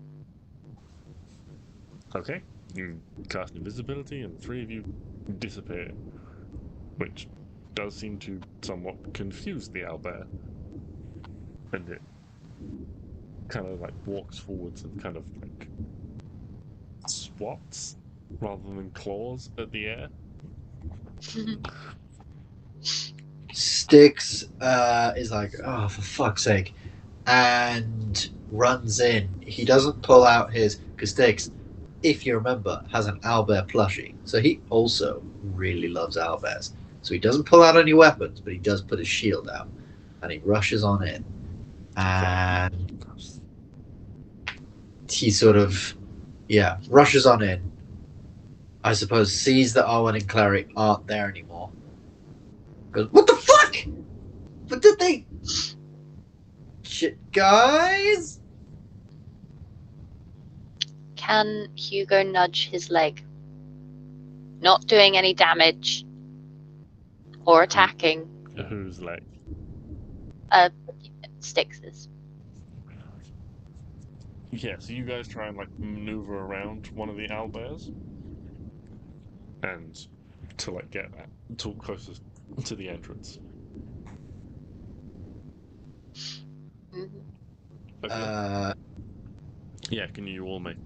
Okay, you cast invisibility and the three of you disappear. which does seem to somewhat confuse the owlbear. And it kind of like walks forwards and kind of like swats rather than claws at the air. Stix is like, oh, for fuck's sake, and runs in. He doesn't pull out his, because Stix, if you remember, has an owlbear plushie, so he also really loves owlbears. So he doesn't pull out any weapons, but he does put his shield out, and he rushes on in, and he sort of, rushes on in. I suppose sees that Arwen and Klari aren't there anymore. Goes, what the fuck? What did they? Shit, guys! Can Hugo nudge his leg? Not doing any damage or attacking. Whose leg? Stix's. Yeah, so you guys try and like maneuver around one of the owlbears, and to like get that talk closest to the entrance. Mm-hmm. Okay. Yeah, can you all make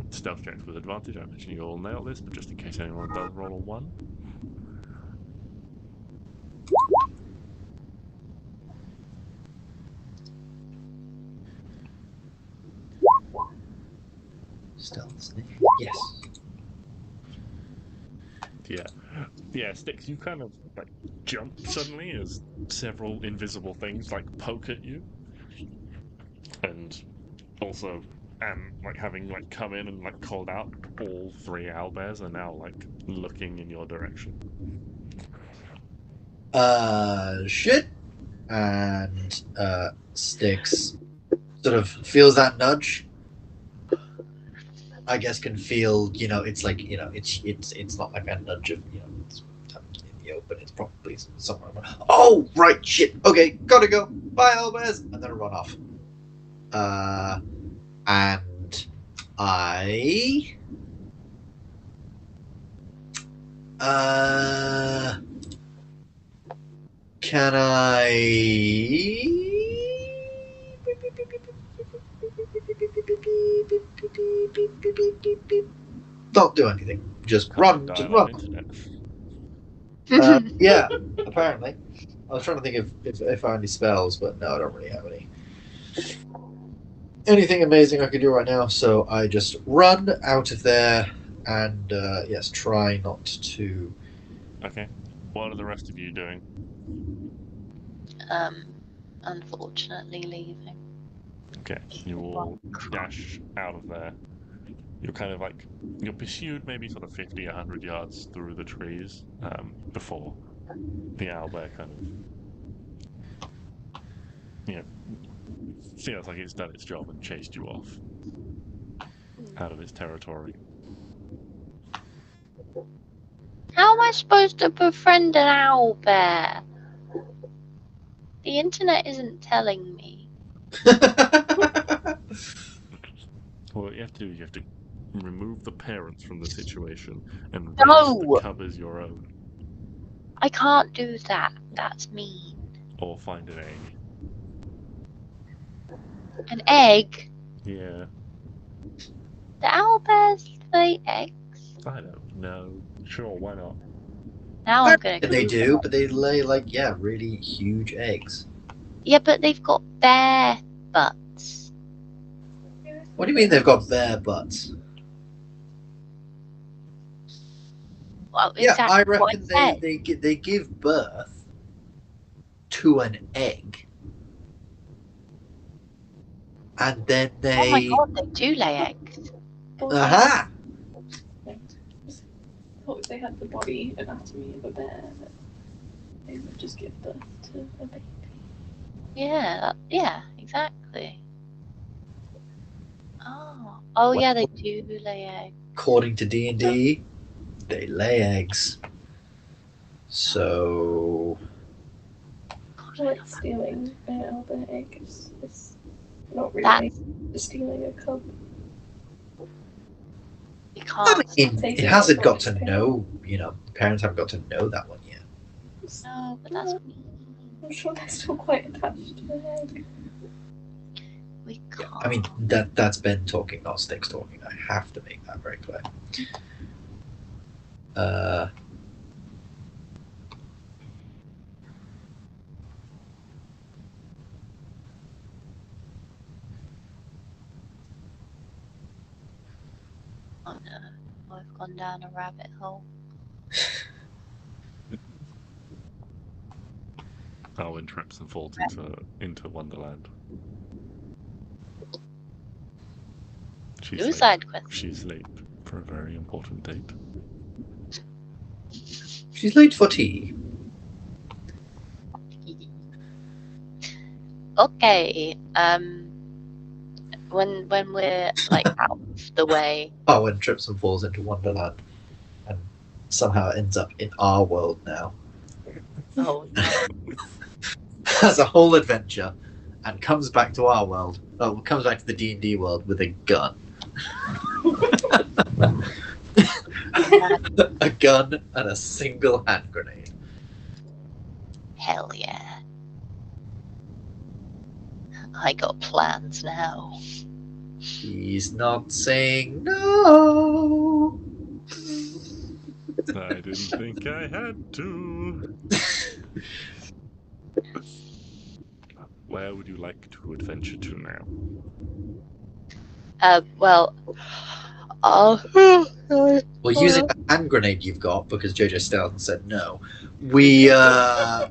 stealth checks with advantage? I imagine you all nail this, but just in case anyone does roll a 1. Stealth sneak. Yes. Yeah, Stix, you kind of like jump suddenly as several invisible things like poke at you, and also like having like come in and like called out, all 3 owlbears are now like looking in your direction. Shit. And Stix sort of feels that nudge. I guess can feel, it's like, it's not like a nudge of, it's in the open. It's probably somewhere. Oh, right, shit. Okay, gotta go. Bye, Elbez. And then I run off. And I. Can I? Don't do anything. Just run. Just run. Yeah, apparently. I was trying to think if I had any spells, but no, I don't really have any. Anything amazing I could do right now, so I just run out of there and, yes, try not to... Okay. What are the rest of you doing? Unfortunately leaving. Okay, you all dash out of there. You're kind of like, you're pursued maybe sort of 50, 100 yards through the trees before the owlbear kind of, feels like it's done its job and chased you off out of its territory. How am I supposed to befriend an owlbear? The internet isn't telling me. Well, what you have to do is you have to remove the parents from the situation and raise No! the cub as your own. I can't do that. That's mean. Or find an egg. An egg? Yeah. The owlbears lay eggs? I don't know. Sure, why not? Now I'm gonna. They do, but they lay really huge eggs. Yeah, but they've got bare butts. What do you mean they've got bare butts? Well, Yeah, exactly I what reckon said. they give birth to an egg, and then they. Oh my god, they do lay eggs. Aha! I thought they had the body anatomy of a bear, that they would just give birth to a baby. Yeah, exactly. Oh yeah, they do lay eggs. According to D&D, they lay eggs. So. Like stealing an owlbear egg is not really That's- stealing a cub. You I can't. mean, it hasn't got to know, parents haven't got to know that one yet. No, but that's I'm sure they're still quite attached to the head. we can't. I mean, that's Ben talking, not Stix talking. I have to make that very clear. Oh no, I've gone down a rabbit hole. Arwen trips and falls into Wonderland. She's Do late. side quest. She's late for a very important date. She's late for tea. Okay. When we're like out of the way. Oh, and trips and falls into Wonderland, and somehow ends up in our world now. Oh no. Has a whole adventure, and comes back to our world. Oh, comes back to the D&D world with a gun. A gun and a single hand grenade. Hell yeah. I got plans now. He's not saying no. I didn't think I had to. Where would you like to adventure to now? Well, Well, using the hand grenade you've got, because Jojo Stelton said no, we blow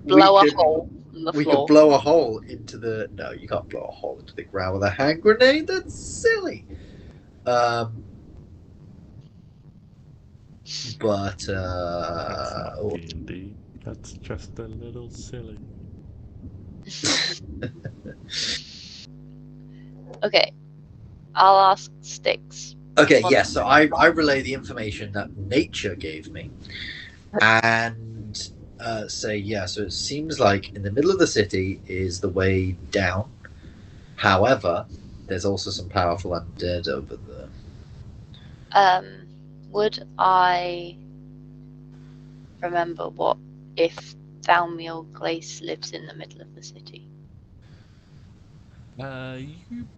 we a could- hole in the We floor. could blow a hole into the. No, you can't blow a hole into the ground with a hand grenade. That's silly. But That's not D&D. That's just a little silly. Okay, I'll ask Stix. okay, Well- yes. So I relay the information that nature gave me, and say yeah. So it seems like in the middle of the city is the way down. However, there's also some powerful undead over there. Would I remember what if Thalmiel Glace lives in the middle of the city? You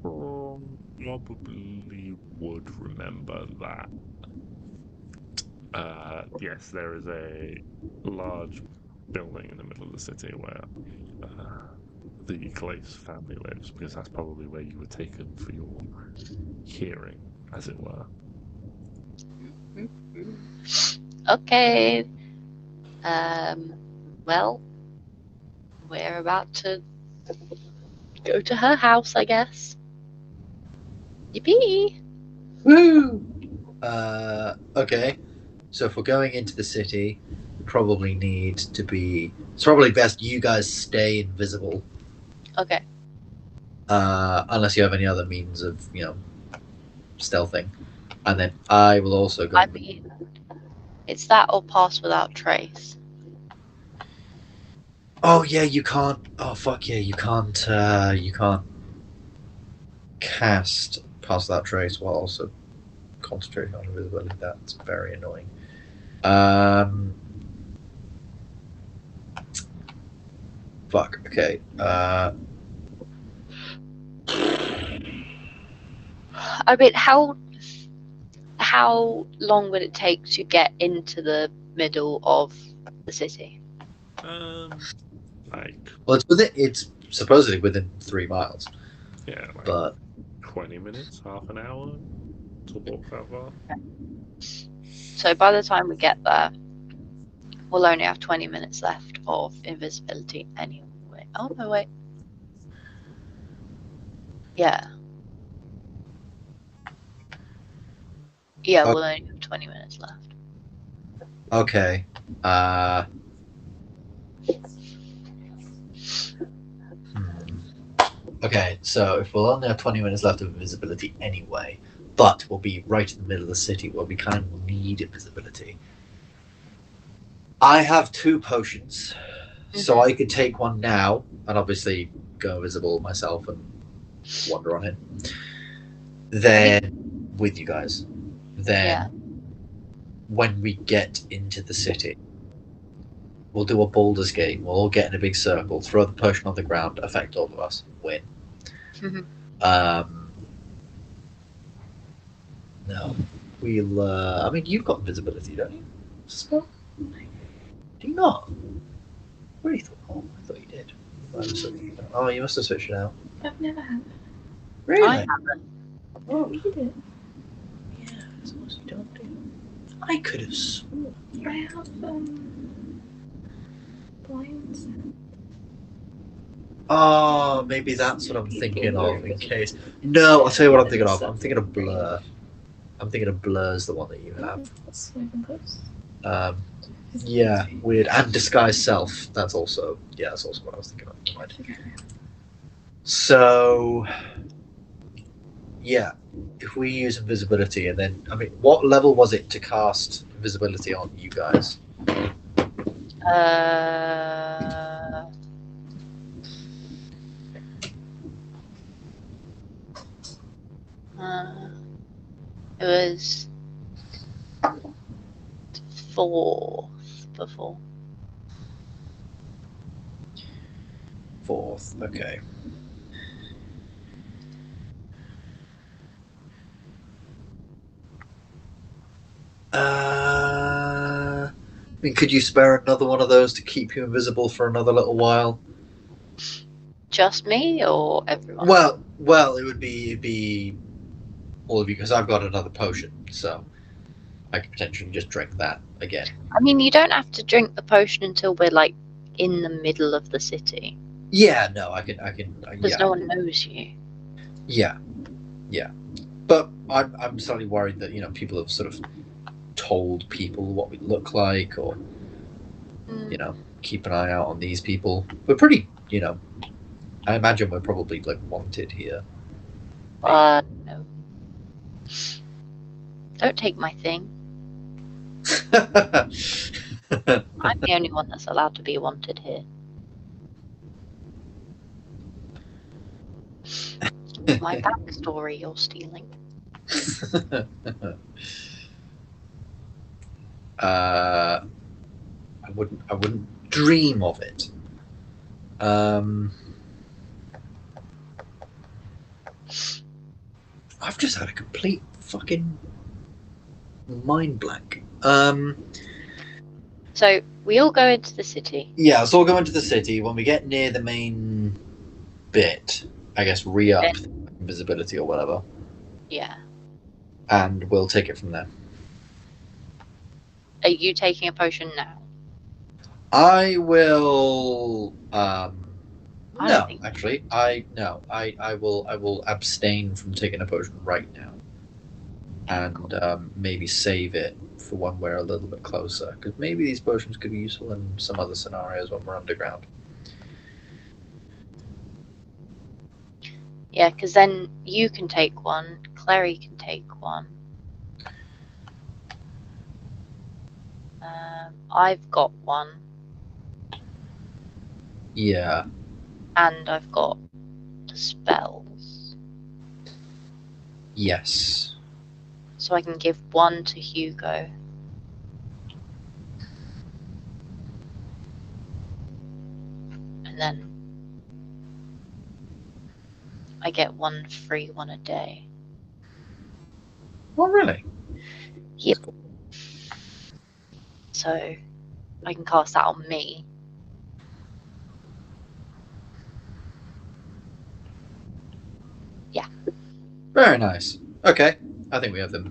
probably would remember that. Yes, there is a large building in the middle of the city where the Glace family lives, because that's probably where you were taken for your hearing, as it were. Okay. Well, we're about to go to her house, I guess. Yippee! Woo! Okay. So if we're going into the city, we probably need to be. It's probably best you guys stay invisible, Okay. unless you have any other means of, stealthing. And then I will also go. I mean, it's that or pass without trace. Oh yeah, you can't. Oh fuck yeah, you can't. You can't cast Pass Without Trace while also concentrating on invisibility. That's very annoying. Fuck. Okay. I mean, how long would it take to get into the middle of the city? Like, Well, it's supposedly within 3 miles, yeah, like but 20 minutes, half an hour to walk that far. So by the time we get there, we'll only have 20 minutes left of invisibility anyway. Oh no, wait. Yeah. Yeah, we'll only have 20 minutes left. okay. Okay, so if we'll only have 20 minutes left of invisibility anyway, but we'll be right in the middle of the city where we kind of need invisibility. I have 2 potions, so I could take one now and obviously go invisible myself and wander on it. Then, with you guys. Then, Yeah. when we get into the city, We'll do a Baldur's Gate. We'll all get in a big circle, throw the potion on the ground, affect all of us, win. No, we'll. I mean, you've got invisibility, don't you? Spell? Do you not? Really thought. Oh, I thought you did. Oh, you must have switched it out. I've never had it. Really? I haven't. Oh, Read it. yeah. Suppose you don't do. I could have sworn. I have blinds. Oh, maybe that's what I'm thinking of. In case. No, I'll tell you what I'm thinking of. I'm thinking of Blur. I'm thinking of Blur's the one that you have. That's even close. Yeah, weird. And Disguise Self. That's also what I was thinking of. Right. So, yeah, if we use invisibility, and then, I mean, what level was it to cast invisibility on you guys? It was 4th before. 4th, okay. I mean, could you spare another one of those to keep you invisible for another little while? Just me or everyone? Well, it'd be all of you, because I've got another potion, so I could potentially just drink that again. I mean, you don't have to drink the potion until we're like in the middle of the city. Yeah, no, I can. Because Yeah, no one knows you. yeah. But I'm slightly worried that people have sort of told people what we look like, or keep an eye out on these people. We're pretty, I imagine we're probably like wanted here. No. Don't take my thing. I'm the only one that's allowed to be wanted here. My backstory you're stealing. I wouldn't dream of it. I've just had a complete fucking mind blank. So we all go into the city. Yeah, let's all go into the city. When we get near the main bit, I guess re-up invisibility or whatever. Yeah. And we'll take it from there. Are you taking a potion now? I will. I will abstain from taking a potion right now, and maybe save it for when we're a little bit closer, because maybe these potions could be useful in some other scenarios when we're underground. Yeah, because then you can take one, Klari can take one. I've got one. Yeah. And I've got the spells. Yes. So I can give one to Hugo. And then I get one free one a day. Oh, really? Yep. So I can cast that on me. Yeah. Very nice. Okay. I think we have the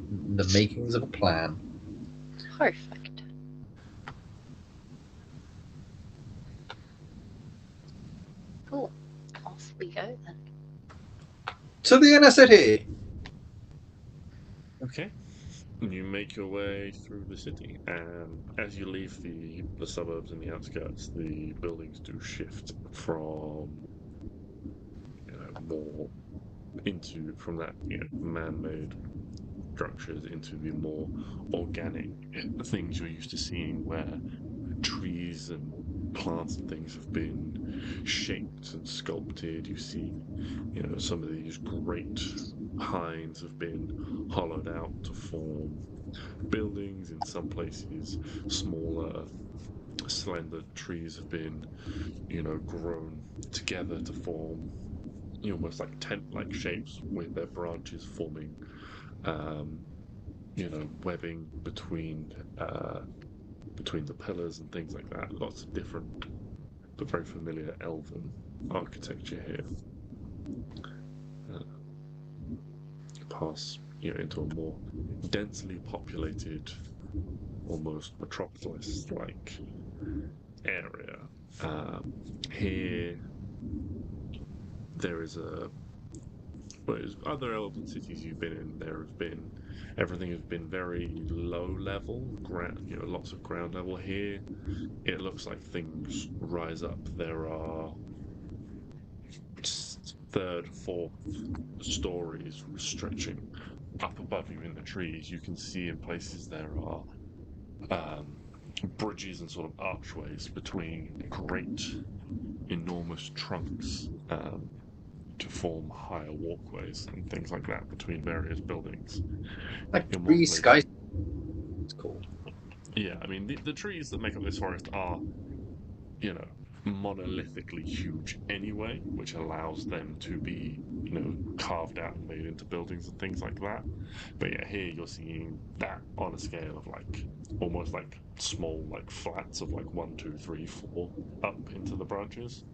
makings of a plan. Perfect. Cool. Off we go then. To the inner city! Okay. You make your way through the city, and as you leave the suburbs and the outskirts, the buildings do shift from more from that man-made structures into the more organic things you're used to seeing, where trees and plants and things have been shaped and sculpted. You see, some of these great pines have been hollowed out to form buildings. In some places, smaller slender trees have been, grown together to form almost like tent-like shapes with their branches forming, webbing between the pillars and things like that. Lots of different but very familiar elven architecture here. Pass into a more densely populated, almost metropolis-like area. Here, there is whereas other elven cities you've been in, everything has been very low level, lots of ground level. Here, it looks like things rise up. There are third, fourth stories stretching up above you in the trees. You can see in places there are bridges and sort of archways between great, enormous trunks to form higher walkways and things like that between various buildings. Like In one three place- skies. It's cool. Yeah, I mean, the trees that make up this forest are, monolithically huge anyway, which allows them to be, carved out and made into buildings and things like that. But yeah, here you're seeing that on a scale of almost like small, flats of 1, 2, 3, 4 up into the branches.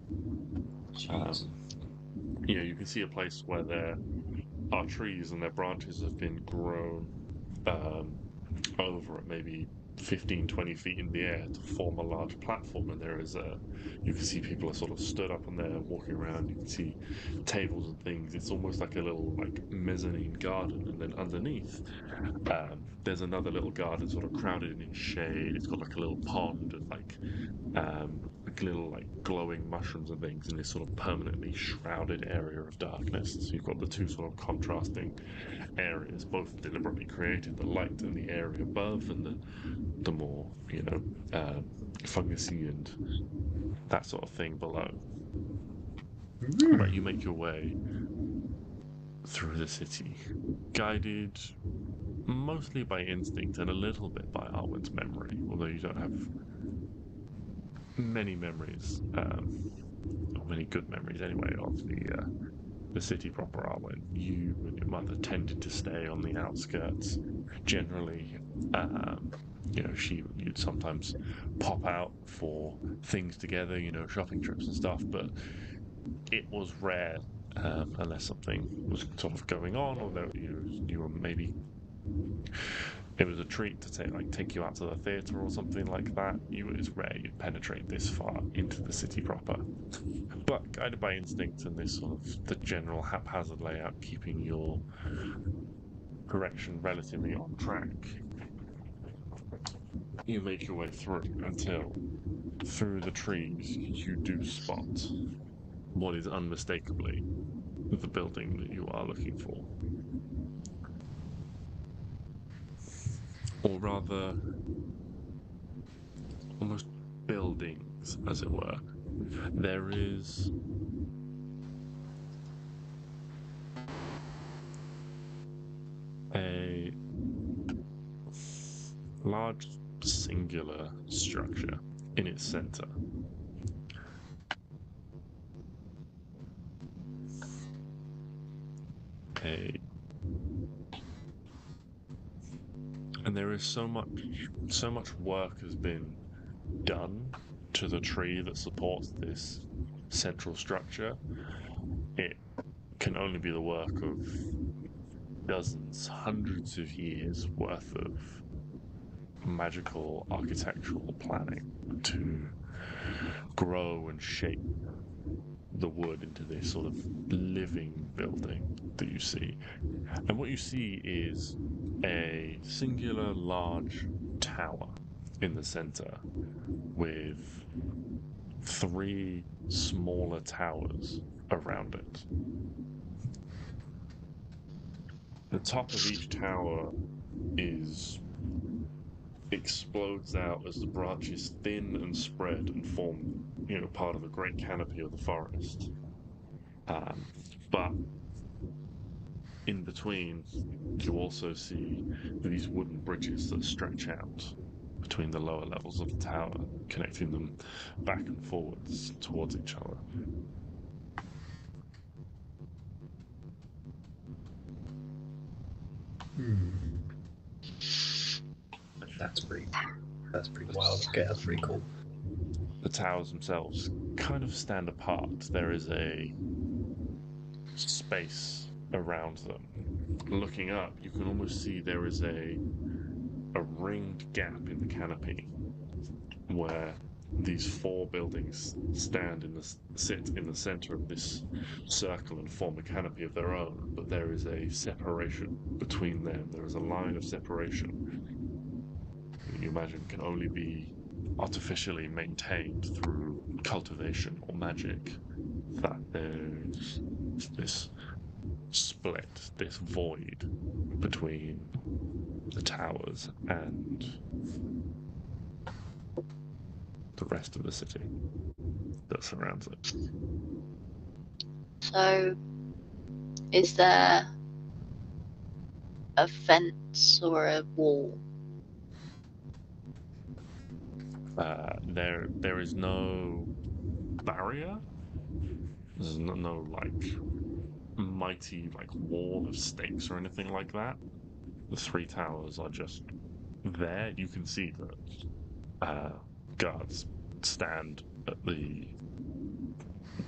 Jeez. You can see a place where there are trees and their branches have been grown over at maybe 15, 20 feet in the air to form a large platform, and you can see people are sort of stood up on there walking around. You can see tables and things. It's almost like a little mezzanine garden, and then underneath there's another little garden sort of crowded in shade. It's got a little pond and little glowing mushrooms and things in this sort of permanently shrouded area of darkness. So you've got the two sort of contrasting areas, both deliberately created, the light and the area above, and the more fungusy and that sort of thing below. But you make your way through the city, guided mostly by instinct and a little bit by Arwen's memory, although you don't have many memories, or many good memories anyway, of the city proper. Arwen, you and your mother tended to stay on the outskirts. Generally, you'd sometimes pop out for things together, shopping trips and stuff, but it was rare, unless something was sort of going on, or that you were maybe it was a treat to take you out to the theatre or something like that. It's rare you'd penetrate this far into the city proper. But guided by instinct and this sort of the general haphazard layout, keeping your direction relatively on track, you make your way through until, through the trees, you do spot what is unmistakably the building that you are looking for. Or rather, almost buildings, as it were. There is a large singular structure in its center. And there is so much work has been done to the tree that supports this central structure. It can only be the work of dozens, hundreds of years worth of magical architectural planning to grow and shape the wood into this sort of living building that you see. And what you see is a singular large tower in the center with 3 smaller towers around it. The top of each tower explodes out as the branches thin and spread and form, part of a great canopy of the forest. But in between, you also see these wooden bridges that stretch out between the lower levels of the tower, connecting them back and forwards towards each other. That's pretty wild. Okay, that's pretty cool. The towers themselves kind of stand apart. There is a space around them. Looking up, you can almost see there is a ringed gap in the canopy where these four buildings sit in the center of this circle and form a canopy of their own, but there is a separation between them. There is a line of separation you imagine can only be artificially maintained through cultivation or magic. That there's this split, this void between the towers and the rest of the city that surrounds it. So, is there a fence or a wall? There is no barrier. There's no like mighty like wall of stakes or anything like that. The three towers are just there. You can see that guards stand at the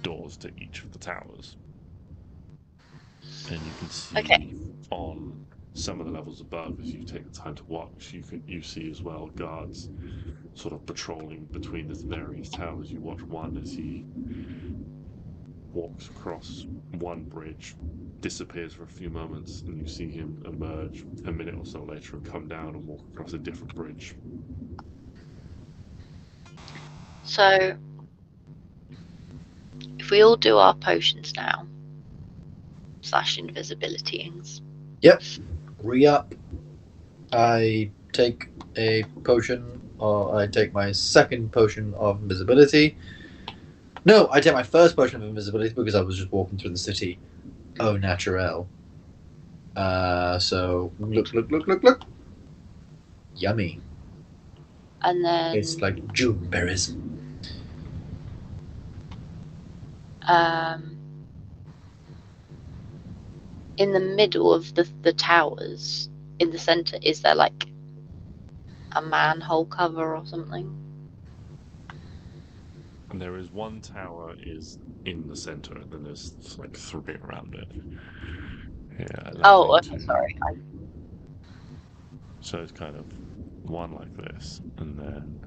doors to each of the towers, and you can see on some of the levels above, as you take the time to watch, you see as well guards sort of patrolling between the various towers. You watch one as he walks across one bridge, disappears for a few moments, and you see him emerge a minute or so later and come down and walk across a different bridge. So, if we all do our potions now, / invisibilityings. Yep. Re-up. I take a potion, or I take my second potion of invisibility. No, I take my first potion of invisibility because I was just walking through the city. Au naturel. So, look. Yummy. And then It's like June berries. in the middle of the towers, in the center, is there like a manhole cover or something? And there is one tower is in the center, and then there's like three around it. Yeah. Oh, okay, sorry. So it's kind of one like this, and then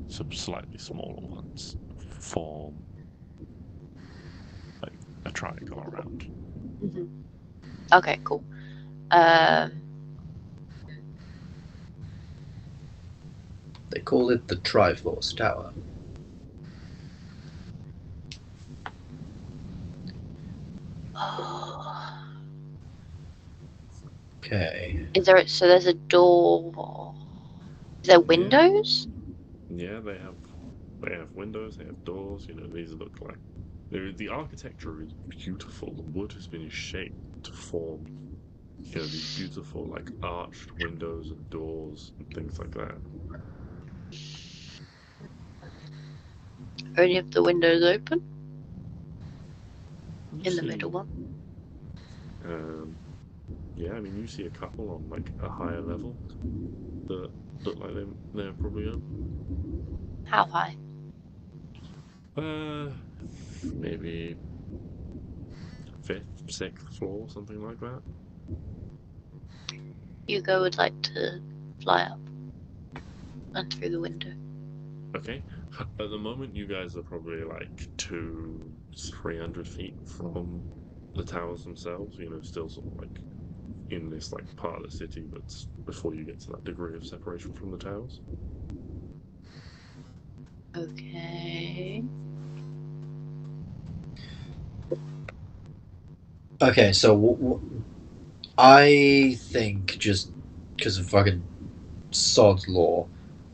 some slightly smaller ones form like a triangle around. Mm-hmm. Okay, cool. They call it the Triforce Tower. Okay. Is there? So there's a door. Is there windows? Yeah, they have windows. They have doors. You know, these look like the architecture is beautiful. The wood has been shaped to form, you know, these beautiful like arched windows and doors and things like that. Are any of the windows open? You In the see- middle one? Yeah, I mean, you see a couple on like a higher level that look like they're probably open. How high? Maybe 5th, 6th floor, something like that. Hugo would like to fly up and through the window. Okay. At the moment, you guys are probably like 200-300 feet from the towers themselves. You know, still sort of like in this like part of the city, but before you get to that degree of separation from the towers. Okay. Okay, so I think just because of fucking sod's law,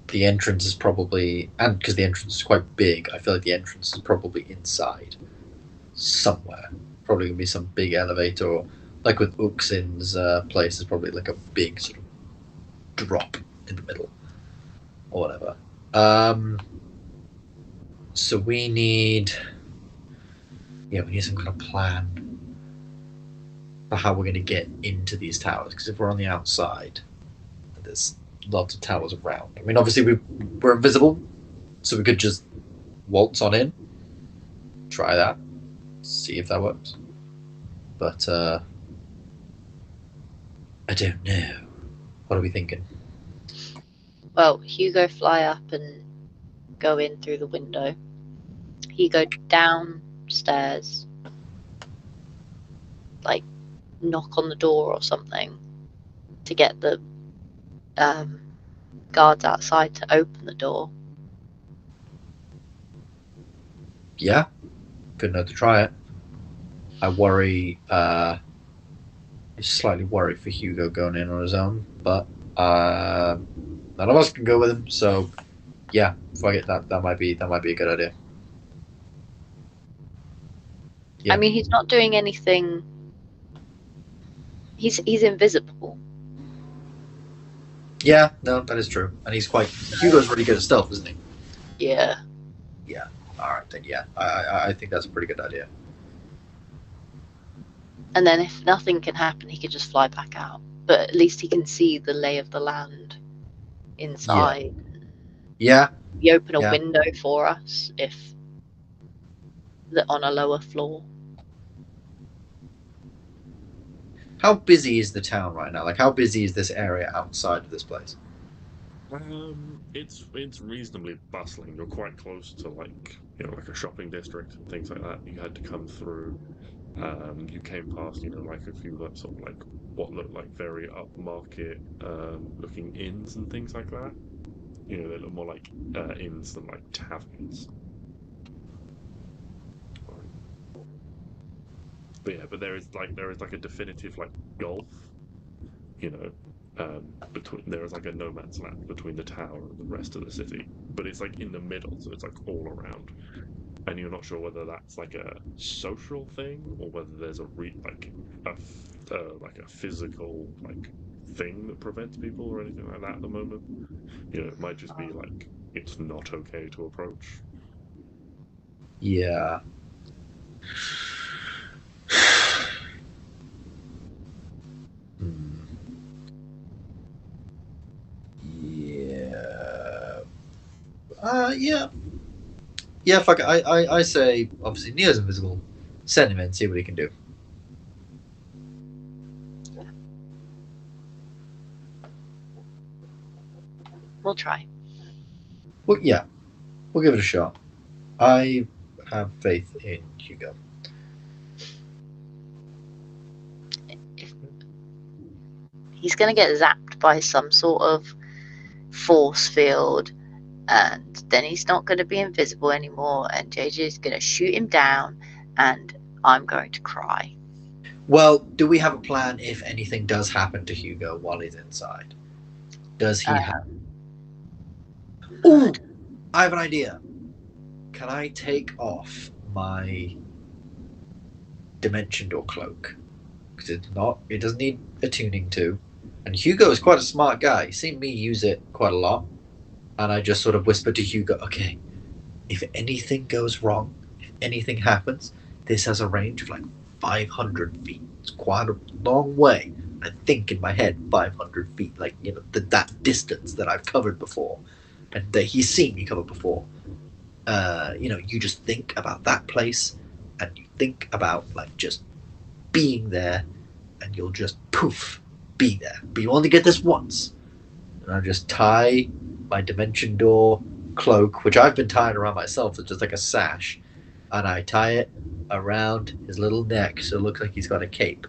the entrance is probably, and because the entrance is quite big, I feel like the entrance is probably inside somewhere. Probably gonna be some big elevator, or like with Uxin's place, is probably like a big sort of drop in the middle. or whatever. So we need some kind of plan for how we're going to get into these towers. Because if we're on the outside, there's lots of towers around. I mean, obviously we're invisible, so we could just waltz on in. Try that. See if that works. But I don't know. What are we thinking? Well, Hugo fly up and go in through the window. He go downstairs, like knock on the door or something to get the guards outside to open the door. Yeah, couldn't hurt to try it. I worry, slightly worried for Hugo going in on his own, but none of us can go with him, so yeah, fuck it. That might be a good idea. Yeah. I mean, he's not doing anything. He's invisible. Yeah, no, that is true, and Hugo's really good at stealth, isn't he? Yeah. Yeah. All right, then. Yeah, I think that's a pretty good idea. And then if nothing can happen, he could just fly back out. But at least he can see the lay of the land inside. Yeah. He open a window for us if on a lower floor. How busy is the town right now? Like, how busy is this area outside of this place? It's reasonably bustling. You're quite close to like a shopping district and things like that. You had to come through. You came past like a few sort of like what looked like very upmarket looking inns and things like that. They look more like inns than like taverns. But there is like a definitive like gulf, between there is like a no man's land between the tower and the rest of the city. But it's like in the middle, so it's like all around, and you're not sure whether that's like a social thing or whether there's a physical like thing that prevents people or anything like that at the moment. It might just be like it's not okay to approach. Yeah. Yeah. Yeah, fuck it. I say, obviously, Neo's invisible. Send him in, see what he can do. We'll try. Well, yeah. We'll give it a shot. I have faith in Hugo. He's going to get zapped by some sort of force field, and then he's not going to be invisible anymore, and JJ is going to shoot him down, and I'm going to cry. Well, do we have a plan if anything does happen to Hugo while he's inside? Does he have... Ooh! I have an idea. Can I take off my Dimension Door cloak? Because it doesn't need attuning to. And Hugo is quite a smart guy. You've seen me use it quite a lot. And I just sort of whispered to Hugo, okay, if anything goes wrong, if anything happens, this has a range of like 500 feet. It's quite a long way. I think in my head, 500 feet, like, that distance that I've covered before. And that he's seen me cover before. You just think about that place, and you think about, like, just being there, and you'll just, poof, be there. But you only get this once. And I just tie my Dimension Door cloak, which I've been tying around myself, it's just like a sash, and I tie it around his little neck so it looks like he's got a cape.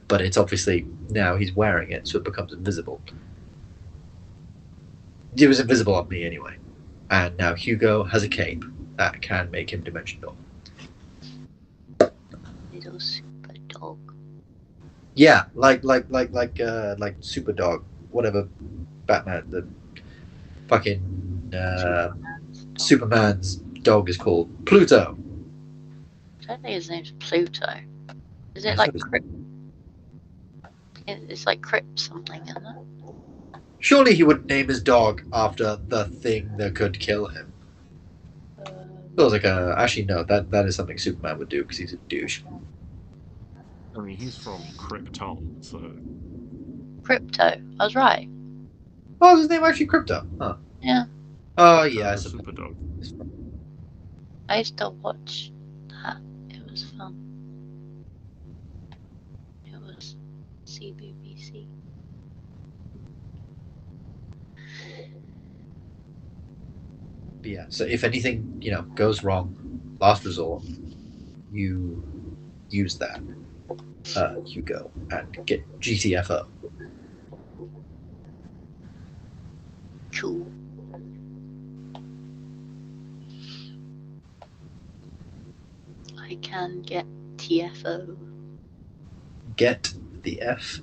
But it's obviously, now he's wearing it, so it becomes invisible. It was invisible on me anyway. And now Hugo has a cape that can make him Dimension Door. Little super dog. Yeah, like Super Dog, whatever Batman, the fucking Superman's dog is called. Pluto. I don't think his name's Pluto. Is it like Crip? It's like Crip something, isn't it? Surely he wouldn't name his dog after the thing that could kill him. Feels like a. Actually, no. That is something Superman would do because he's a douche. I mean, he's from Krypton, so Crypto. I was right. Oh, is his name actually Crypto? Huh. Yeah. Oh yeah. I the suppose. super dog. I used to watch that. It was fun. It was CBBC. Yeah. So if anything, goes wrong, last resort, you use that. You go and get GTFO. Cool. I can get TFO. Get the F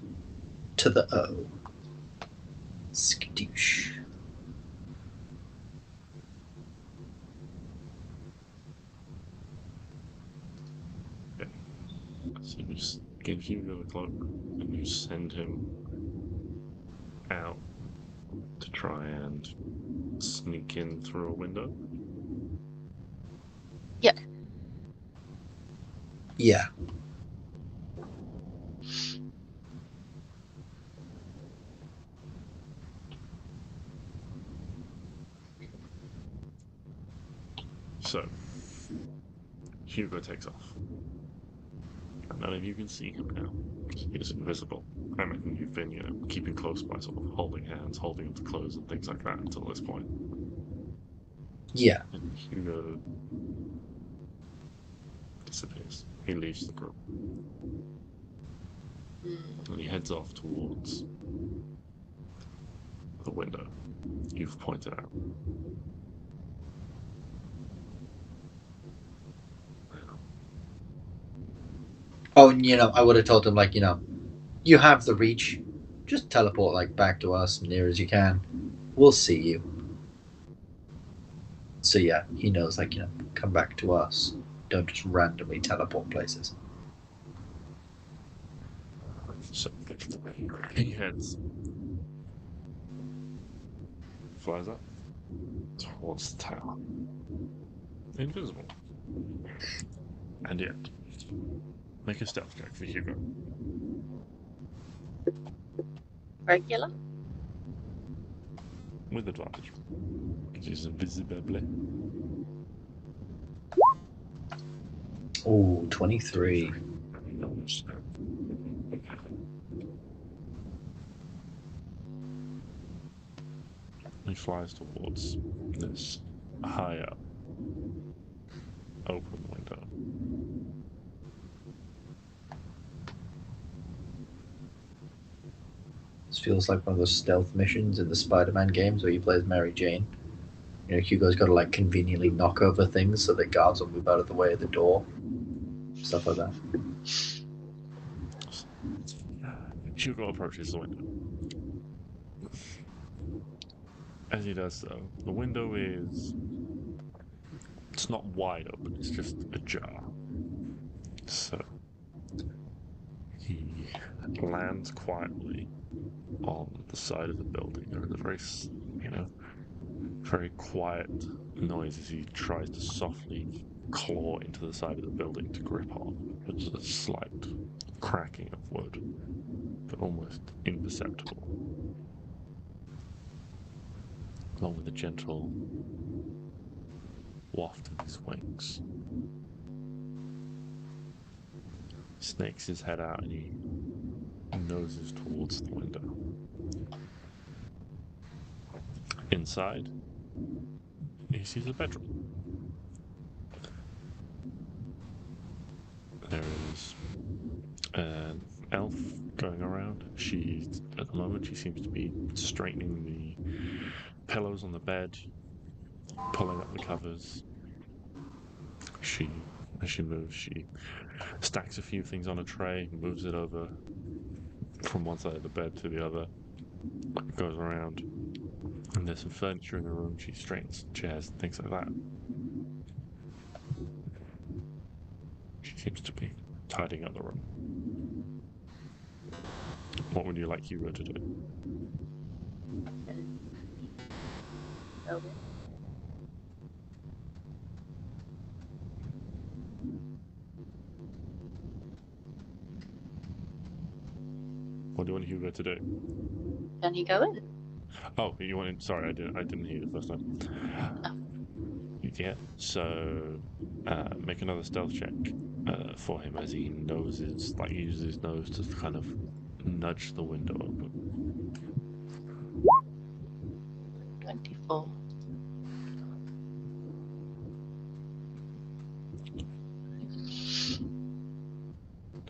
to the O. Skadoosh. So you just give Hugo the cloak and you send him out to try and sneak in through a window. Yeah. So Hugo takes off. None of you can see him now. He is invisible. I imagine you've been, keeping close by, sort of holding hands, holding onto clothes and things like that until this point. Yeah. And Hugo disappears. He leaves the group. And he heads off towards the window you've pointed out. Oh, and I would have told him you have the reach. Just teleport back to us near as you can. We'll see you. So yeah, he knows come back to us. Don't just randomly teleport places. So he flies up towards the tower. Invisible. And yet, make a stealth check for Hugo. Regular? With advantage. Because he's invisible. Oh, 23. He flies towards this high up open window. This feels like one of those stealth missions in the Spider-Man games where you play as Mary Jane. Hugo's got to conveniently knock over things so that guards will move out of the way of the door. Stuff like that. Hugo approaches the window. As he does so, the window it's not wide open, it's just ajar. So he lands quietly on the side of the building. There is a very, very quiet noise as he tries to softly claw into the side of the building to grip on. There's a slight cracking of wood, but almost imperceptible, along with a gentle waft of his wings. Snakes his head out and he noses towards the window. Inside, he sees a bedroom. There is an elf going around. At the moment, she seems to be straightening the pillows on the bed, pulling up the covers. As she moves, she stacks a few things on a tray, moves it over from one side of the bed to the other, goes around, and there's some furniture in the room. She straightens chairs and things like that. She seems to be tidying up the room. What would you like Hugo to do? Go in. What do you want Hugo to do? Can he go in? Oh, you wanted. Sorry, I didn't hear you the first time. Yeah. So, make another stealth check for him as he noses, like uses his nose to kind of nudge the window open. 24.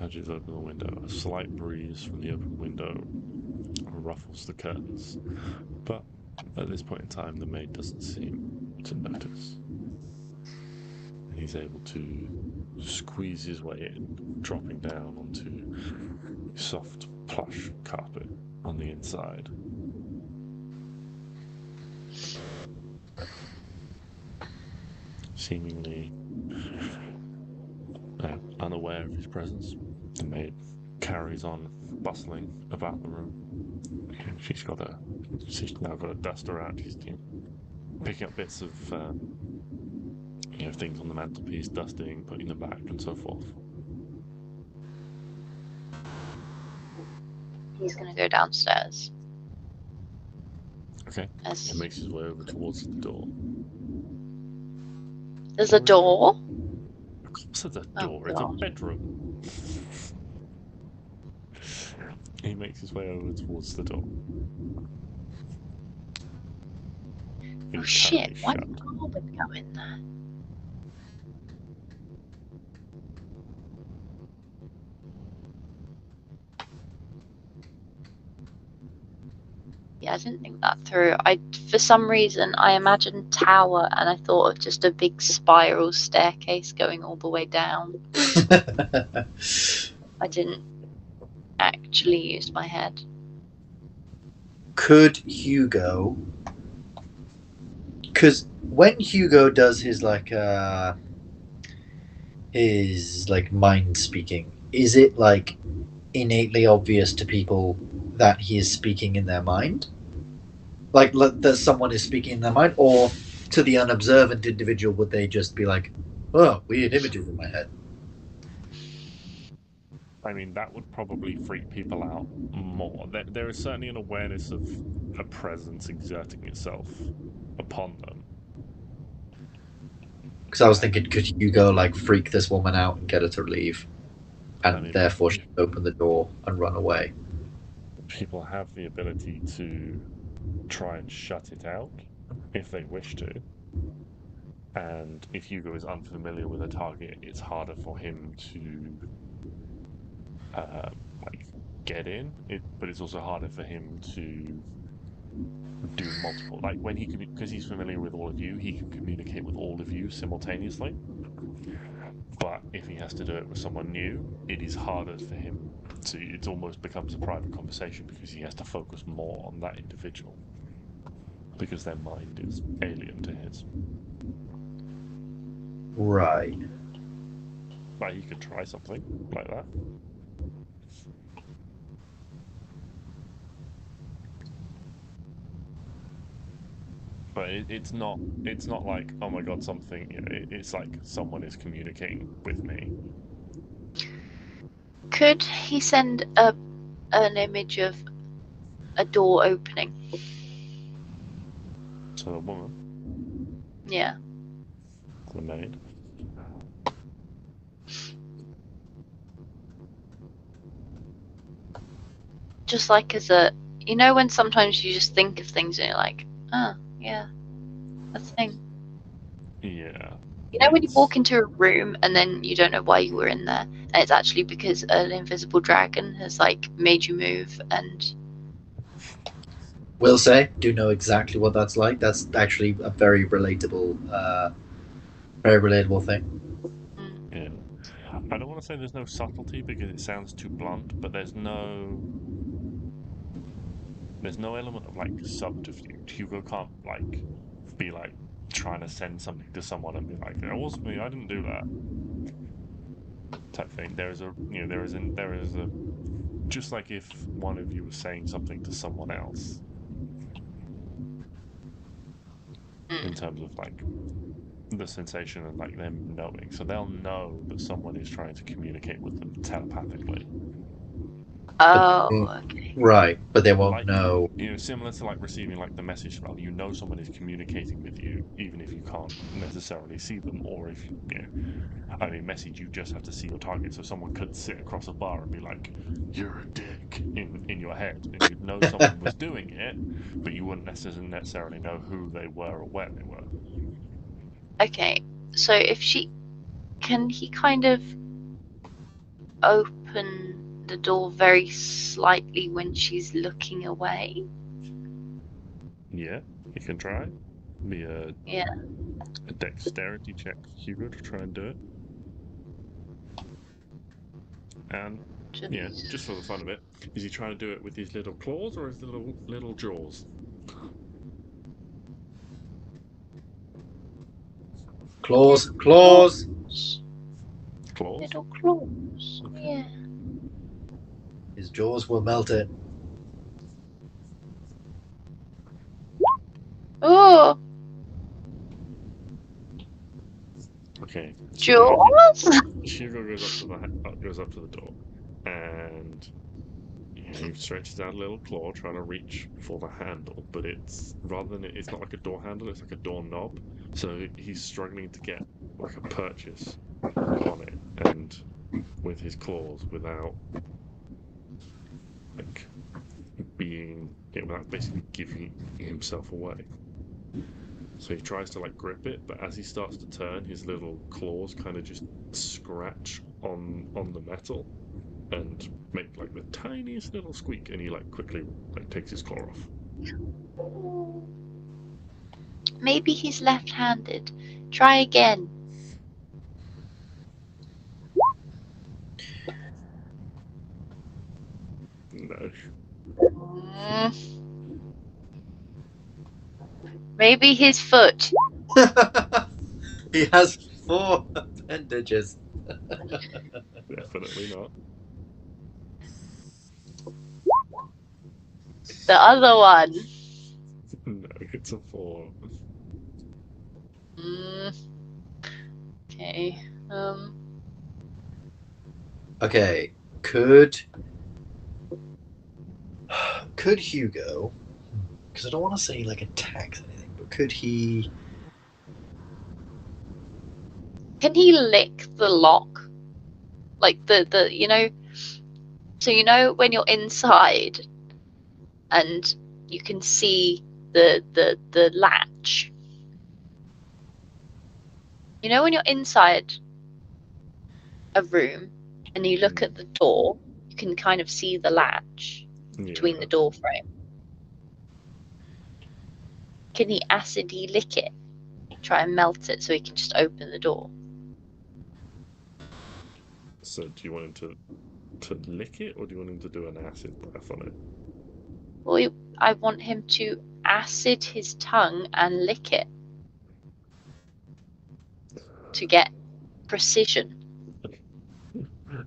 Nudges open the window. A slight breeze from the open window ruffles the curtains, but at this point in time, the maid doesn't seem to notice. And he's able to squeeze his way in, dropping down onto soft plush carpet on the inside. Seemingly unaware of his presence, the maid carries on bustling about the room. She's now got a duster out. She's picking up bits of things on the mantelpiece, dusting, putting them back, and so forth. He's going to go downstairs. Okay. As He makes his way over towards the door. there's a door. Of course, there's a Oh, door. It's a God. bedroom. He makes his way over towards the door. Oh It's shit! currently Why shut. did Arwen go in there? Yeah, I didn't think that through. For some reason, I imagined tower, and I thought of just a big spiral staircase going all the way down. I didn't actually use my head. Could Hugo? Because when Hugo does his mind speaking, is it like innately obvious to people that he is speaking in their mind? Like that someone is speaking in their mind, or to the unobservant individual, would they just be like, "Oh, weird images in my head"? I mean, that would probably freak people out more. There is certainly an awareness of a presence exerting itself upon them. Because I was thinking, could Hugo like freak this woman out and get her to leave, and I mean, therefore she open the door and run away? People have the ability to try and shut it out if they wish to. And if Hugo is unfamiliar with a target, it's harder for him to get in. But it's also harder for him to do multiple. Like when because he's familiar with all of you, he can communicate with all of you simultaneously. But if he has to do it with someone new, it is harder for him to. It almost becomes a private conversation because he has to focus more on that individual because their mind is alien to his. Right. But he could try something like that. But it's not like, oh my god, something. It's like someone is communicating with me. Could he send an image of a door opening? To the woman, Yeah. the maid. Just like as when sometimes you just think of things and you're like, oh, yeah, that's a thing. Yeah. When you walk into a room and then you don't know why you were in there, and it's actually because an invisible dragon has made you move, and Will say, do know exactly what that's like. That's actually a very relatable thing. Yeah. I don't want to say there's no subtlety because it sounds too blunt, but there's no element of subterfuge. Hugo can't be trying to send something to someone and be like, "It wasn't me. I didn't do that." Type thing. There is a just like if one of you was saying something to someone else, in terms of like the sensation and like them knowing. So they'll know that someone is trying to communicate with them telepathically. Oh, okay. Right, but they won't Like, know. you know, similar to like receiving like the message spell. You know someone is communicating with you, even if you can't necessarily see them, or if you know. I mean, message, you just have to see your target. So someone could sit across a bar and be like, "You're a dick," in your head, and you'd know someone was doing it, but you wouldn't necessarily know who they were or where they were. Okay, so if can he kind of open the door very slightly when she's looking away? Yeah, you can try. Be a dexterity check, Hugo, to try and do it. And yeah, just for the fun of it, is he trying to do it with his little claws or his little jaws? Claws. Claws. Little claws. Okay. Yeah. His jaws will melt it. Oh, Okay. So jaws. Hugo goes up to the door, and he stretches out a little claw, trying to reach for the handle, but it's not like a door handle; it's like a door knob. So he's struggling to get like a purchase on it, and with his claws, without like without basically giving himself away. So he tries to like grip it, but as he starts to turn, his little claws kind of just scratch on the metal and make like the tiniest little squeak, and he like quickly like takes his claw off. Maybe he's left-handed. Try again. No. Maybe his foot. He has 4 appendages. Definitely not. The other one. No, it's a 4. Okay. Okay, could Hugo? Because I don't want to say like attacks anything, but could he? Can he lick the lock? Like the you know. So you know when you're inside, and you can see the latch. You know when you're inside a room and you look at the door, you can kind of see the latch between the door frame. Can he acidy lick it? Try and melt it so he can just open the door. So do you want him to lick it, or do you want him to do an acid breath on it? Well, I want him to acid his tongue and lick it to get precision.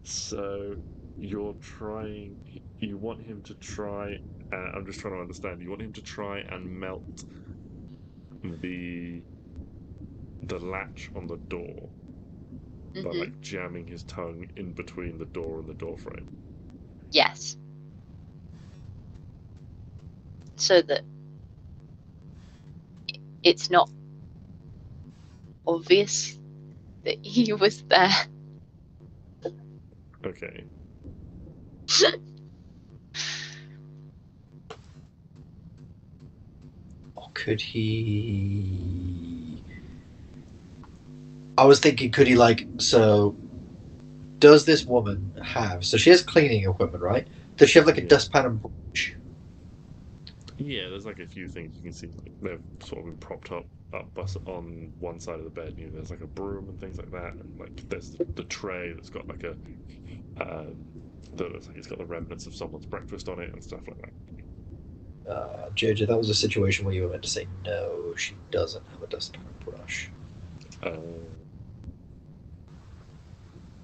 So you want him to try, I'm just trying to understand, you want him to try and melt the latch on the door by like jamming his tongue in between the door and the door frame. Yes. So that it's not obvious that he was there. Okay. Or could he? I was thinking, could he like so? Does this woman have? So she has cleaning equipment, right? Does she have like a dustpan and brush? Yeah, there's like a few things you can see. Like they've sort of been propped up on one side of the bed. You know, there's like a broom and things like that, and like there's the tray that's got like a that looks like it's got the remnants of someone's breakfast on it and stuff like that. Jojo, that was a situation where you were meant to say no. She doesn't have a dustpan and brush.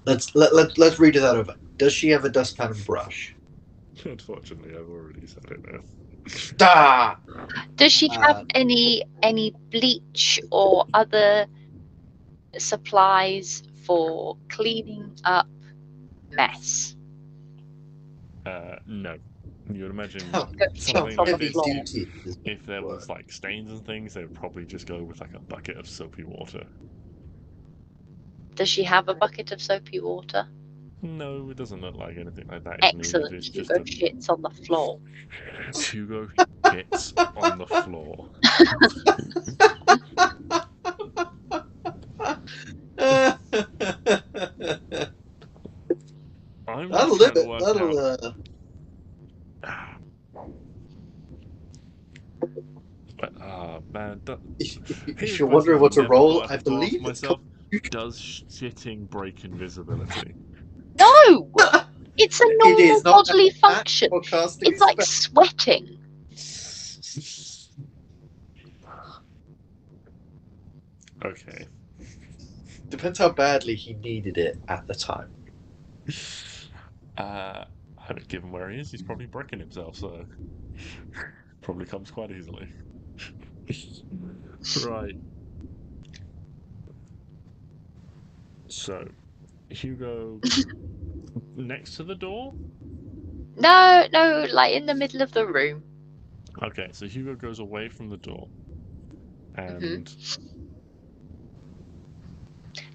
Let's redo that over. Does she have a dustpan and brush? Unfortunately, I've already said it now. Ah! Does she have any bleach or other supplies for cleaning up mess? No. You would imagine Oh, something on like the this. floor. If there was like stains and things, they would probably just go with like a bucket of soapy water. Does she have a bucket of soapy water? No, it doesn't look like anything like that is needed. Excellent. It's just Hugo shits on the floor. Hugo gets on the floor. I'm That'll just do trying to it. work That'll. Man, If you're wondering what to roll, I believe myself. Does shitting break invisibility? No! It's a It normal is not bodily that function. or casting It's like spell. sweating. Okay. Depends how badly he needed it at the time. Given where he is, he's probably breaking himself, so probably comes quite easily. Right. So, Hugo next to the door? No, like in the middle of the room. Okay, so Hugo goes away from the door. And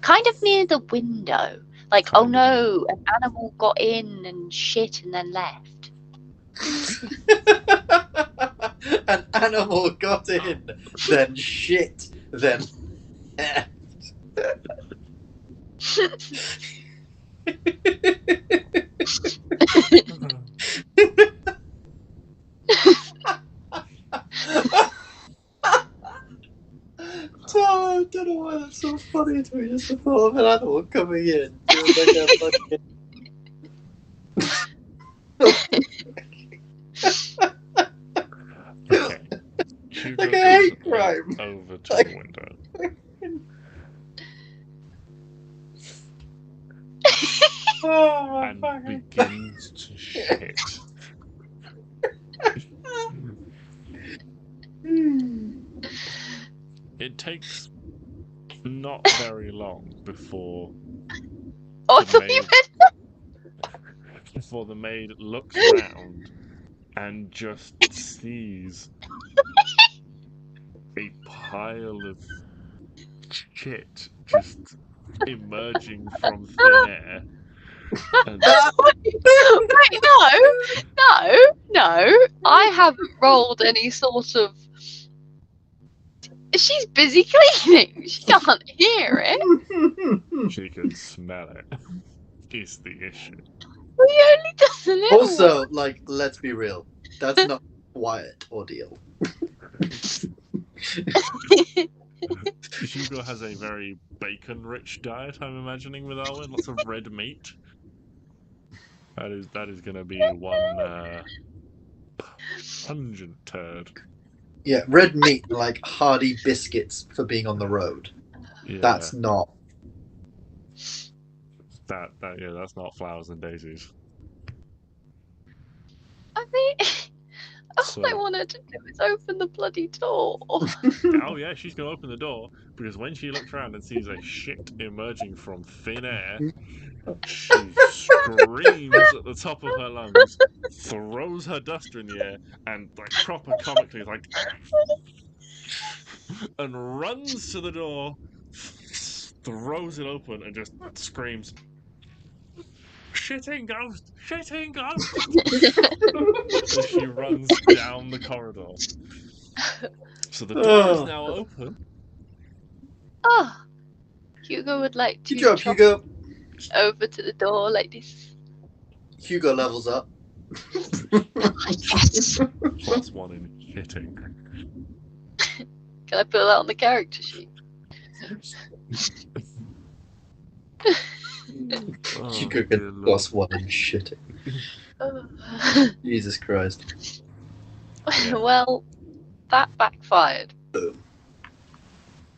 kind of near the window. Like, Kind oh of no, an animal got in and shit and then left. An animal got in, then shit, then left. Oh, I don't know why that's so funny to me. Just the thought of an animal coming in. Doing like a fucking... okay. Hugo Like a hate goes crime. over to the window. Oh my And fucking... begins to shit. It takes not very long before the maid looks round and just sees a pile of shit just emerging from thin air. And Wait, no. I haven't rolled any sort of. She's busy cleaning. She can't hear it. she can smell it. Is the issue. He only does a little. Also, like, let's be real. That's not a quiet ordeal. Hugo has a very bacon-rich diet, I'm imagining, with Arwen. Lots of red meat. That is going to be one pungent turd. Yeah, red meat like hearty biscuits for being on the road. Yeah, That's not. that's not flowers and daisies. I mean, all I wanted to do is open the bloody door. Oh yeah, she's gonna open the door because when she looks around and sees a shit emerging from thin air, she screams at the top of her lungs, throws her duster in the air, and like proper comically like, and runs to the door, throws it open, and just screams, "Shitting ghost! Shitting ghost!" As she runs down the corridor. So the door is now open. Oh, Hugo would like to Good job, trot Hugo. over to the door like this. Hugo levels up. Yes. +1 in shitting. Can I put that on the character sheet? Hugo gets +1 in shitting. Jesus Christ. Well, that backfired. Boom.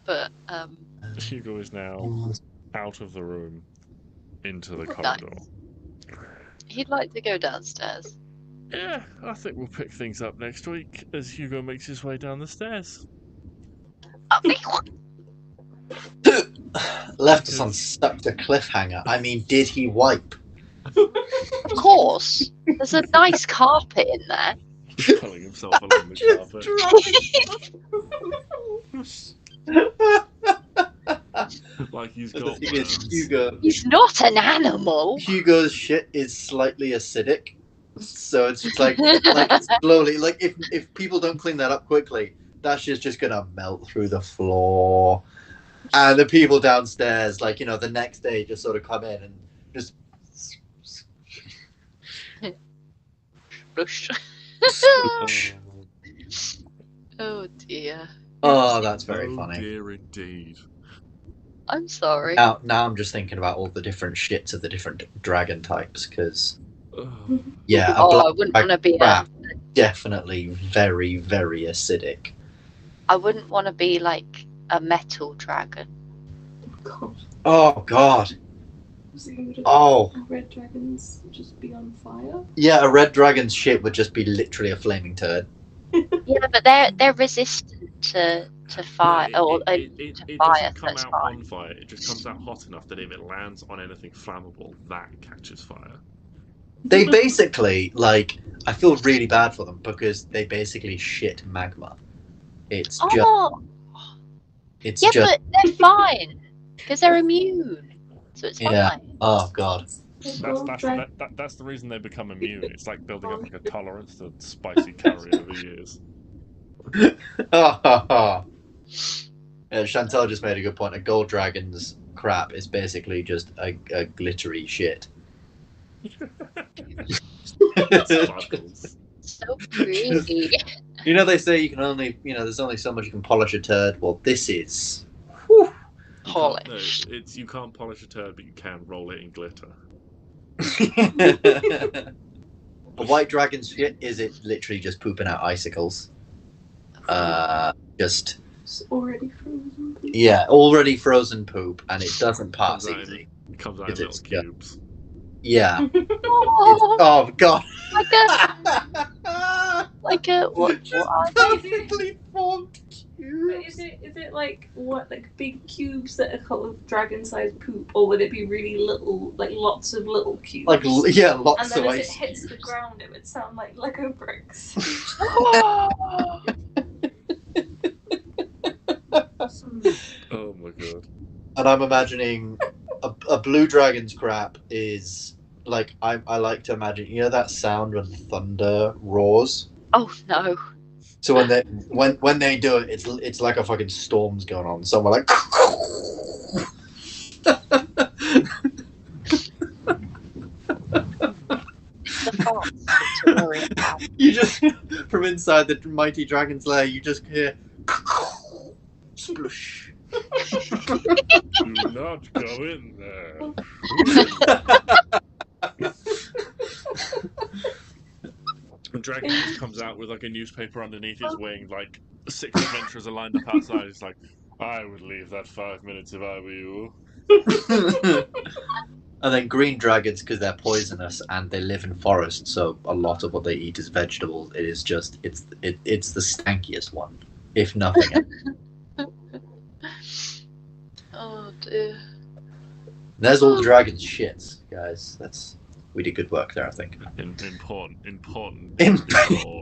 But Hugo is now out of the room into the corridor. he'd like to go downstairs. Yeah, I think we'll pick things up next week as Hugo makes his way down the stairs. Left us on such a cliffhanger. I mean, did he wipe? Of course. There's a nice carpet in there. Just pulling himself along the carpet. Like he's The got thing is, worms. Hugo. He's not an animal. Hugo's shit is slightly acidic, so it's just like slowly. Like if people don't clean that up quickly, that shit's just gonna melt through the floor. And the people downstairs, like, you know, the next day just sort of come in and just Blush. sploosh. Oh dear. Oh, that's very Oh funny. dear indeed. I'm sorry. Now I'm just thinking about all the different shits of the different dragon types, because Ugh. yeah, a Oh, black I wouldn't want to be crab, definitely very, very acidic. I wouldn't want to be like a metal dragon. God. Oh God. So would Oh red dragons just be on fire? yeah, a red dragon's shit would just be literally a flaming turd. Yeah, but they're resistant to fire No, or it to fire. doesn't So come it's out fine. on fire. It just comes out hot enough that if it lands on anything flammable, that catches fire. They basically, like, I feel really bad for them because they basically shit magma. It's just, Oh, it's yeah, just, but they're fine because they're immune, so it's Yeah. fine. oh God. That's the reason they become immune. It's like building up like a tolerance to spicy curry over years. Chantal just made a good point. A gold dragon's crap is basically just a glittery shit. Sparkles. So pretty. You know, they say you can only, you know, there's only so much you can polish a turd. Well, this is. Whew. Polish. No, you can't polish a turd, but you can roll it in glitter. A white dragon's shit is it literally just pooping out icicles. Just It's already frozen. yeah, already frozen poop, and it doesn't pass Comes out easy. It comes out in It's little cubes. Yeah. Oh, Oh God. like a what are they? Perfectly formed But cubes. is it like what, like big cubes that are full of dragon-sized poop, or would it be really little, like lots of little cubes? Like yeah, and lots then of as it ice. hits the ground, it would sound like Lego bricks. Oh my god. And I'm imagining a blue dragon's crap is like I like to imagine, you know, that sound when thunder roars. Oh no. So when they do it, it's like a fucking storm's going on. So we're like, The farts to worry about. you just from inside the mighty dragon's lair, you just hear splush. Do not go in there. The dragon just comes out with like a newspaper underneath his wing, like 6 adventurers are lined up outside. It's like, I would leave that 5 minutes if I were you. And then green dragons, because they're poisonous and they live in forests, so a lot of what they eat is vegetables. It is just it's the stankiest one, if nothing else. Oh dear. There's all the dragon's shits, guys. We did good work there, I think. Important. Im-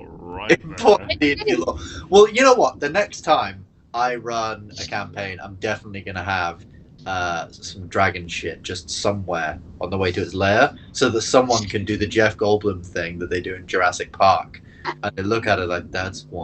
Right there. Important D&D lore. Well, you know what? The next time I run a campaign, I'm definitely going to have some dragon shit just somewhere on the way to its lair, so that someone can do the Jeff Goldblum thing that they do in Jurassic Park, and they look at it like, that's one.